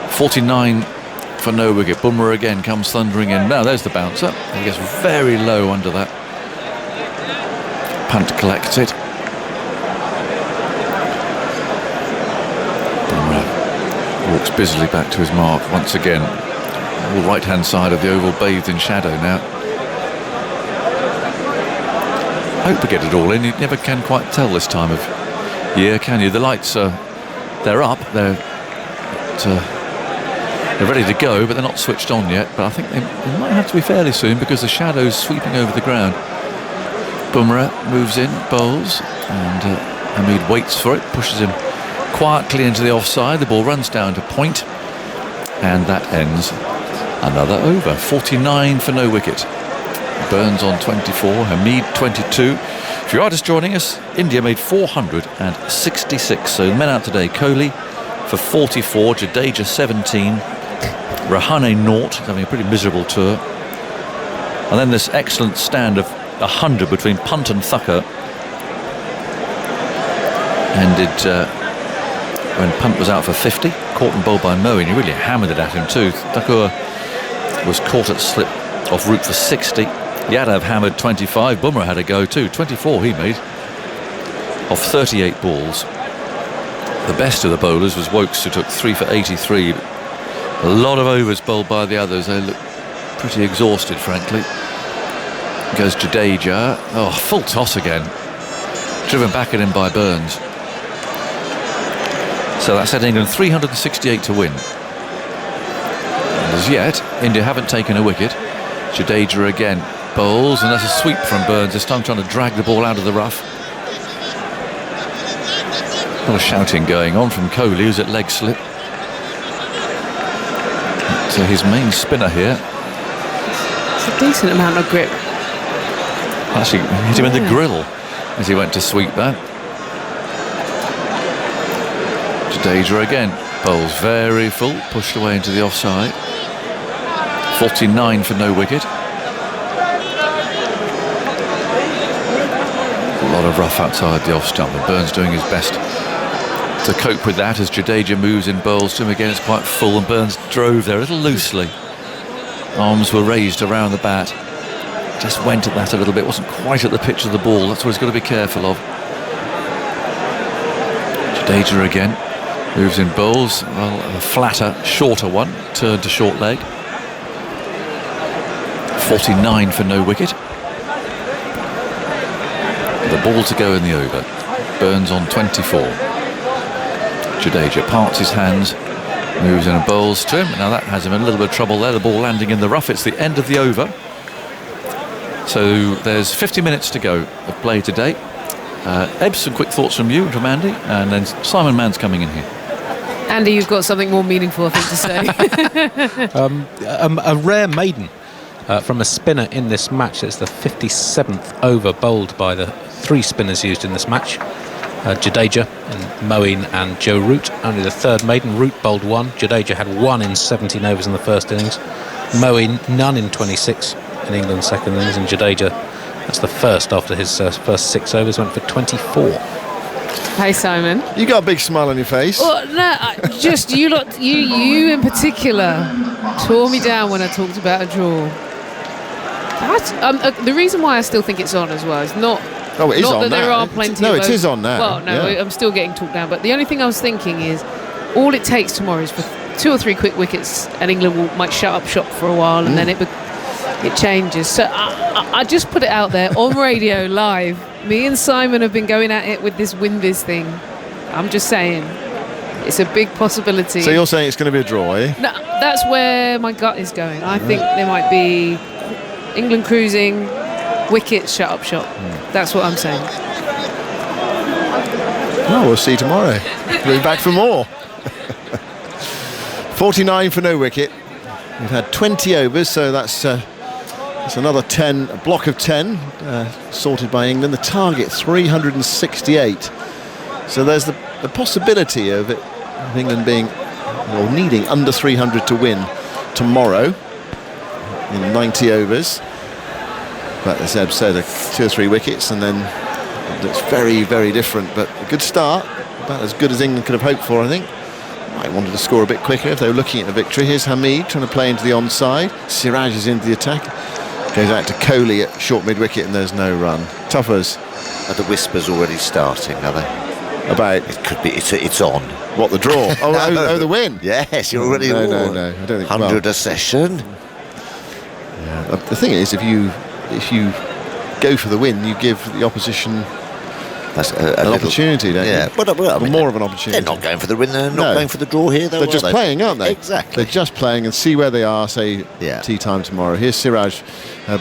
49 for no wicket. Bumrah again comes thundering in. Now there's the bouncer. He gets very low under that. Punt collected. Bumrah walks busily back to his mark once again. All right-hand side of the oval bathed in shadow now. Hope we get it all in. You never can quite tell this time of year, can you? The lights are, they're up. They're ready to go, but they're not switched on yet. But I think they might have to be fairly soon because the shadow's sweeping over the ground. Bumrah moves in, bowls, and Hamid waits for it, pushes him quietly into the offside. The ball runs down to point, and that ends another over. 49 for no wicket. Burns on 24, Hamid 22. If you are just joining us, India made 466. So the men out today: Kohli for 44, Jadeja 17, Rahane 0, having a pretty miserable tour. And then this excellent stand of 100 between Punt and Thakur ended when Punt was out for 50, caught and bowled by Moeen. He really hammered it at him too. Thakur was caught at slip off route for 60. Yadav hammered 25. Bumrah had a go too. 24 he made off 38 balls. The best of the bowlers was Wokes, who took 3 for 83. A lot of overs bowled by the others. They look pretty exhausted, frankly. Goes Jadeja. Oh, full toss again. Driven back at him by Burns. So that's at England 368 to win. And as yet, India haven't taken a wicket. Jadeja again bowls, and that's a sweep from Burns, this time trying to drag the ball out of the rough. A lot of shouting going on from Kohli, who's at leg slip. So his main spinner here. It's a decent amount of grip. Actually hit him in the grill as he went to sweep that. Jadeja again bowls very full, pushed away into the offside. 49 for no wicket. A lot of rough outside the off stump, and Burns doing his best to cope with that as Jadeja moves in, bowls to him again. It's quite full, and Burns drove there a little loosely. Arms were raised around the bat. Just went at that a little bit, wasn't quite at the pitch of the ball. That's what he's got to be careful of. Jadeja again moves in, bowls. Well, a flatter, shorter one, turned to short leg. 49 for no wicket. The ball to go in the over. Burns on 24. Jadeja parts his hands, moves in and bowls to him. Now that has him in a little bit of trouble there. The ball landing in the rough. It's the end of the over. So there's 50 minutes to go of play today. Eb, some quick thoughts from you and from Andy, and then Simon Mann's coming in here. Andy, you've got something more meaningful, I think, to say. A rare maiden from a spinner in this match. It's the 57th over bowled by the 3 spinners used in this match. Jadeja and Moeen and Joe Root. Only the 3rd maiden. Root bowled 1. Jadeja had 1 in 17 overs in the first innings. Moeen none in 26 in England's second innings, and Jadeja, that's the first after his first 6 overs, went for 24. Hey, Simon. You got a big smile on your face. Well, no, just you lot, you in particular tore me down when I talked about a draw. The reason why I still think it's on as well is not. Oh, it is not on that now. There are plenty. No, of it is on now. Well, no, yeah. I'm still getting talked down. But the only thing I was thinking is, all it takes tomorrow is for 2 or 3 quick wickets, and England might shut up shop for a while, and then it changes. So I just put it out there on radio live. Me and Simon have been going at it with this WinViz thing. I'm just saying, it's a big possibility. So you're saying it's going to be a draw, eh? No, that's where my gut is going. I think there might be England cruising, wickets shut up shop. That's what I'm saying. Oh, we'll see tomorrow. We'll be back for more. 49 for no wicket. We've had 20 overs, so that's It's another 10, a block of 10 sorted by England. The target 368. So there's the possibility of England being or needing under 300 to win tomorrow in 90 overs. But as Eb said, 2 or 3 wickets, and then it's very, very different. But a good start, about as good as England could have hoped for, I think. Might wanted to score a bit quicker if they were looking at a victory. Here's Hamid trying to play into the onside. Siraj is into the attack. Goes out to Kohli at short mid-wicket, and there's no run. Tuffers. Are the whispers already starting, are they? About? It could be, it's on. What, the draw? Oh, the win? Yes, you're already... No, I don't think... 100 a session. Yeah, the thing is, if you go for the win, you give the opposition an opportunity, don't you? Yeah, but I mean, more of an opportunity. They're not going for the win, they're not going for the draw here, though. They're just playing, aren't they? Exactly. They're just playing and see where they are, say, tea time tomorrow. Here's Siraj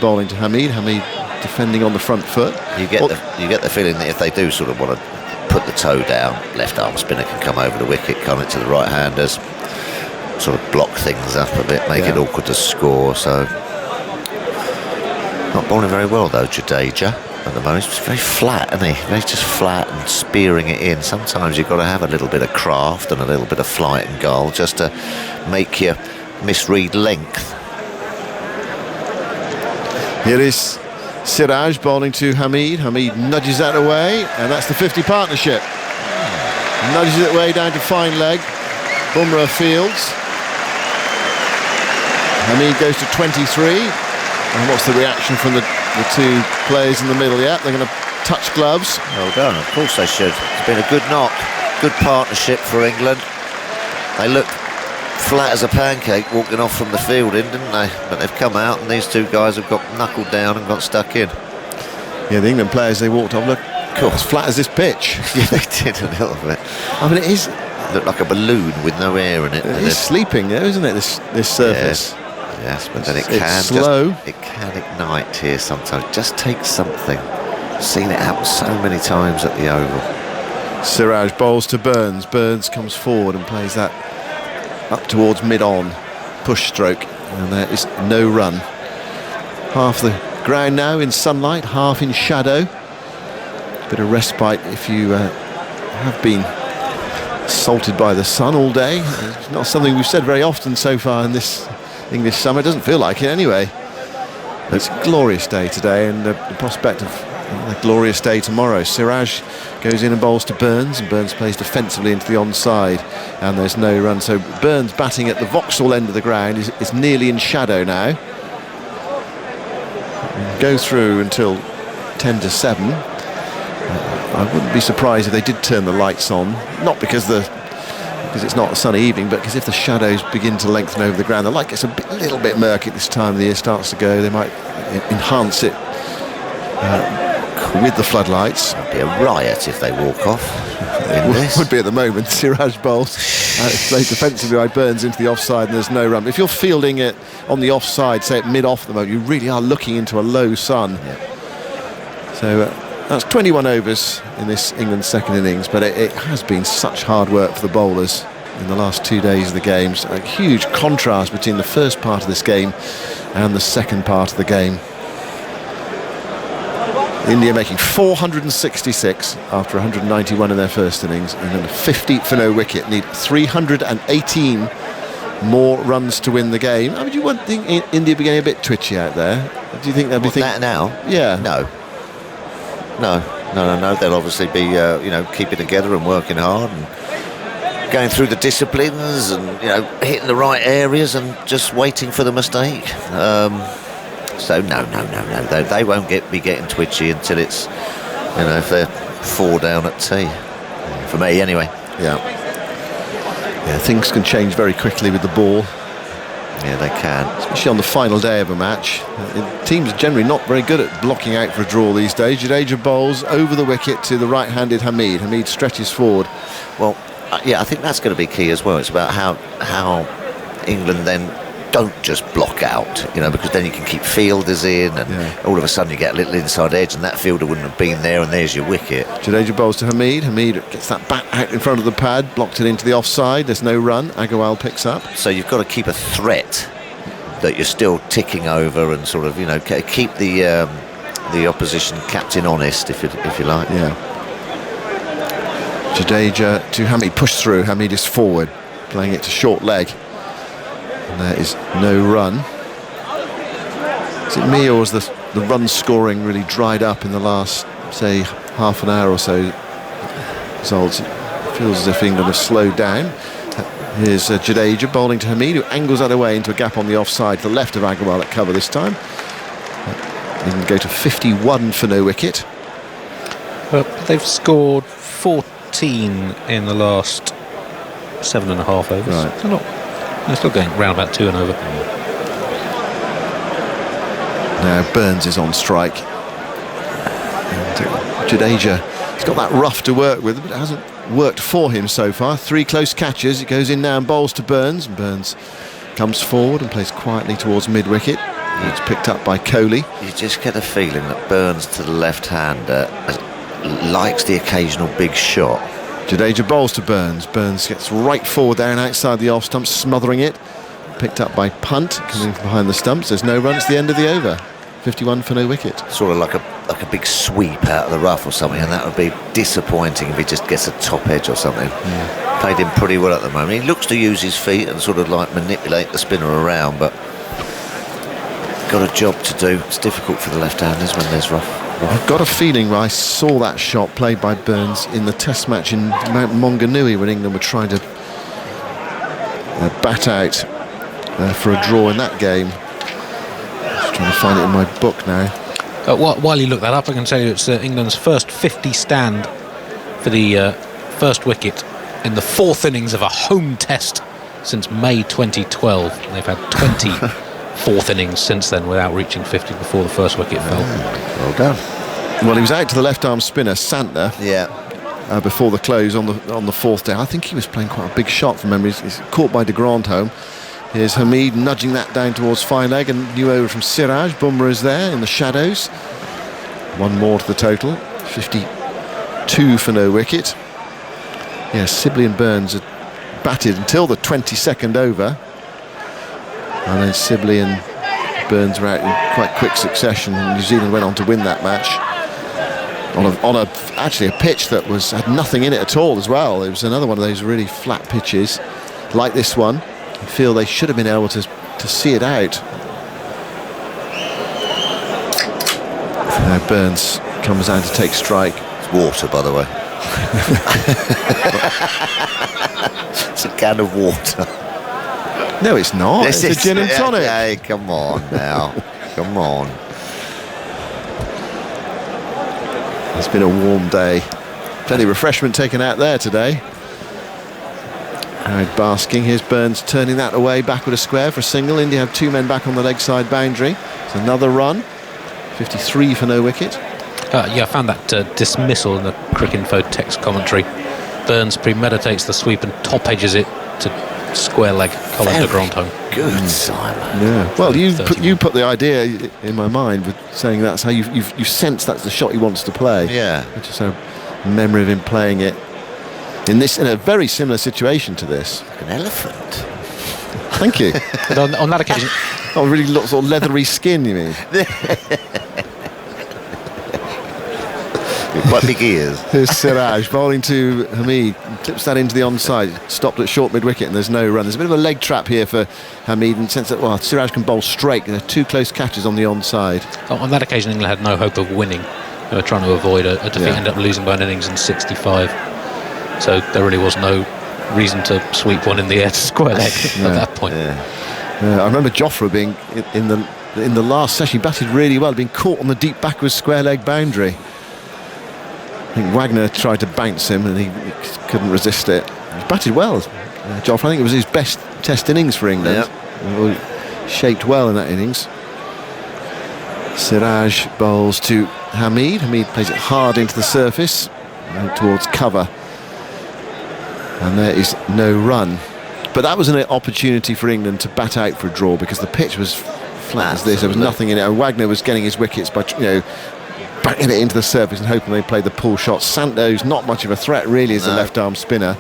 bowling to Hamid. Hamid defending on the front foot. You get the feeling that if they do sort of want to put the toe down, left arm spinner can come over the wicket, come it to the right-handers, sort of block things up a bit, make it awkward to score. So not bowling very well though, Jadeja at the moment. He's very flat, isn't he? Very just flat and spearing it in. Sometimes you've got to have a little bit of craft and a little bit of flight and guile just to make you misread length. Here is Siraj bowling to Hamid. Hamid nudges that away, and that's the 50 partnership. Nudges it away down to fine leg. Bumrah fields. Hamid goes to 23. And what's the reaction from the two players in the middle? Yeah, they're going to touch gloves. Well done, of course they should. It's been a good knock, good partnership for England. They looked flat as a pancake walking off from the fielding, didn't they? But they've come out and these two guys have got knuckled down and got stuck in. Yeah, the England players, they walked off, look, as flat as this pitch. Yeah, they did a little bit. I mean, it is... looked like a balloon with no air in it. It is sleeping there, isn't it, this surface? Yes, but then it's slow. It can ignite here sometimes. Just take something. Seen it happen so many times at the Oval. Siraj bowls to Burns. Burns comes forward and plays that up towards mid-on. Push stroke. And there is no run. Half the ground now in sunlight, half in shadow. Bit of respite if you have been salted by the sun all day. It's not something we've said very often so far in this English summer. It doesn't feel like it anyway. It's a glorious day today, and the prospect of a glorious day tomorrow. Siraj goes in and bowls to Burns, and Burns plays defensively into the onside, and there's no run. So Burns batting at the Vauxhall end of the ground is nearly in shadow now. Go through until 10 to 7. I wouldn't be surprised if they did turn the lights on, not because it's not a sunny evening, but because if the shadows begin to lengthen over the ground, the light gets a little bit murky at this time of the year, starts to go, they might enhance it with the floodlights. It'd be a riot if they walk off. Would be at the moment. Siraj bowls, plays defensively by Burns into the offside, and there's no run. If you're fielding it on the offside, say at mid-off at the moment, you really are looking into a low sun. Yeah. So that's 21 overs in this England second innings, but it has been such hard work for the bowlers in the last 2 days of the games. A huge contrast between the first part of this game and the second part of the game. India making 466 after 191 in their first innings, and then 50 for no wicket. Need 318 more runs to win the game. I mean, you wouldn't think India be getting a bit twitchy out there? Do you think they'll be thinking that now? Yeah. No. They'll obviously be, keeping together and working hard and going through the disciplines and, hitting the right areas and just waiting for the mistake. So no. They won't be getting twitchy until it's, if they're 4 down at tea. For me, anyway. Yeah, things can change very quickly with the ball. Yeah, they can. Especially on the final day of a match. Teams are generally not very good at blocking out for a draw these days. Jadeja bowls over the wicket to the right-handed Hamid. Hamid stretches forward. Well, I think that's going to be key as well. It's about how England then don't just block out, because then you can keep fielders in, and all of a sudden you get a little inside edge, and that fielder wouldn't have been there, and there's your wicket. Jadeja bowls to Hamid. Hamid gets that bat out in front of the pad, blocked it into the offside. There's no run. Agarwal picks up. So you've got to keep a threat that you're still ticking over and sort of, you know, keep the opposition captain honest, if you like. Yeah. Jadeja to Hamid, push through. Hamid is forward, playing it to short leg. And there is no run. Is it me, or has the run scoring really dried up in the last, say, half an hour or so? Results, it feels as if England have slowed down. Here's Jadeja bowling to Hamid, who angles that away into a gap on the offside to the left of Agarwal at cover this time. England go to 51 for no wicket. Well, they've scored 14 in the last 7.5 overs. Right. They're still going round about 2 and over. Now Burns is on strike. And Jadeja, he's got that rough to work with, but it hasn't worked for him so far. 3 close catches. It goes in now and bowls to Burns. And Burns comes forward and plays quietly towards mid-wicket. It's picked up by Kohli. You just get a feeling that Burns, to the left-hander, likes the occasional big shot. Jadeja bowls to Burns. Burns gets right forward there and outside the off stump, smothering it. Picked up by Punt, coming from behind the stumps. There's no run. It's the end of the over. 51 for no wicket. Sort of like a big sweep out of the rough or something, and that would be disappointing if he just gets a top edge or something. Yeah. Played him pretty well at the moment. He looks to use his feet and sort of like manipulate the spinner around, but got a job to do. It's difficult for the left-handers when there's rough. I've got a feeling I saw that shot played by Burns in the test match in Mount Maunganui when England were trying to bat out for a draw in that game. Just trying to find it in my book now. While you look that up, I can tell you it's England's first 50 stand for the first wicket in the 4th innings of a home test since May 2012. And they've had 20 4th innings since then without reaching 50 before the first wicket fell. Well done. Well, he was out to the left-arm spinner, Santner. Yeah. Before the close on the 4th day. I think he was playing quite a big shot from memory. He's caught by de Grandhomme. Here's Hamid nudging that down towards fine leg, and new over from Siraj. Bumrah is there in the shadows. 1 more to the total. 52 for no wicket. Yeah, Sibley and Burns had batted until the 22nd over. And then Sibley and Burns were out in quite quick succession, and New Zealand went on to win that match on actually a pitch that had nothing in it at all as well. It was another one of those really flat pitches like this one. I feel they should have been able to see it out. Now Burns comes down to take strike. It's water, by the way. It's a can of water. No, it's not. It's a gin and tonic. Hey, come on now. Come on. It's been a warm day. Plenty of refreshment taken out there today. Right, basking. Here's Burns turning that away back with a square for a single. India have 2 men back on the leg side boundary. It's another run. 53 for no wicket. Yeah, I found that dismissal in the Cricinfo text commentary. Burns premeditates the sweep and top edges it to square leg Colin de Grandhomme. Good, Simon. Yeah. Well, you put the idea in my mind with saying that's how you sense that's the shot he wants to play. Yeah. I just have a memory of him playing it in a very similar situation to this. Like an elephant. Thank you. But on that occasion, Oh, really sort of leathery skin, you mean? Quite big ears. Here's Siraj bowling to Hamid, clips that into the onside, stopped at short mid-wicket, and there's no run. There's a bit of a leg trap here for Hamid in the sense that, well, Siraj can bowl straight. There are 2 close catches on the onside. on that occasion, England had no hope of winning. They were trying to avoid a defeat, ended up losing by an innings in 65. So there really was no reason to sweep one in the air to square leg at that point. I remember Jofra being in the last session. He batted really well, being caught on the deep backwards square leg boundary. I think Wagner tried to bounce him and he couldn't resist it. He batted well, Jofra. I think it was his best test innings for England. Yep. Shaped well in that innings. Siraj bowls to Hamid. Hamid plays it hard into the surface towards cover, and there is no run. But that was an opportunity for England to bat out for a draw because the pitch was flat as this. There was nothing in it, and Wagner was getting his wickets by banging it into the surface and hoping they played the pull shot. Santo's not much of a threat really as a left arm spinner.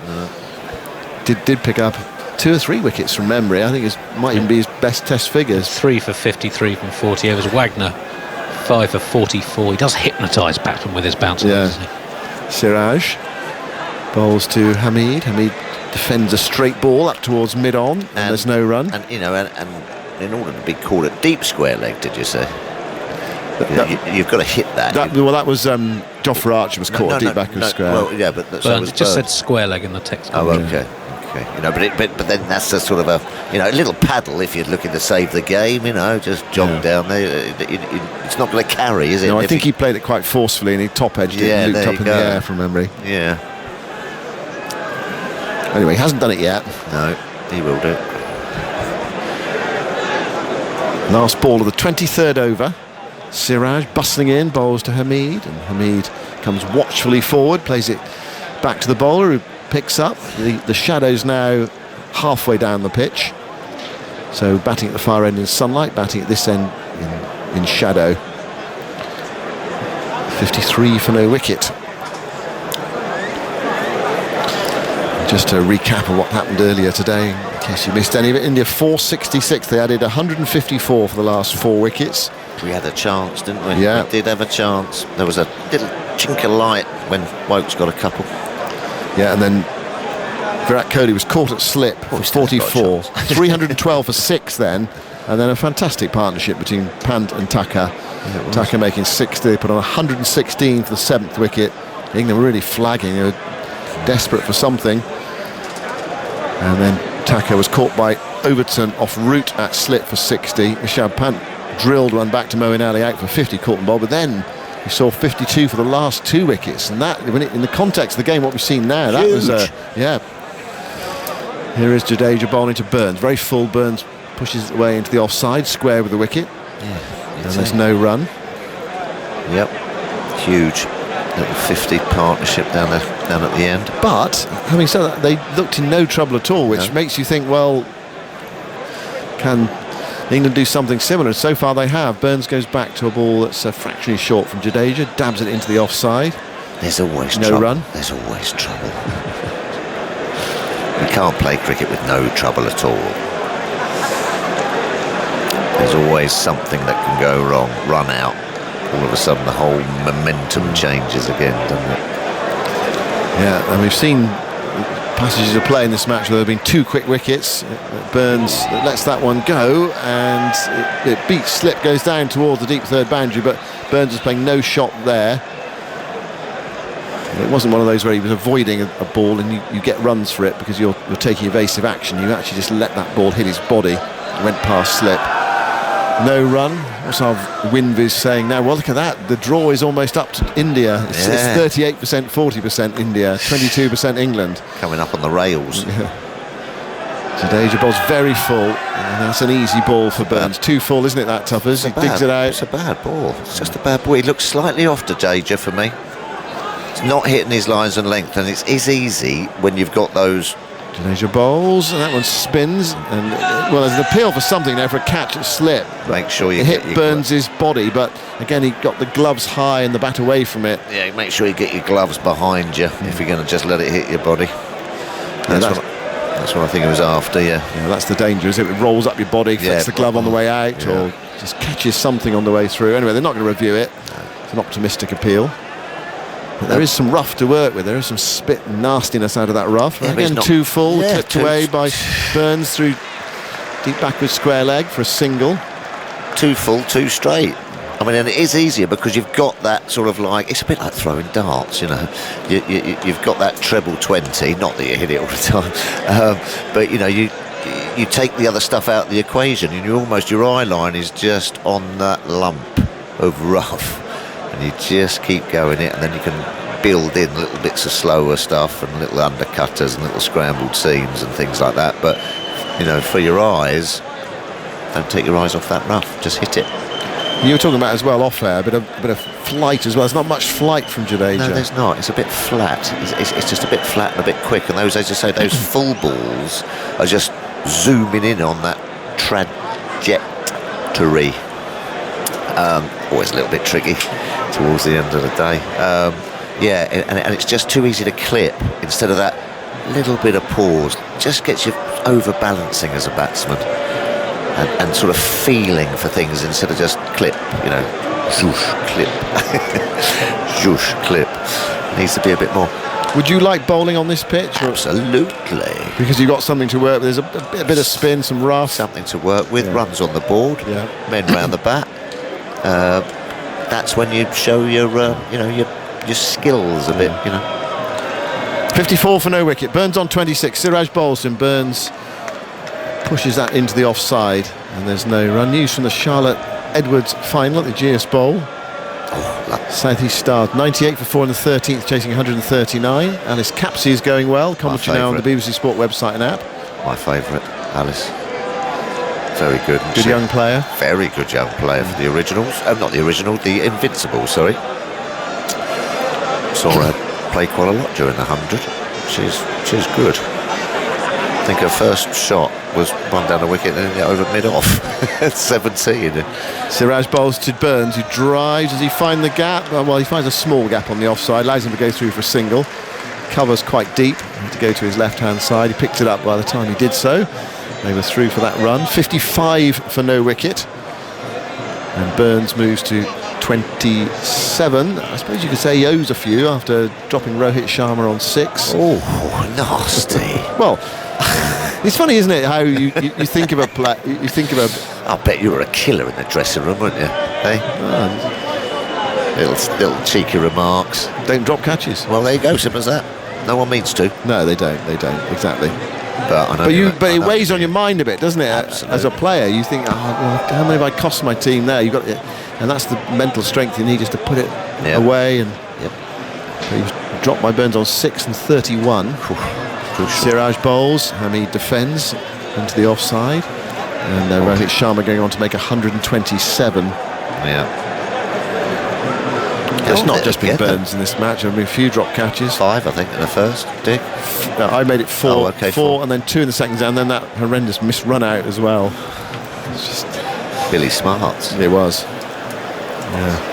Did pick up 2 or 3 wickets from memory. I think it might even be his best Test figures. 3 for 53 from 40 overs. Wagner, 5 for 44. He does hypnotise batsmen with his bounce. Yeah. Doesn't he? Siraj bowls to Hamid. Hamid defends a straight ball up towards mid-on, and there's no run. And you know, and in order to be called a deep square leg, did you say? You've got to hit that. That was Jofra Archer was caught deep back of square. Well, yeah, but so was It just Burns. said square leg in the text. Oh, okay. Okay. You know, but then that's a sort of a a little paddle if you're looking to save the game. You know, just jog down there. It's not going to carry, is it? No, I think he played it quite forcefully, and he top edged it and looped up in the air from memory. Yeah. Anyway, he hasn't done it yet. No, he will do. Last ball of the 23rd over. Siraj bustling in, bowls to Hamid, and Hamid comes watchfully forward, plays it back to the bowler, who picks up. The shadow's now halfway down the pitch, so batting at the far end in sunlight, batting at this end in shadow. 53 for no wicket. Just to recap of what happened earlier today, in case you missed any of it, India 466. They added 154 for the last 4 wickets. We had a chance, didn't we? Yeah. We did have a chance. There was a little chink of light when Woakes got a couple. Yeah, and then Virat Kohli was caught at slip for 44. 312 for 6 then, and then a fantastic partnership between Pant and Tucker. Tucker making 60, they put on 116 for the 7th wicket. England were really flagging, they were desperate for something. And then Tucker was caught by Overton off route at slip for 60. Rishabh Pant drilled one back to Moeen Ali out for 50, caught and bowled, but then we saw 52 for the last 2 wickets, and that, in the context of the game, what we've seen now, that was Here is Jadeja bowling to Burns, very full. Burns pushes it away into the offside square with the wicket, and there's no run. Yep, huge little 50 partnership down at the end. But having said that, they looked in no trouble at all, which makes you think, well, can England do something similar? So far they have. Burns goes back to a ball that's fractionally short from Jadeja, dabs it into the offside. There's always no trouble. run. There's always trouble. You can't play cricket with no trouble at all. There's always something that can go wrong, run out. All of a sudden the whole momentum changes again, doesn't it? Yeah, and we've seen passages of play in this match where there have been 2 quick wickets. Burns lets that one go, and it beats slip, goes down towards the deep third boundary, but Burns was playing no shot there. It wasn't one of those where he was avoiding a ball and you get runs for it because you're taking evasive action. You actually just let that ball hit his body. It went past slip. No run. What's our Winviz saying now? Well, look at that. The draw is almost up to India. It's 38%, 40% India, 22% England. Coming up on the rails. Jadeja bowls very full, and that's an easy ball for Burns. Too full, isn't it, that Tuffers? He digs it out. It's a bad ball. It's just a bad ball. He looks slightly off Jadeja for me. It's not hitting his lines and length, and it's easy when you've got those. Jadeja bowls, and that one spins, and well, there's an appeal for something now for a catch at slip. Make sure you it hit Burns' body, but again he got the gloves high and the bat away from it. Yeah, make sure you get your gloves behind you if you're going to just let it hit your body. That's what I think it was after. Yeah, that's the danger, is it? It rolls up your body, flicks the glove on the way out, or just catches something on the way through. Anyway, they're not going to review it. It's an optimistic appeal. But there is some rough to work with. There is some spit nastiness out of that rough. Again, too full, clipped away by Burns through deep backward square leg for a single. Too full, too straight. I mean, and it is easier because you've got that sort of like, it's a bit like throwing darts, you know. You've got that treble 20, not that you hit it all the time, but you know, you take the other stuff out of the equation, and your eye line is just on that lump of rough. And you just keep going it, and then you can build in little bits of slower stuff and little undercutters and little scrambled seams and things like that. But you know, for your eyes, don't take your eyes off that rough. Just hit it. You were talking about as well off air, a bit of flight as well. There's not much flight from Jadeja. No, there's not. It's a bit flat. It's just a bit flat and a bit quick. And those, as I say, those full balls are just zooming in on that trajectory. Always a little bit tricky towards the end of the day. And it's just too easy to clip instead of that little bit of pause. Just gets you overbalancing as a batsman and sort of feeling for things instead of just clip, zhoosh, clip, zhoosh, clip. Needs to be a bit more. Would you like bowling on this pitch? Absolutely. Because you've got something to work with. There's a bit of spin, some rough. Something to work with, runs on the board, men round the bat. That's when you show your skills a bit, 54 for no wicket. Burns on 26. Siraj bowls and Burns pushes that into the offside, and there's no run. News from the Charlotte Edwards final at the GS Bowl. Southeast Stars 98 for 4 in the 13th, chasing 139. Alice Capsey is going well. Commentary now on the BBC Sport website and app. My favourite, Alice. Very good. Good young player. Very good young player for the originals. Not the original, the Invincibles, sorry. Saw her play quite a lot during the 100. She's good. I think her first shot was one down the wicket and over mid-off at 17. Siraj bowls to Burns, who drives. Does he find the gap? Well, he finds a small gap on the offside, allows him to go through for a single. Covers quite deep to go to his left-hand side. He picked it up by the time he did so. They were through for that run. 55 for no wicket. And Burns moves to 27. I suppose you could say he owes a few after dropping Rohit Sharma on 6. Oh, nasty. Well, it's funny, isn't it, how you think of a play, you think of a... I bet you were a killer in the dressing room, weren't you? Hey? Little cheeky remarks. Don't drop catches. Well, there you go, simple as that. No one means to. No, they don't, exactly. But I know but it weighs on your mind a bit, doesn't it? Absolutely. As a player, you think, how many have I cost my team there? You've got, and that's the mental strength you need, just to put it away. And he was dropped by Burns on 6 and 31. Siraj bowls, Hamid defends into the offside, and Rohit Sharma going on to make 127. Yeah. It's not just been Burns in this match. I mean, a few drop catches. 5, I think, in the first. Dick? I made it 4. Oh, okay, 4, and then 2 in the second, and then that horrendous missed run out as well. It's just Billy Smarts. It was. Yeah.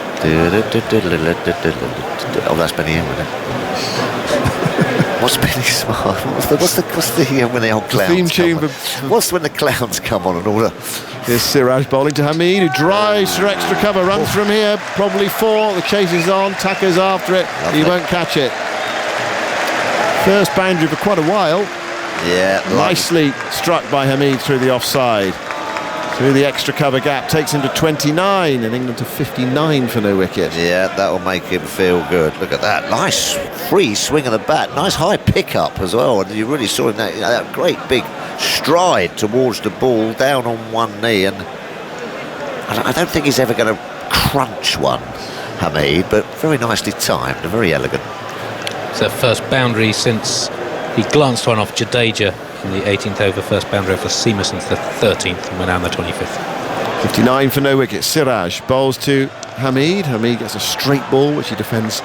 Oh, that's Benny Hill, isn't it? What's Billy Smart? What's the when the old clowns? The theme tune. What's when the clowns come on and all that? Here's Siraj bowling to Hamid, who drives for extra cover, runs from here, probably 4. The chase is on, Tucker's after it. He won't catch it. First boundary for quite a while. Yeah. Nicely struck by Hamid through the offside. Through the extra cover gap, takes him to 29, and England to 59 for no wicket. Yeah, that'll make him feel good. Look at that. Nice free swing of the bat. Nice high pick-up as well. And you really saw him that great big stride towards the ball, down on one knee. And I don't think he's ever going to crunch one, Hamid, but very nicely timed and very elegant. It's their first boundary since he glanced one off Jadeja in the 18th over, first boundary for Seamer since the 13th, and we're now on the 25th. 59 for no wicket. Siraj bowls to Hamid. Hamid gets a straight ball, which he defends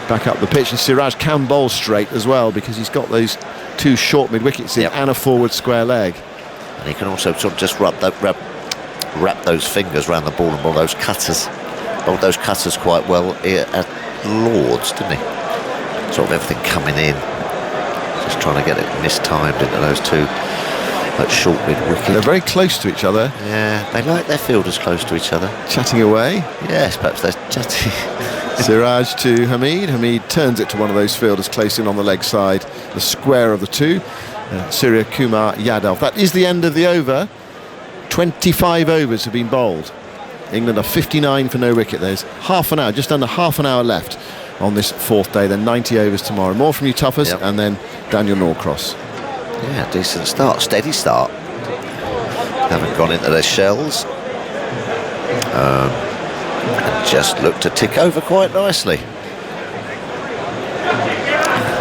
back up the pitch. And Siraj can bowl straight as well, because he's got those 2 short mid-wickets in and a forward square leg. And he can also sort of just wrap those fingers around the ball and bowl those cutters. Bowled those cutters quite well at Lords, didn't he? Sort of everything coming in. Just trying to get it mistimed into those 2 that short mid-wicket. They're very close to each other. Yeah, they like their fielders close to each other. Chatting away. Yes, perhaps they're chatting. Siraj to Hamid. Hamid turns it to one of those fielders close in on the leg side, the square of the 2. Surya Kumar Yadav. That is the end of the over. 25 overs have been bowled. England are 59 for no wicket. There's half an hour, just under half an hour left on this 4th day. Then 90 overs tomorrow. More from you Tuffers, and then Daniel Norcross. Yeah, decent start, steady start. Haven't gone into their shells. And just looked to tick over quite nicely.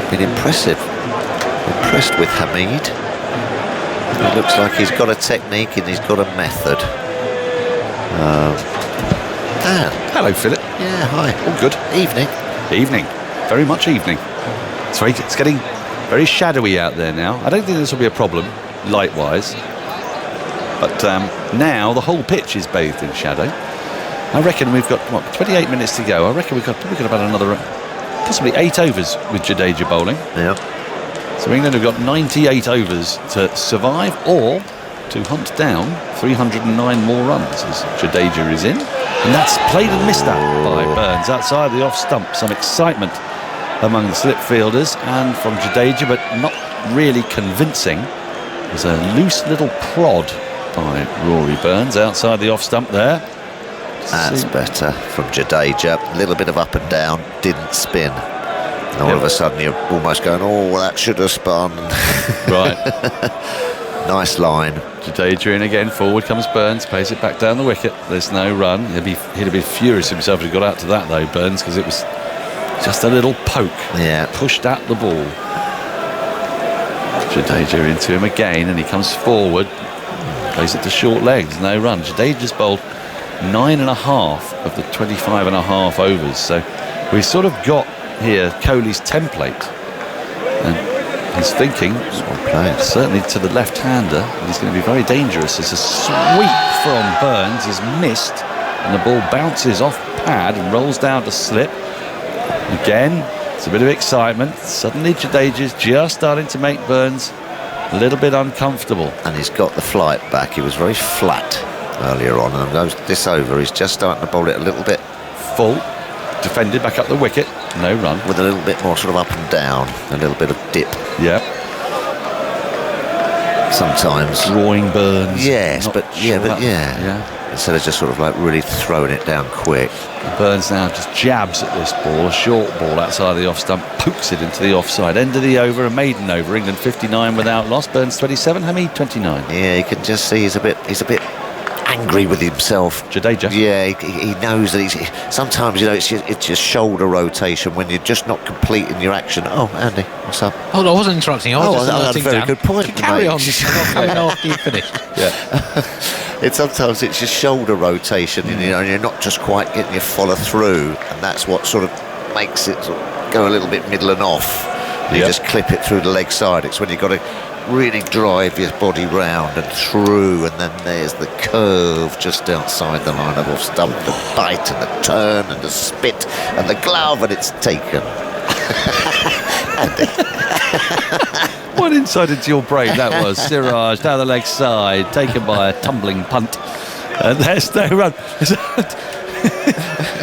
Been impressed with Hamid. It looks like he's got a technique and he's got a method. Dan. Hello, Philip. Yeah, hi. All good. Evening. Evening. Very much evening. It's getting very shadowy out there now. I don't think this will be a problem, light-wise. But now the whole pitch is bathed in shadow. I reckon we've got, 28 minutes to go. I reckon we've got probably got about another, possibly 8 overs with Jadeja bowling. Yeah. So England have got 98 overs to survive or to hunt down 309 more runs as Jadeja is in. And that's played and missed that by Burns outside the off stump. Some excitement among the slip fielders and from Jadeja, but not really convincing. There's a loose little prod by Rory Burns outside the off stump there. That's better from Jadeja. A little bit of up and down, didn't spin. And all of a sudden you're almost going, oh, well, that should have spun. Right. Nice line. Jadeja in again, forward comes Burns, plays it back down the wicket. There's no run. He'd have been furious himself if he got out to that though, Burns, because it was just a little poke. Yeah. Pushed at the ball. Jadeja into him again, and he comes forward, plays it to short legs, no run. Jadeja's bowled 9.5 of the 25.5 overs, so we've sort of got here Kohli's template, and he's thinking certainly to the left-hander he's going to be very dangerous. As a sweep from Burns is missed and the ball bounces off pad and rolls down to slip again. It's a bit of excitement. Suddenly Jadeja's just starting to make Burns a little bit uncomfortable, and he's got the flight back. He was very flat earlier on, and this over he's just starting to bowl it a little bit full, defended back up the wicket, no run, with a little bit more sort of up and down, a little bit of dip. Yeah. Sometimes drawing Burns. Yes, but yeah. Instead of just sort of like really throwing it down quick. Burns now just jabs at this ball, a short ball outside the off stump, pokes it into the offside. End of the over, a maiden over. England 59 without loss. Burns 27, Hamid 29. Yeah, you can just see he's a bit angry with himself. Jadeja. Yeah, he knows that he's sometimes, you know, it's just shoulder rotation when you're just not completing your action. Oh, Andy, what's up? Oh, no, I wasn't interrupting you. I was just that's a very good point. Carry on. After you finished. Yeah. Sometimes it's just shoulder rotation, and you're not just quite getting your follow through, and that's what sort of makes it sort of go a little bit middle and off. You just clip it through the leg side. It's when you've got to really drive your body round and through, and then there's the curve just outside the line of off stump, the bite and the turn and the spit and the glove, and it's taken. Andy. What insight into your brain that was. Siraj down the leg side, taken by a tumbling punt, and there's no run.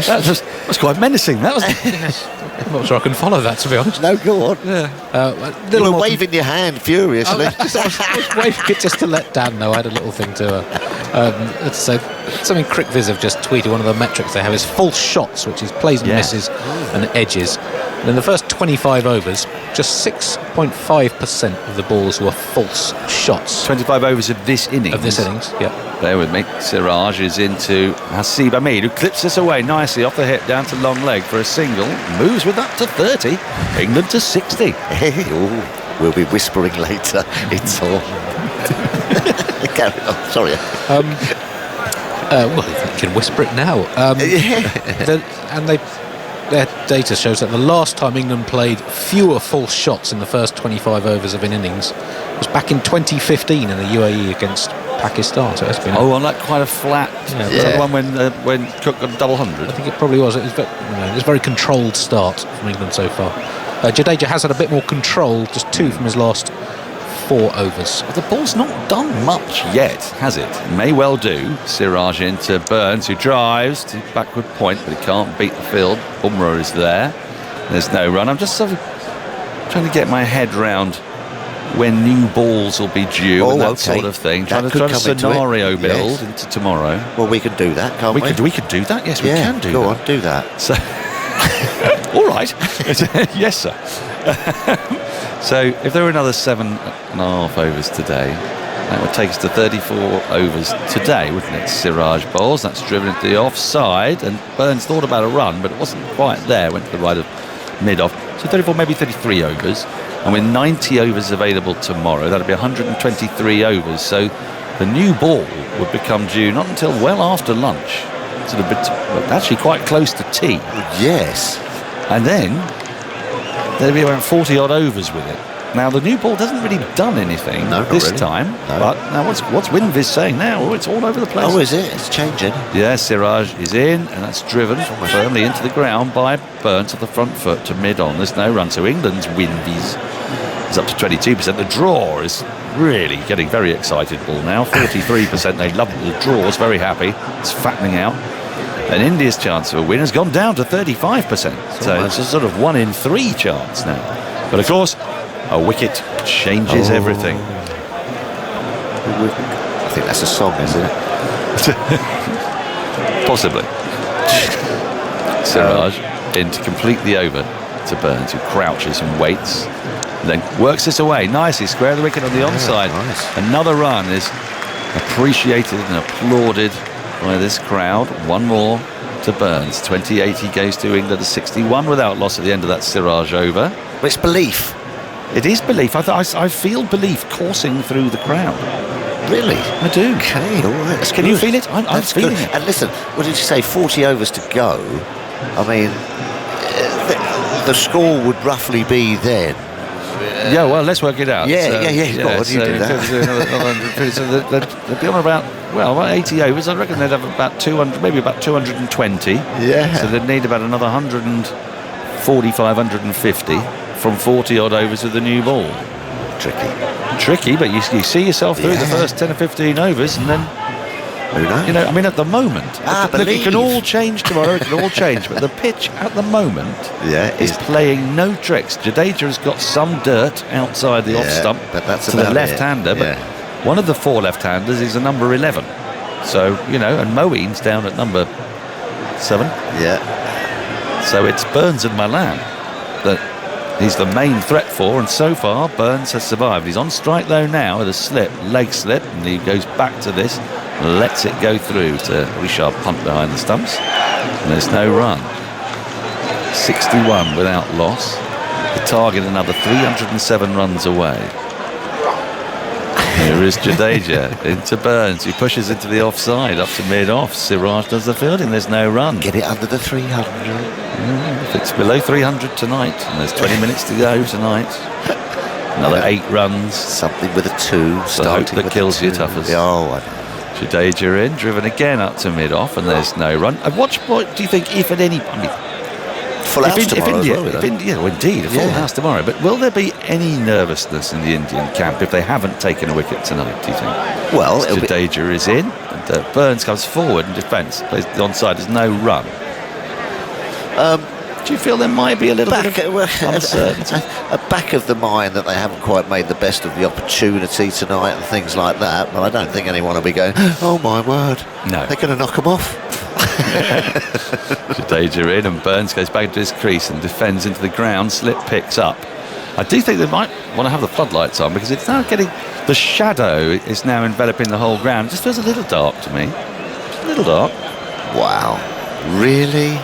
That was quite menacing. That was. I'm not sure I can follow that, to be honest. No, go on. Yeah. You were waving your hand furiously. I was waving it just to let Dan know I had a little thing to so something CricViz have just tweeted. One of the metrics they have is false shots, which is plays and misses and edges. And in the first 25 overs, just 6.5% of the balls were false shots. 25 overs of this innings. Yeah. Bear with me. Siraj is into Hasib Hamid, who clips this away nicely off the hip down to long leg for a single. Moves with up to 30. England to 60. We'll be whispering later. It's all. Carry on. Sorry. Well, you can whisper it now. Their data shows that the last time England played fewer false shots in the first 25 overs of an innings was back in 2015 in the UAE against Pakistan. So it's been on that quite a flat. Was that the one when Cook got a double hundred? I think it probably was. It was a very controlled start from England so far. Jadeja has had a bit more control, just 2 from his last 4 overs. But the ball's not done much yet, has it? May well do. Siraj into Burns, who drives to backward point, but he can't beat the field. Bumrah is there. There's no run. I'm just sort of trying to get my head round when new balls will be due and that sort of thing. Trying to scenario build into tomorrow. Well, we can do that, can't we? We could do that. Yes, we can do that. Go on, do that. So, all right. Yes, sir. So if there were another 7.5 overs today, that would take us to 34 overs today, wouldn't it? Siraj bowls, that's driven into the offside, and Burns thought about a run, but it wasn't quite there, went to the right of mid-off. So 34, maybe 33 overs. And with 90 overs available tomorrow, that'll be 123 overs. So the new ball would become due not until well after lunch. Sort of actually quite close to tea. Yes. And then there'll be around 40 odd overs with it. Now the new ball doesn't really done anything this time. No. But now what's WinViz saying now? Oh, it's all over the place. Oh, is it? It's changing. Yeah, Siraj is in, and that's driven firmly into the ground by Burns at the front foot to mid on. There's no run. So England's WinViz is up to 22%. The draw is really getting very excitable now. 43%. They love the draws, very happy. It's fattening out. And India's chance of a win has gone down to 35%. So it's a sort of 1 in 3 chance now. But of course, a wicket changes everything. I think that's a song, isn't it? Possibly. Siraj in to complete the over to Burns, who crouches and waits. And then works this away nicely, square the wicket on the onside. Nice. Another run is appreciated and applauded by this crowd. One more to Burns. 28 he goes to England, a 61 without loss at the end of that Siraj over. But it's belief. It is belief. I feel belief coursing through the crowd. Really? I do. Okay, all right. That's Can good. you feel it? I'm feeling it. And listen, what did you say? 40 overs to go. I mean, the score would roughly be then. Yeah, well, let's work it out. Yeah. Go on, you do that. So they'd be on about 80 overs. I reckon they'd have about 200, maybe about 220. Yeah. So they'd need about another 145, 150 from 40 odd overs with the new ball. Tricky, but you see yourself through the first 10 or 15 overs, and then who knows? I mean, at the moment, look, it can all change tomorrow. It can all change, but the pitch at the moment is playing no tricks. Jadeja has got some dirt outside the off stump but that's to the left-hander, but one of the 4 left-handers is a number 11. So and Moeen's down at number 7. Yeah. So it's Burns and Malan that he's the main threat for, and so far Burns has survived. He's on strike though now with a leg slip, and he goes back to this, lets it go through to Rishabh Pant behind the stumps, and there's no run. 61 without loss. The target another 307 runs away. Here is Jadeja into Burns, who pushes into the offside up to mid-off. Siraj does the fielding. There's no run. Get it under the 300. If it's below 300 tonight, and there's 20 minutes to go tonight, another 8 runs. Something with a 2. The hope that kills you, Tuffers. Jadeja in, driven again up to mid-off, and there's no run. What do you think, if at any... Full house tomorrow as well, indeed, a full house tomorrow. But will there be any nervousness in the Indian camp if they haven't taken a wicket tonight, do you think? Well, Jadeja is in, and Burns comes forward in defence, plays the onside, there's no run. Do you feel there might be a little bit of uncertainty? A back of the mind that they haven't quite made the best of the opportunity tonight and things like that, but I don't think anyone will be going, oh my word, no, they're going to knock them off. Jadeja in, and Burns goes back to his crease and defends into the ground. Slip picks up. I do think they might want to have the floodlights on, because it's now getting, the shadow is now enveloping the whole ground. It just feels a little dark to me. Just a little dark. Wow, really?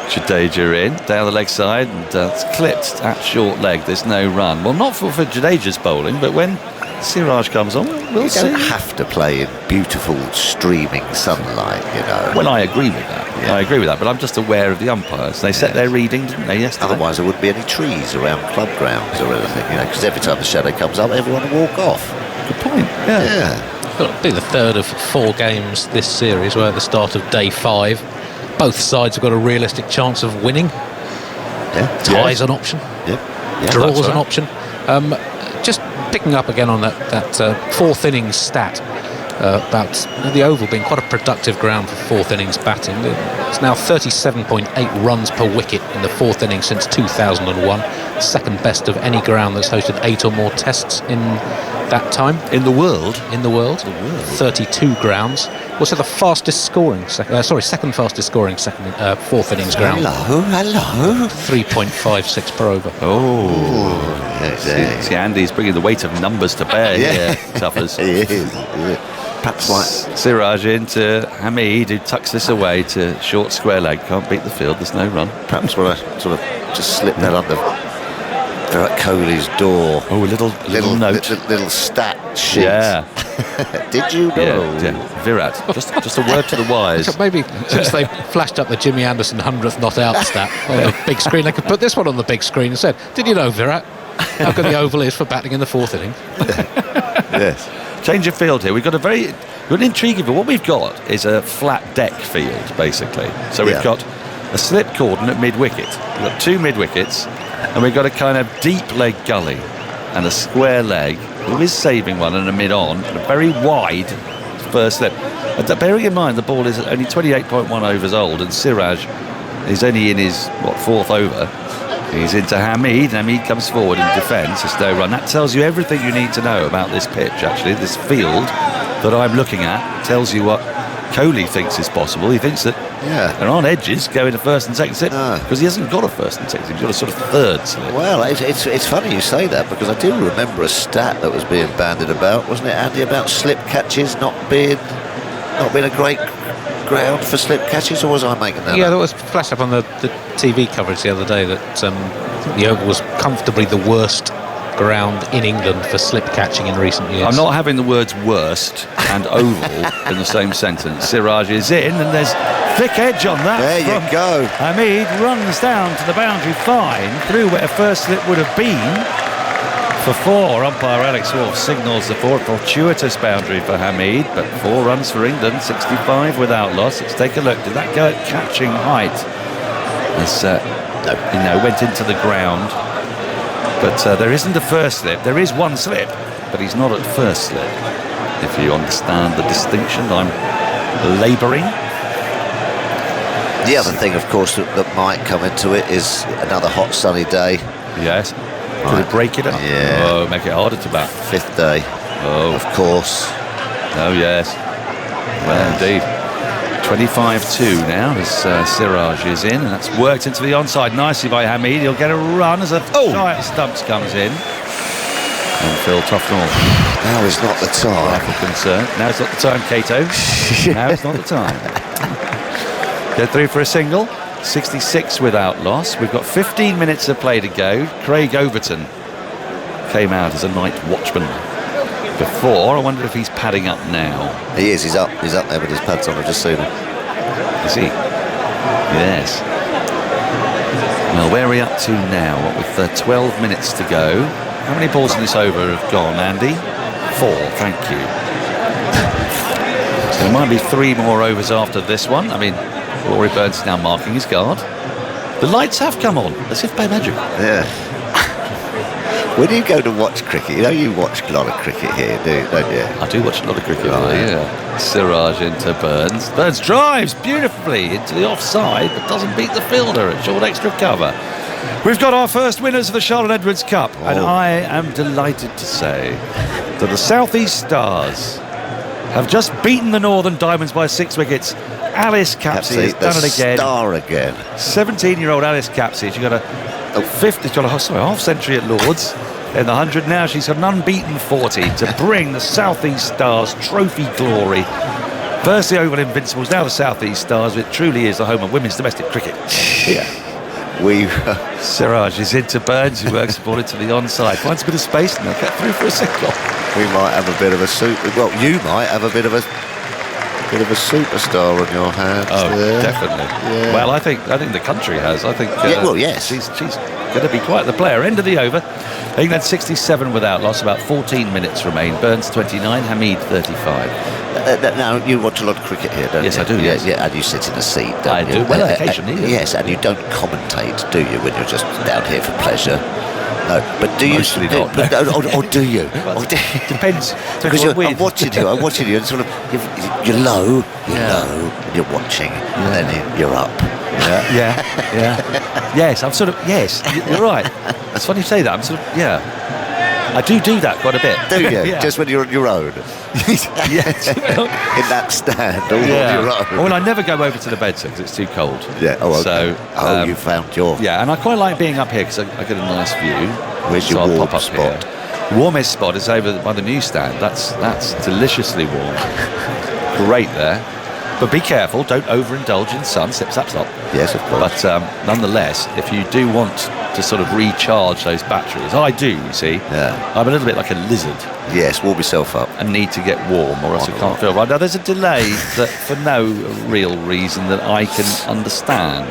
Jadeja in, down the leg side, and it's clipped at short leg. There's no run. Well, not for Jadeja's bowling, but when Siraj comes on, we'll see. You don't have to play in beautiful streaming sunlight, Well, I agree with that. Yeah. I agree with that, but I'm just aware of the umpires. They set their reading, didn't they, yesterday? Otherwise there wouldn't be any trees around club grounds or anything, because every time the shadow comes up, everyone will walk off. Good point. Yeah. It'll be the third of 4 games this series. We're at the start of day 5. Both sides have got a realistic chance of winning. Tie's an option. Draw's an option. Just picking up again on that 4th innings stat about the Oval being quite a productive ground for 4th innings batting. It's now 37.8 runs per wicket in the 4th innings since 2001. Second best of any ground that's hosted 8 or more tests in that time. In the world? In the world. 32 grounds. Also the fastest scoring, second fastest scoring 4th innings ground. Hello. 3.56 per over. See, Andy's bringing the weight of numbers to bear here, Tuffers. He is. Perhaps Siraj into Hamid, who tucks this away to short square leg. Can't beat the field, there's no run. Perhaps want to sort of just slip that under Virat Kohli's door. Oh, a little note. Little stat sheet. Yeah. Did you know? Yeah. Virat, just a word to the wise. Maybe since they flashed up the Jimmy Anderson 100th not out stat on the big screen, they could put this one on the big screen and said, did you know, Virat, how good the Oval is for batting in the 4th inning? Yes. Change of field here. We've got an intriguing, but what we've got is a flat deck field, basically. So we've got a slip cordon at mid-wicket. We've got 2 mid-wickets, and we've got a kind of deep leg gully. and a square leg, who is saving one and a mid-on, and a very wide first slip. Bearing in mind the ball is only 28.1 overs old, and Siraj is only in his, fourth over. He's into Hamid. Hamid comes forward in defence. It's no run. That tells you everything you need to know about this pitch, actually. This field that I'm looking at tells you what Kohli thinks is possible. He thinks that there aren't edges going to first and second slip because he hasn't got a first and second slip. He's got a sort of third slip. Well, it's funny you say that, because I do remember a stat that was being bandied about, wasn't it, Andy, about slip catches not being a great ground for slip catches, or was I making that up? That was flashed up on the TV coverage the other day that the Oval was comfortably the worst ground in England for slip catching in recent years. I'm not having the words worst and oval in the same sentence. Siraj is in, and there's thick edge on that. There you go. Hamid runs down to the boundary fine, through where first slip would have been. For 4, umpire Alex Wolff signals the fortuitous boundary for Hamid, but 4 runs for England, 65 without loss. Let's take a look. Did that go at catching height? This, went into the ground. But there isn't a first slip. There is one slip, but he's not at first slip. If you understand the distinction I'm labouring. The other thing, of course, that might come into it is another hot sunny day. Yes. Could it break it up? Yeah. Oh, make it harder to bat. 5th day. Oh. Of course. Oh, yes. Well, indeed. 25-2 now as Siraj is in, and that's worked into the onside nicely by Hamid. He'll get a run as a shy at stumps comes in. And Phil Tufnell. Now is not the time. For concern. Now it's not the time, Cato. Now it's not the time. Get through for a single. 66 without loss. We've got 15 minutes of play to go. Craig Overton came out as a night watchman before. I wonder if he's padding up now. He is. He's up there with his pads on. I've just seen him. Is he? Yes. Well, where are we up to now? What, with 12 minutes to go? How many balls in this over have gone, Andy? 4, thank you. So there might be 3 more overs after this one. I mean, Rory Burns is now marking his guard. The lights have come on, as if by magic. Yeah. When you go to watch cricket, you watch a lot of cricket here, don't you? I do watch a lot of cricket, yeah. Siraj into Burns. Burns drives beautifully into the offside, but doesn't beat the fielder at short extra cover. We've got our first winners of the Charlotte Edwards Cup, and I am delighted to say that the South East Stars have just beaten the Northern Diamonds by 6 wickets. Alice Capsey has done it again. Star again. 17-year-old Alice Capsey. She got a half century at Lords in the 100. Now she's got an unbeaten 40 to bring the South East Stars trophy glory. First the Oval Invincibles, now the South East Stars. It truly is the home of women's domestic cricket. Yeah. Siraj is into Burns, who works the ball into the onside. Finds a bit of space and they'll get through for a single. We might have a bit of a you might have a bit of a superstar on your hands. Oh, there. definitely. Yeah. Well, I think the country has. I think. Yes. She's going to be quite the player. End of the over. England 67 without loss. About 14 minutes remain. Burns 29. Hamid 35. Now you watch a lot of cricket here, don't you? Yes, I do. Yes. Yeah, and you sit in a seat. Don't I you? do. Well, occasionally. Yes, and you don't commentate, do you? When you're just down here for pleasure. No, but do you? Mostly not. Or do you? Depends. Because I'm watching you, and sort of you're low, and you're watching, and then you're up. Yeah. Yes, I'm sort of. Yes, you're right. It's funny you say that. I'm sort of. Yeah. I do that quite a bit. Do you? Yeah. Just when you're on your own? Yes. In that stand, all on your own? Well, I never go over to the bed because it's too cold. Yeah. Oh, okay. So, you found your... Yeah, and I quite like being up here because I get a nice view. Where's your warm spot? Here. Warmest spot is over by the newsstand. That's deliciously warm. Great there. But be careful, don't overindulge in sun. Slip, slap, stop. Yes, of course. But nonetheless, if you do want to sort of recharge those batteries, I do, you see. Yeah. I'm a little bit like a lizard. Yes, warm yourself up. And need to get warm, or else I can't feel right. Now, there's a delay that for no real reason that I can understand.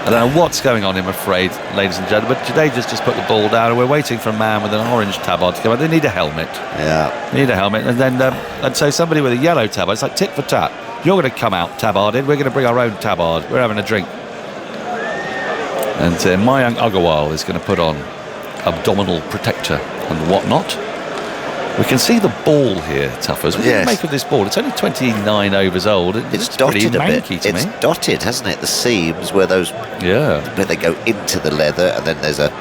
I don't know what's going on, I'm afraid, ladies and gentlemen. But Jadeja's just put the ball down, and we're waiting for a man with an orange tabard to come out. They need a helmet. Yeah. They need a helmet. And then, and so somebody with a yellow tabard, it's like tit for tat. You're going to come out tabarded. We're going to bring our own tabard. We're having a drink. And Mayank Agarwal is going to put on abdominal protector and whatnot. We can see the ball here, Tuffers. What do you Yes. make of this ball? It's only 29 overs old. It It's looks pretty dotted a bit. manky to It's me. dotted, hasn't it? The seams where Yeah. they go into the leather, and then there's a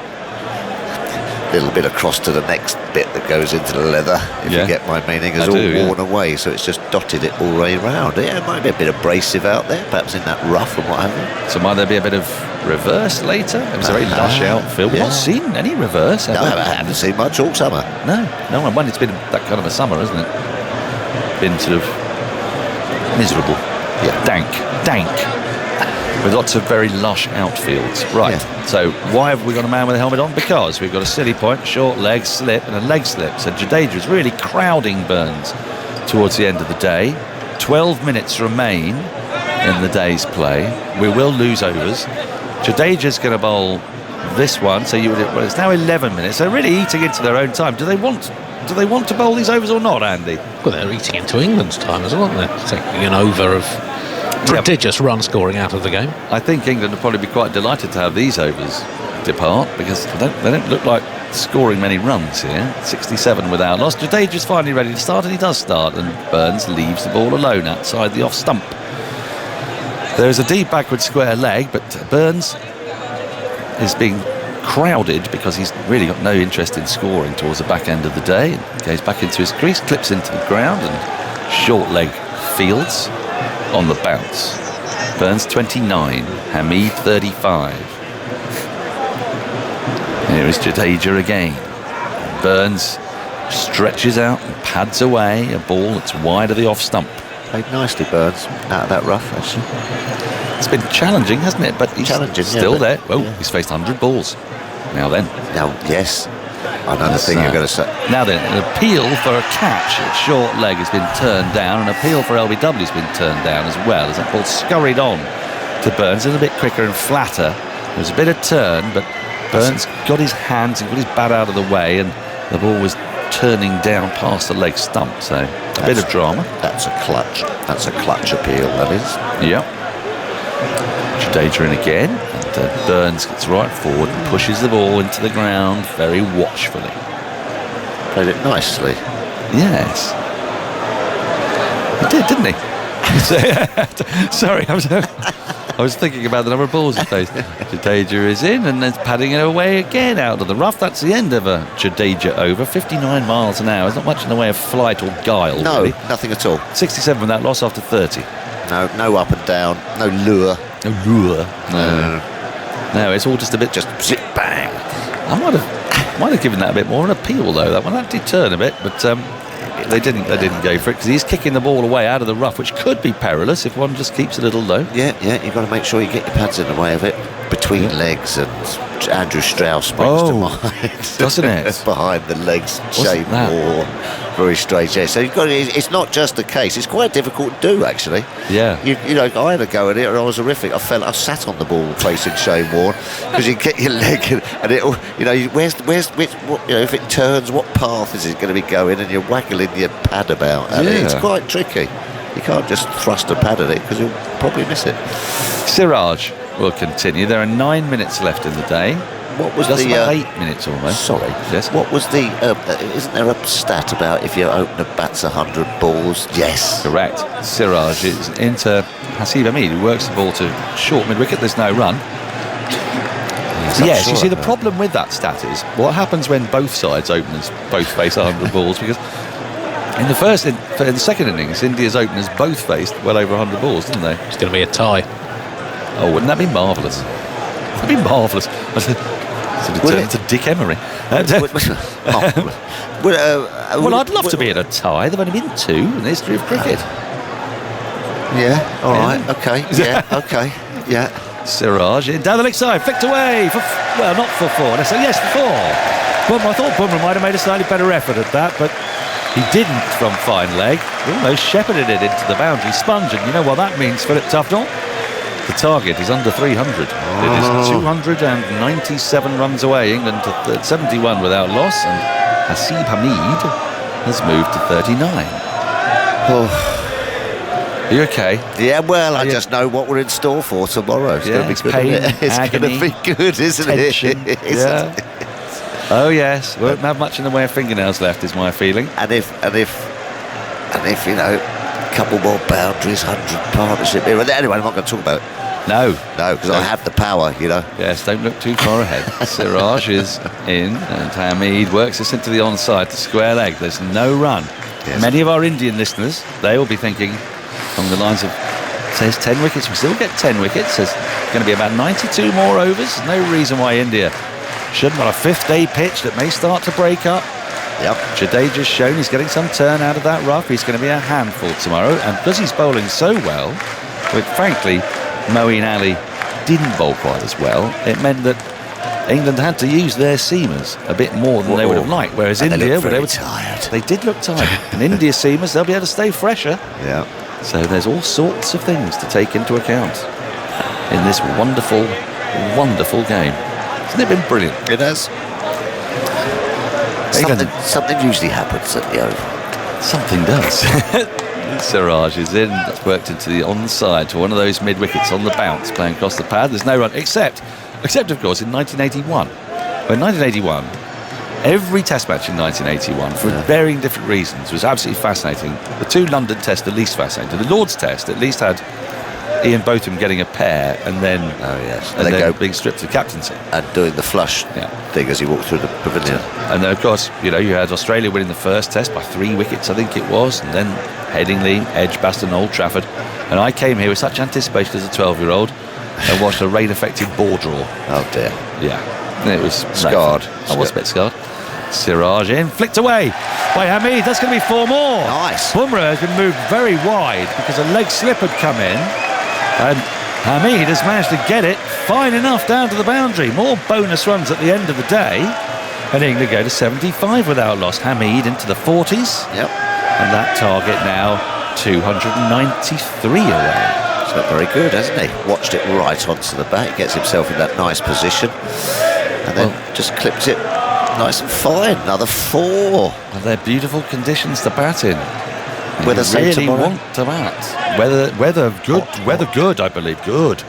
little bit across to the next bit that goes into the leather, if Yeah. you get my meaning, is I all do, yeah. worn away, so it's just dotted it all the way round. Yeah, it might be a bit abrasive out there, perhaps in that rough and what have you. So might there be a bit of reverse later? It was a very lush outfield. We've yeah. not seen any reverse. No, have we? I haven't seen much all summer. No, when it's been that kind of a summer, hasn't it? Been sort of miserable. Yeah. Dank. With lots of very lush outfields. Right, Yeah. so why have we got a man with a helmet on? Because we've got a silly point, short leg, slip, and a leg slip. So Jadeja is really crowding Burns towards the end of the day. 12 minutes remain in the day's play. We will lose overs. Jadeja's going to bowl this one, so it's now 11 minutes. They're really eating into their own time. Do they want to bowl these overs or not, Andy? Well, they're eating into England's time as well, aren't they? Taking an over of prodigious run scoring out of the game. I think England will probably be quite delighted to have these overs depart, because they don't look like scoring many runs here. 67 without loss. Jadeja's finally ready to start, and he does start, and Burns leaves the ball alone outside the off stump. There is a deep backward square leg, but Burns is being crowded because he's really got no interest in scoring towards the back end of the day. Goes back into his crease, clips into the ground, and short leg fields on the bounce. Burns 29, Hamid 35. Here is Jadeja again. Burns stretches out and pads away a ball that's wide of the off stump. Played nicely, Burns, out of that rough, actually. It's been challenging, hasn't it? But he's Challenging, yeah, still but- there. Oh, yeah. he's faced 100 balls. Now then. Now, yes, I know the thing you're going to say. Now then, an appeal for a catch at short leg has been turned down. An appeal for LBW has been turned down as well, as that ball scurried on to Burns, a little bit quicker and flatter. There was a bit of turn, but Burns got his hands and got his bat out of the way, and the ball was turning down past the leg stump. So a bit of drama. That's a clutch. That's a clutch appeal, that is. Yep. Jadeja in again, and Burns gets right forward and pushes the ball into the ground very watchfully. Played it nicely. Yes. He did, didn't he? Sorry, I was thinking about the number of balls he faced. Jadeja is in, and then padding it away again out of the rough. That's the end of a Jadeja over. 59 miles an hour. There's not much in the way of flight or guile, No, really. nothing at all. 67 without loss after 30. No up and down, no lure. No lure. No, it's all just a bit... Just zip bang. I might have given that a bit more an appeal, though. That one that did turn a bit, but they didn't go for it, because he's kicking the ball away out of the rough, which could be perilous if one just keeps a little low. Yeah, you've got to make sure you get your pads in the way of it. Between legs, and Andrew Strauss springs to mind. Doesn't it? Behind the legs, Shane that? Moore, very strange. Yeah, so you've got. It's not just a case. It's quite difficult to do, actually. Yeah. You know, I had a go at it, and I was horrific. I sat on the ball facing Shane Moore, because you get your leg, and it, you know, where's which, what, you know, if it turns, what path is it going to be going, and you're waggling your pad about. And it's quite tricky. You can't just thrust a pad at it, because you'll probably miss it. Siraj will continue. There are 9 minutes left in the day. What was Just the about 8 minutes almost. Sorry. Yes. What was the? Isn't there a stat about if your opener bats 100 balls? Yes. Correct. Siraj is into Hasib Hamid, who works the ball to short mid-wicket. There's no run. Yes, you see, the problem with that stat is what happens when both sides openers both face 100 balls, because in the second innings, India's openers both faced well over 100 balls, didn't they? It's going to be a tie. Oh, wouldn't that be marvellous? That'd be marvellous. Sort of turn to Dick Emery. Well, I'd love to be in a tie. There've only been 2 in the history of cricket. Yeah. All right. Okay. Yeah. Okay. Yeah. Siraj down the leg side, flicked away for, well, not for 4. Let's say yes for 4. But I thought Bumrah might have made a slightly better effort at that, but he didn't from fine leg. Almost shepherded it into the boundary sponge, and you know what that means, Philip Tufnell? The target is under 300. It is 297 runs away. England to 71 without loss, and Hasib Hamid has moved to 39. Are you okay? Yeah, well, I just know what we're in store for tomorrow. It's going to be good. Pain, It's agony, going to be good, isn't tension. it? Yeah. Oh yes, won't have much in the way of fingernails left, is my feeling. And if you know, a couple more boundaries, 100 partnership here. Anyway, I'm not going to talk about it. No, because I have the power, you know. Yes, don't look too far ahead. Siraj is in, and Hamid works us into the onside to square leg. There's no run. Yes. Many of our Indian listeners, they will be thinking along the lines of, says 10 wickets, we still get 10 wickets. There's going to be about 92 more overs. No reason why India shouldn't. On a fifth-day pitch that may start to break up. Yep. Jadeja's shown he's getting some turn out of that rough. He's going to be a handful tomorrow, and because he's bowling so well, but frankly, Moeen Ali didn't bowl quite as well. It meant that England had to use their seamers a bit more than they would have liked, whereas And India, they looked very tired. They did look tired. And India seamers, they'll be able to stay fresher. Yeah. So there's all sorts of things to take into account in this wonderful, wonderful game. Hasn't it been brilliant? It has. Something usually happens at the Oval. Something does. Siraj is in. That's worked into the onside to one of those mid wickets on the bounce, playing across the pad. There's no run, except of course in 1981. Well, in 1981, every Test match in 1981, for varying different reasons, was absolutely fascinating. The two London Tests, the least fascinating. The Lord's Test at least had Ian Botham getting a pair and then, being stripped of captaincy and doing the flush thing as he walked through the pavilion. And then of course, you had Australia winning the first Test by 3 wickets, I think it was, and then Headingley, Edgbaston, Old Trafford. And I came here with such anticipation as a 12-year-old and watched a rain-affected ball draw. Oh dear. Yeah, and it was scarred. I was a bit scarred. Siraj in, flicked away by Hamid. That's going to be 4 more. Nice. Bumrah has been moved very wide because a leg slip had come in, and Hamid has managed to get it fine enough down to the boundary. More bonus runs at the end of the day, and England go to 75 without loss. Hamid into the 40s. Yep. And that target now 293 away. He's got very good, hasn't he? Watched it right onto the back, gets himself in that nice position, and then just clipped it nice and fine. Another 4. And they're beautiful conditions to bat in. Weather really tomorrow. Want to bat. Weather good, I believe. Good.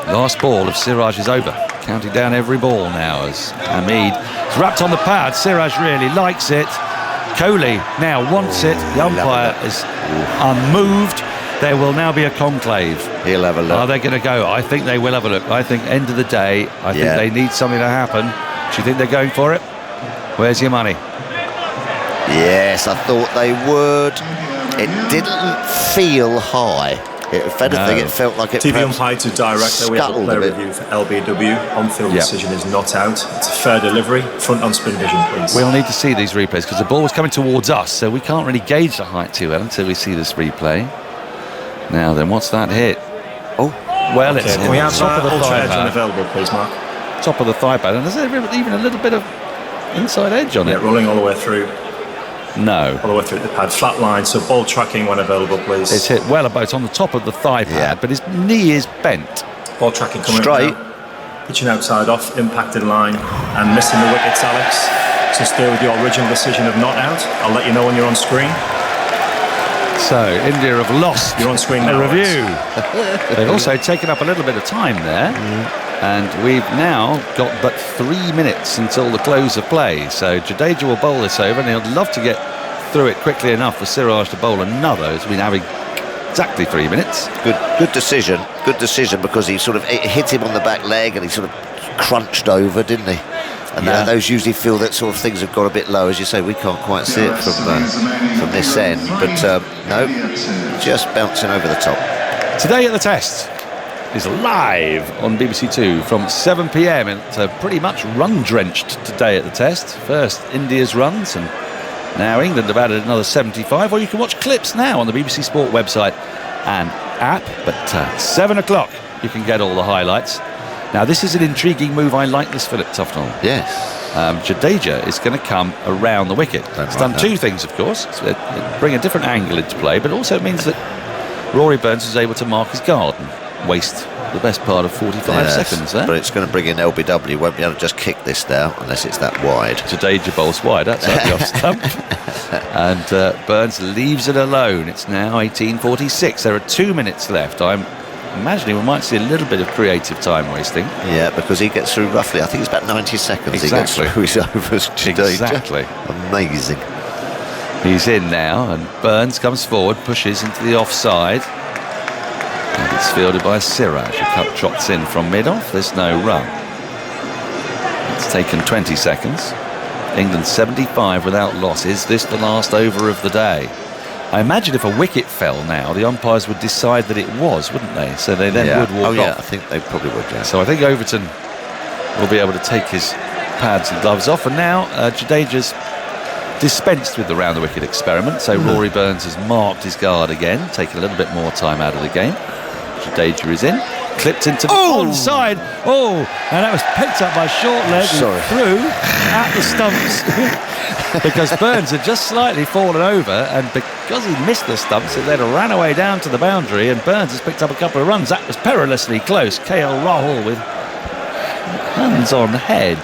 Last ball of Siraj is over. Counting down every ball now as Hamid is wrapped on the pad. Siraj really likes it. Kohli now wants it. The umpire is unmoved. There will now be a conclave. He'll have a look. Are they going to go? I think they will have a look. I think end of the day, I think they need something to happen. Do you think they're going for it? Where's your money? Yes, I thought they would. It didn't feel high. If anything, it felt like it. TV umpire to director. We have a player review for LBW. On-field decision is not out. It's a fair delivery. Front on spin vision, please. We'll need to see these replays because the ball was coming towards us, so we can't really gauge the height too well until we see this replay. Now then, what's that hit? Oh, well, it's Can we have top of the ultra thigh edge pad. unavailable, please, Mark? Top of the thigh pad, and there's even a little bit of inside edge on it. Rolling all the way through. No. All the way through the pad. Flat line, so ball tracking when available, please. It's hit well about on the top of the thigh pad, but his knee is bent. Ball tracking coming straight. Pitching outside off, impacted line, and missing the wickets, Alex. So stay with your original decision of not out. I'll let you know when you're on screen. So India have lost You're on screen a now, review. They've also taken up a little bit of time there. And we've now got but 3 minutes until the close of play. So Jadeja will bowl this over, and he'd love to get through it quickly enough for Siraj to bowl another, as we're having exactly 3 minutes. Good decision. Good decision, because he sort of it hit him on the back leg and he sort of crunched over, didn't he? And those usually feel that sort of things have got a bit low. As you say, we can't quite see it from this end. But no, just bouncing over the top. Today at the Test is live on BBC Two from 7 p.m. and it's pretty much run-drenched today at the Test. First India's runs, and now England have added another 75, or you can watch clips now on the BBC Sport website and app, but 7 o'clock you can get all the highlights. Now this is an intriguing move. I like this, Philip Tufnell. Yes. Jadeja is going to come around the wicket. It's done two things, of course. It bring a different angle into play, but also it means that Rory Burns is able to mark his guard and waste the best part of 45 seconds there. But it's going to bring in LBW. Won't be able to just kick this down unless it's that wide. Jadeja bowls wide outside the off stump. And Burns leaves it alone. It's now 18:46. There are 2 minutes left. I'm imagining we might see a little bit of creative time wasting. Yeah, because he gets through roughly, I think it's about 90 seconds Exactly. he gets through his overs today. Exactly. Amazing. He's in now, and Burns comes forward, pushes into the offside. And it's fielded by Siraj, who trots in from mid-off. There's no run. It's taken 20 seconds. England 75 without loss. Is this the last over of the day? I imagine if a wicket fell now, the umpires would decide that it was, wouldn't they? So they then would walk off. Oh yeah, I think they probably would, yeah. So I think Overton will be able to take his pads and gloves off. And now Jadeja's dispensed with the round-the-wicket experiment. So Rory Burns has marked his guard again, taking a little bit more time out of the game. Jadeja is in. Clipped into the onside. Oh, and that was picked up by short leg and through at the stumps because Burns had just slightly fallen over, and because he missed the stumps, it then ran away down to the boundary, and Burns has picked up a couple of runs. That was perilously close. KL Rahul with hands on head.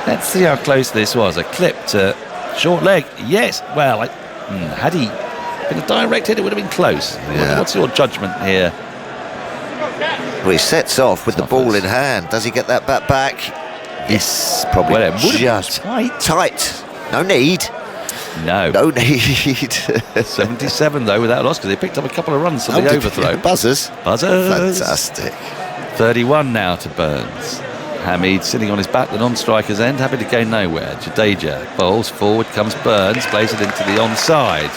Let's see how close this was. A clip to short leg. Yes. Well, had he been a direct hit, it would have been close. Yeah. What's your judgment here? Well, he sets off with the ball in hand. Does he get that bat back? Yes, probably. Well, it would have just been tight. No need. No need. 77 though without loss, because they picked up a couple of runs from the overthrow. Buzzers. Fantastic. 31 now to Burns. Hamid sitting on his back, the non-striker's end, happy to go nowhere. Jadeja bowls forward, comes Burns, plays it into the onside.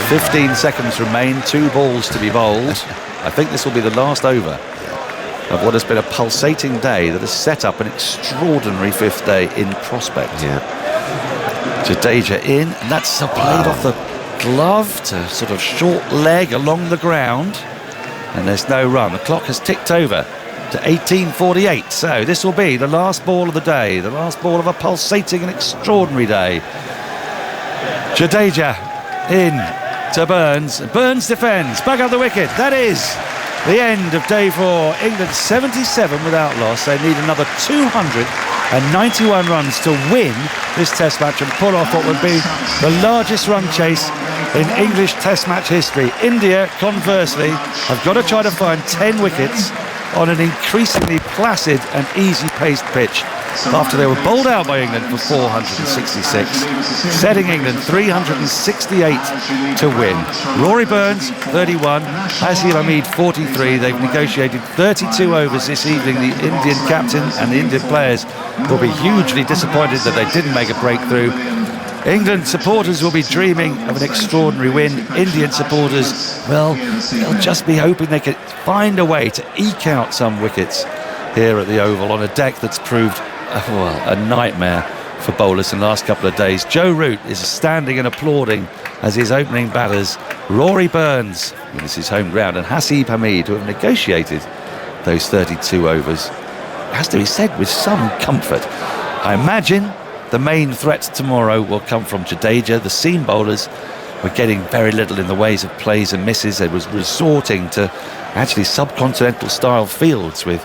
15 seconds remain, 2 balls to be bowled. I think this will be the last over of what has been a pulsating day that has set up an extraordinary 5th day in prospect. Yeah. Jadeja in, and that's played off the glove to sort of short leg along the ground, and there's no run. The clock has ticked over to 18:48, so this will be the last ball of the day, the last ball of a pulsating and extraordinary day. Jadeja in to Burns. Burns defends, back up the wicket. That is the end of day 4. England 77 without loss. They need another 291 runs to win this test match and pull off what would be the largest run chase in English test match history. India, conversely, have got to try to find 10 wickets on an increasingly placid and easy-paced pitch after they were bowled out by England for 466, setting England 368 to win. Rory Burns 31, Hasil Hamid 43. They've negotiated 32 overs this evening. The Indian captain and the Indian players will be hugely disappointed that they didn't make a breakthrough. England supporters will be dreaming of an extraordinary win. Indian supporters, well, they'll just be hoping they could find a way to eke out some wickets here at the Oval on a deck that's proved a nightmare for bowlers in the last couple of days. Joe Root is standing and applauding as his opening batters, Rory Burns, this is home ground, and Hasil Hamid, who have negotiated those 32 overs, has to be said with some comfort. I imagine the main threat tomorrow will come from Jadeja. The seam bowlers were getting very little in the ways of plays and misses. They was resorting to actually subcontinental style fields with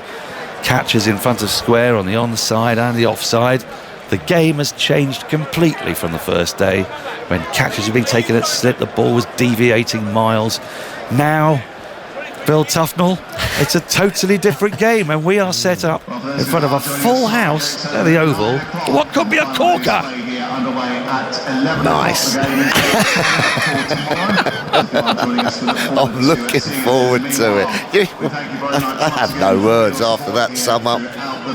catches in front of square on the onside and the offside. The game has changed completely from the first day when catches were being taken at slip, the ball was deviating miles. Now, Bill Tufnell, it's a totally different game, and we are set up in front of a full house at the Oval. What could be a corker? Nice. I'm looking forward to it. I have no words after that sum up,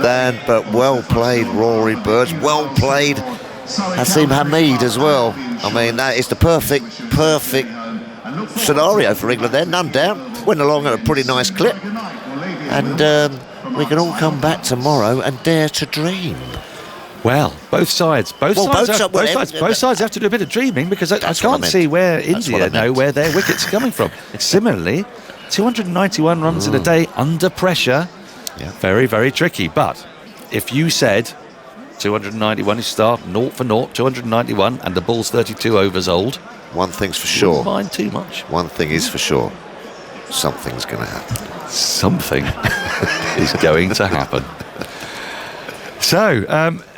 Dan, but well played Rory Burns, well played Hasil Hamid as well. I mean, that is the perfect scenario for England there, none doubt. Went along at a pretty nice clip, and we can all come back tomorrow and dare to dream. Well, both sides have to do a bit of dreaming, because I can't see where India know where their wickets are coming from. Similarly, 291 runs in a day under pressure, very, very tricky. But if you said 291, you start 0 for 0, 291, and the ball's 32 overs old, one thing's for sure. Wouldn't mind too much. One thing is for sure. Something's going to happen. Something is going to happen. So,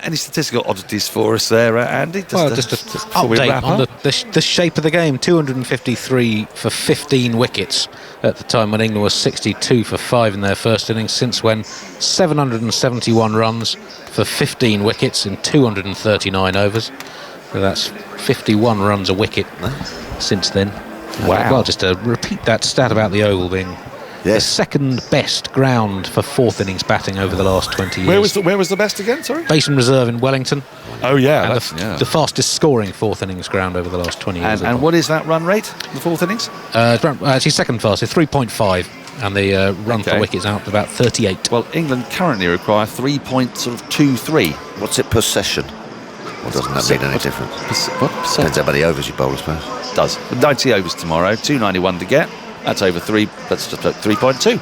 any statistical oddities for us there, Andy? Just an before we update wrap on up? the shape of the game. 253 for 15 wickets at the time when England was 62 for 5 in their first innings. Since when, 771 runs for 15 wickets in 239 overs. So that's 51 runs a wicket since then. Wow. Well, just to repeat that stat about the Oval being the second best ground for fourth innings batting over the last 20 years. Where was the best again, sorry? Basin Reserve in Wellington. Oh, yeah. And That's, the fastest scoring fourth innings ground over the last 20 years. And what is that run rate, the fourth innings? Actually, second fastest, 3.5. And the run per wicket's out to about 38. Well, England currently require 3.23. What's it per session? Well, doesn't that mean any difference? What? Depends how many overs you bowl, I suppose. Does. 90 overs tomorrow, 291 to get. That's over 3. That's just about 3.2.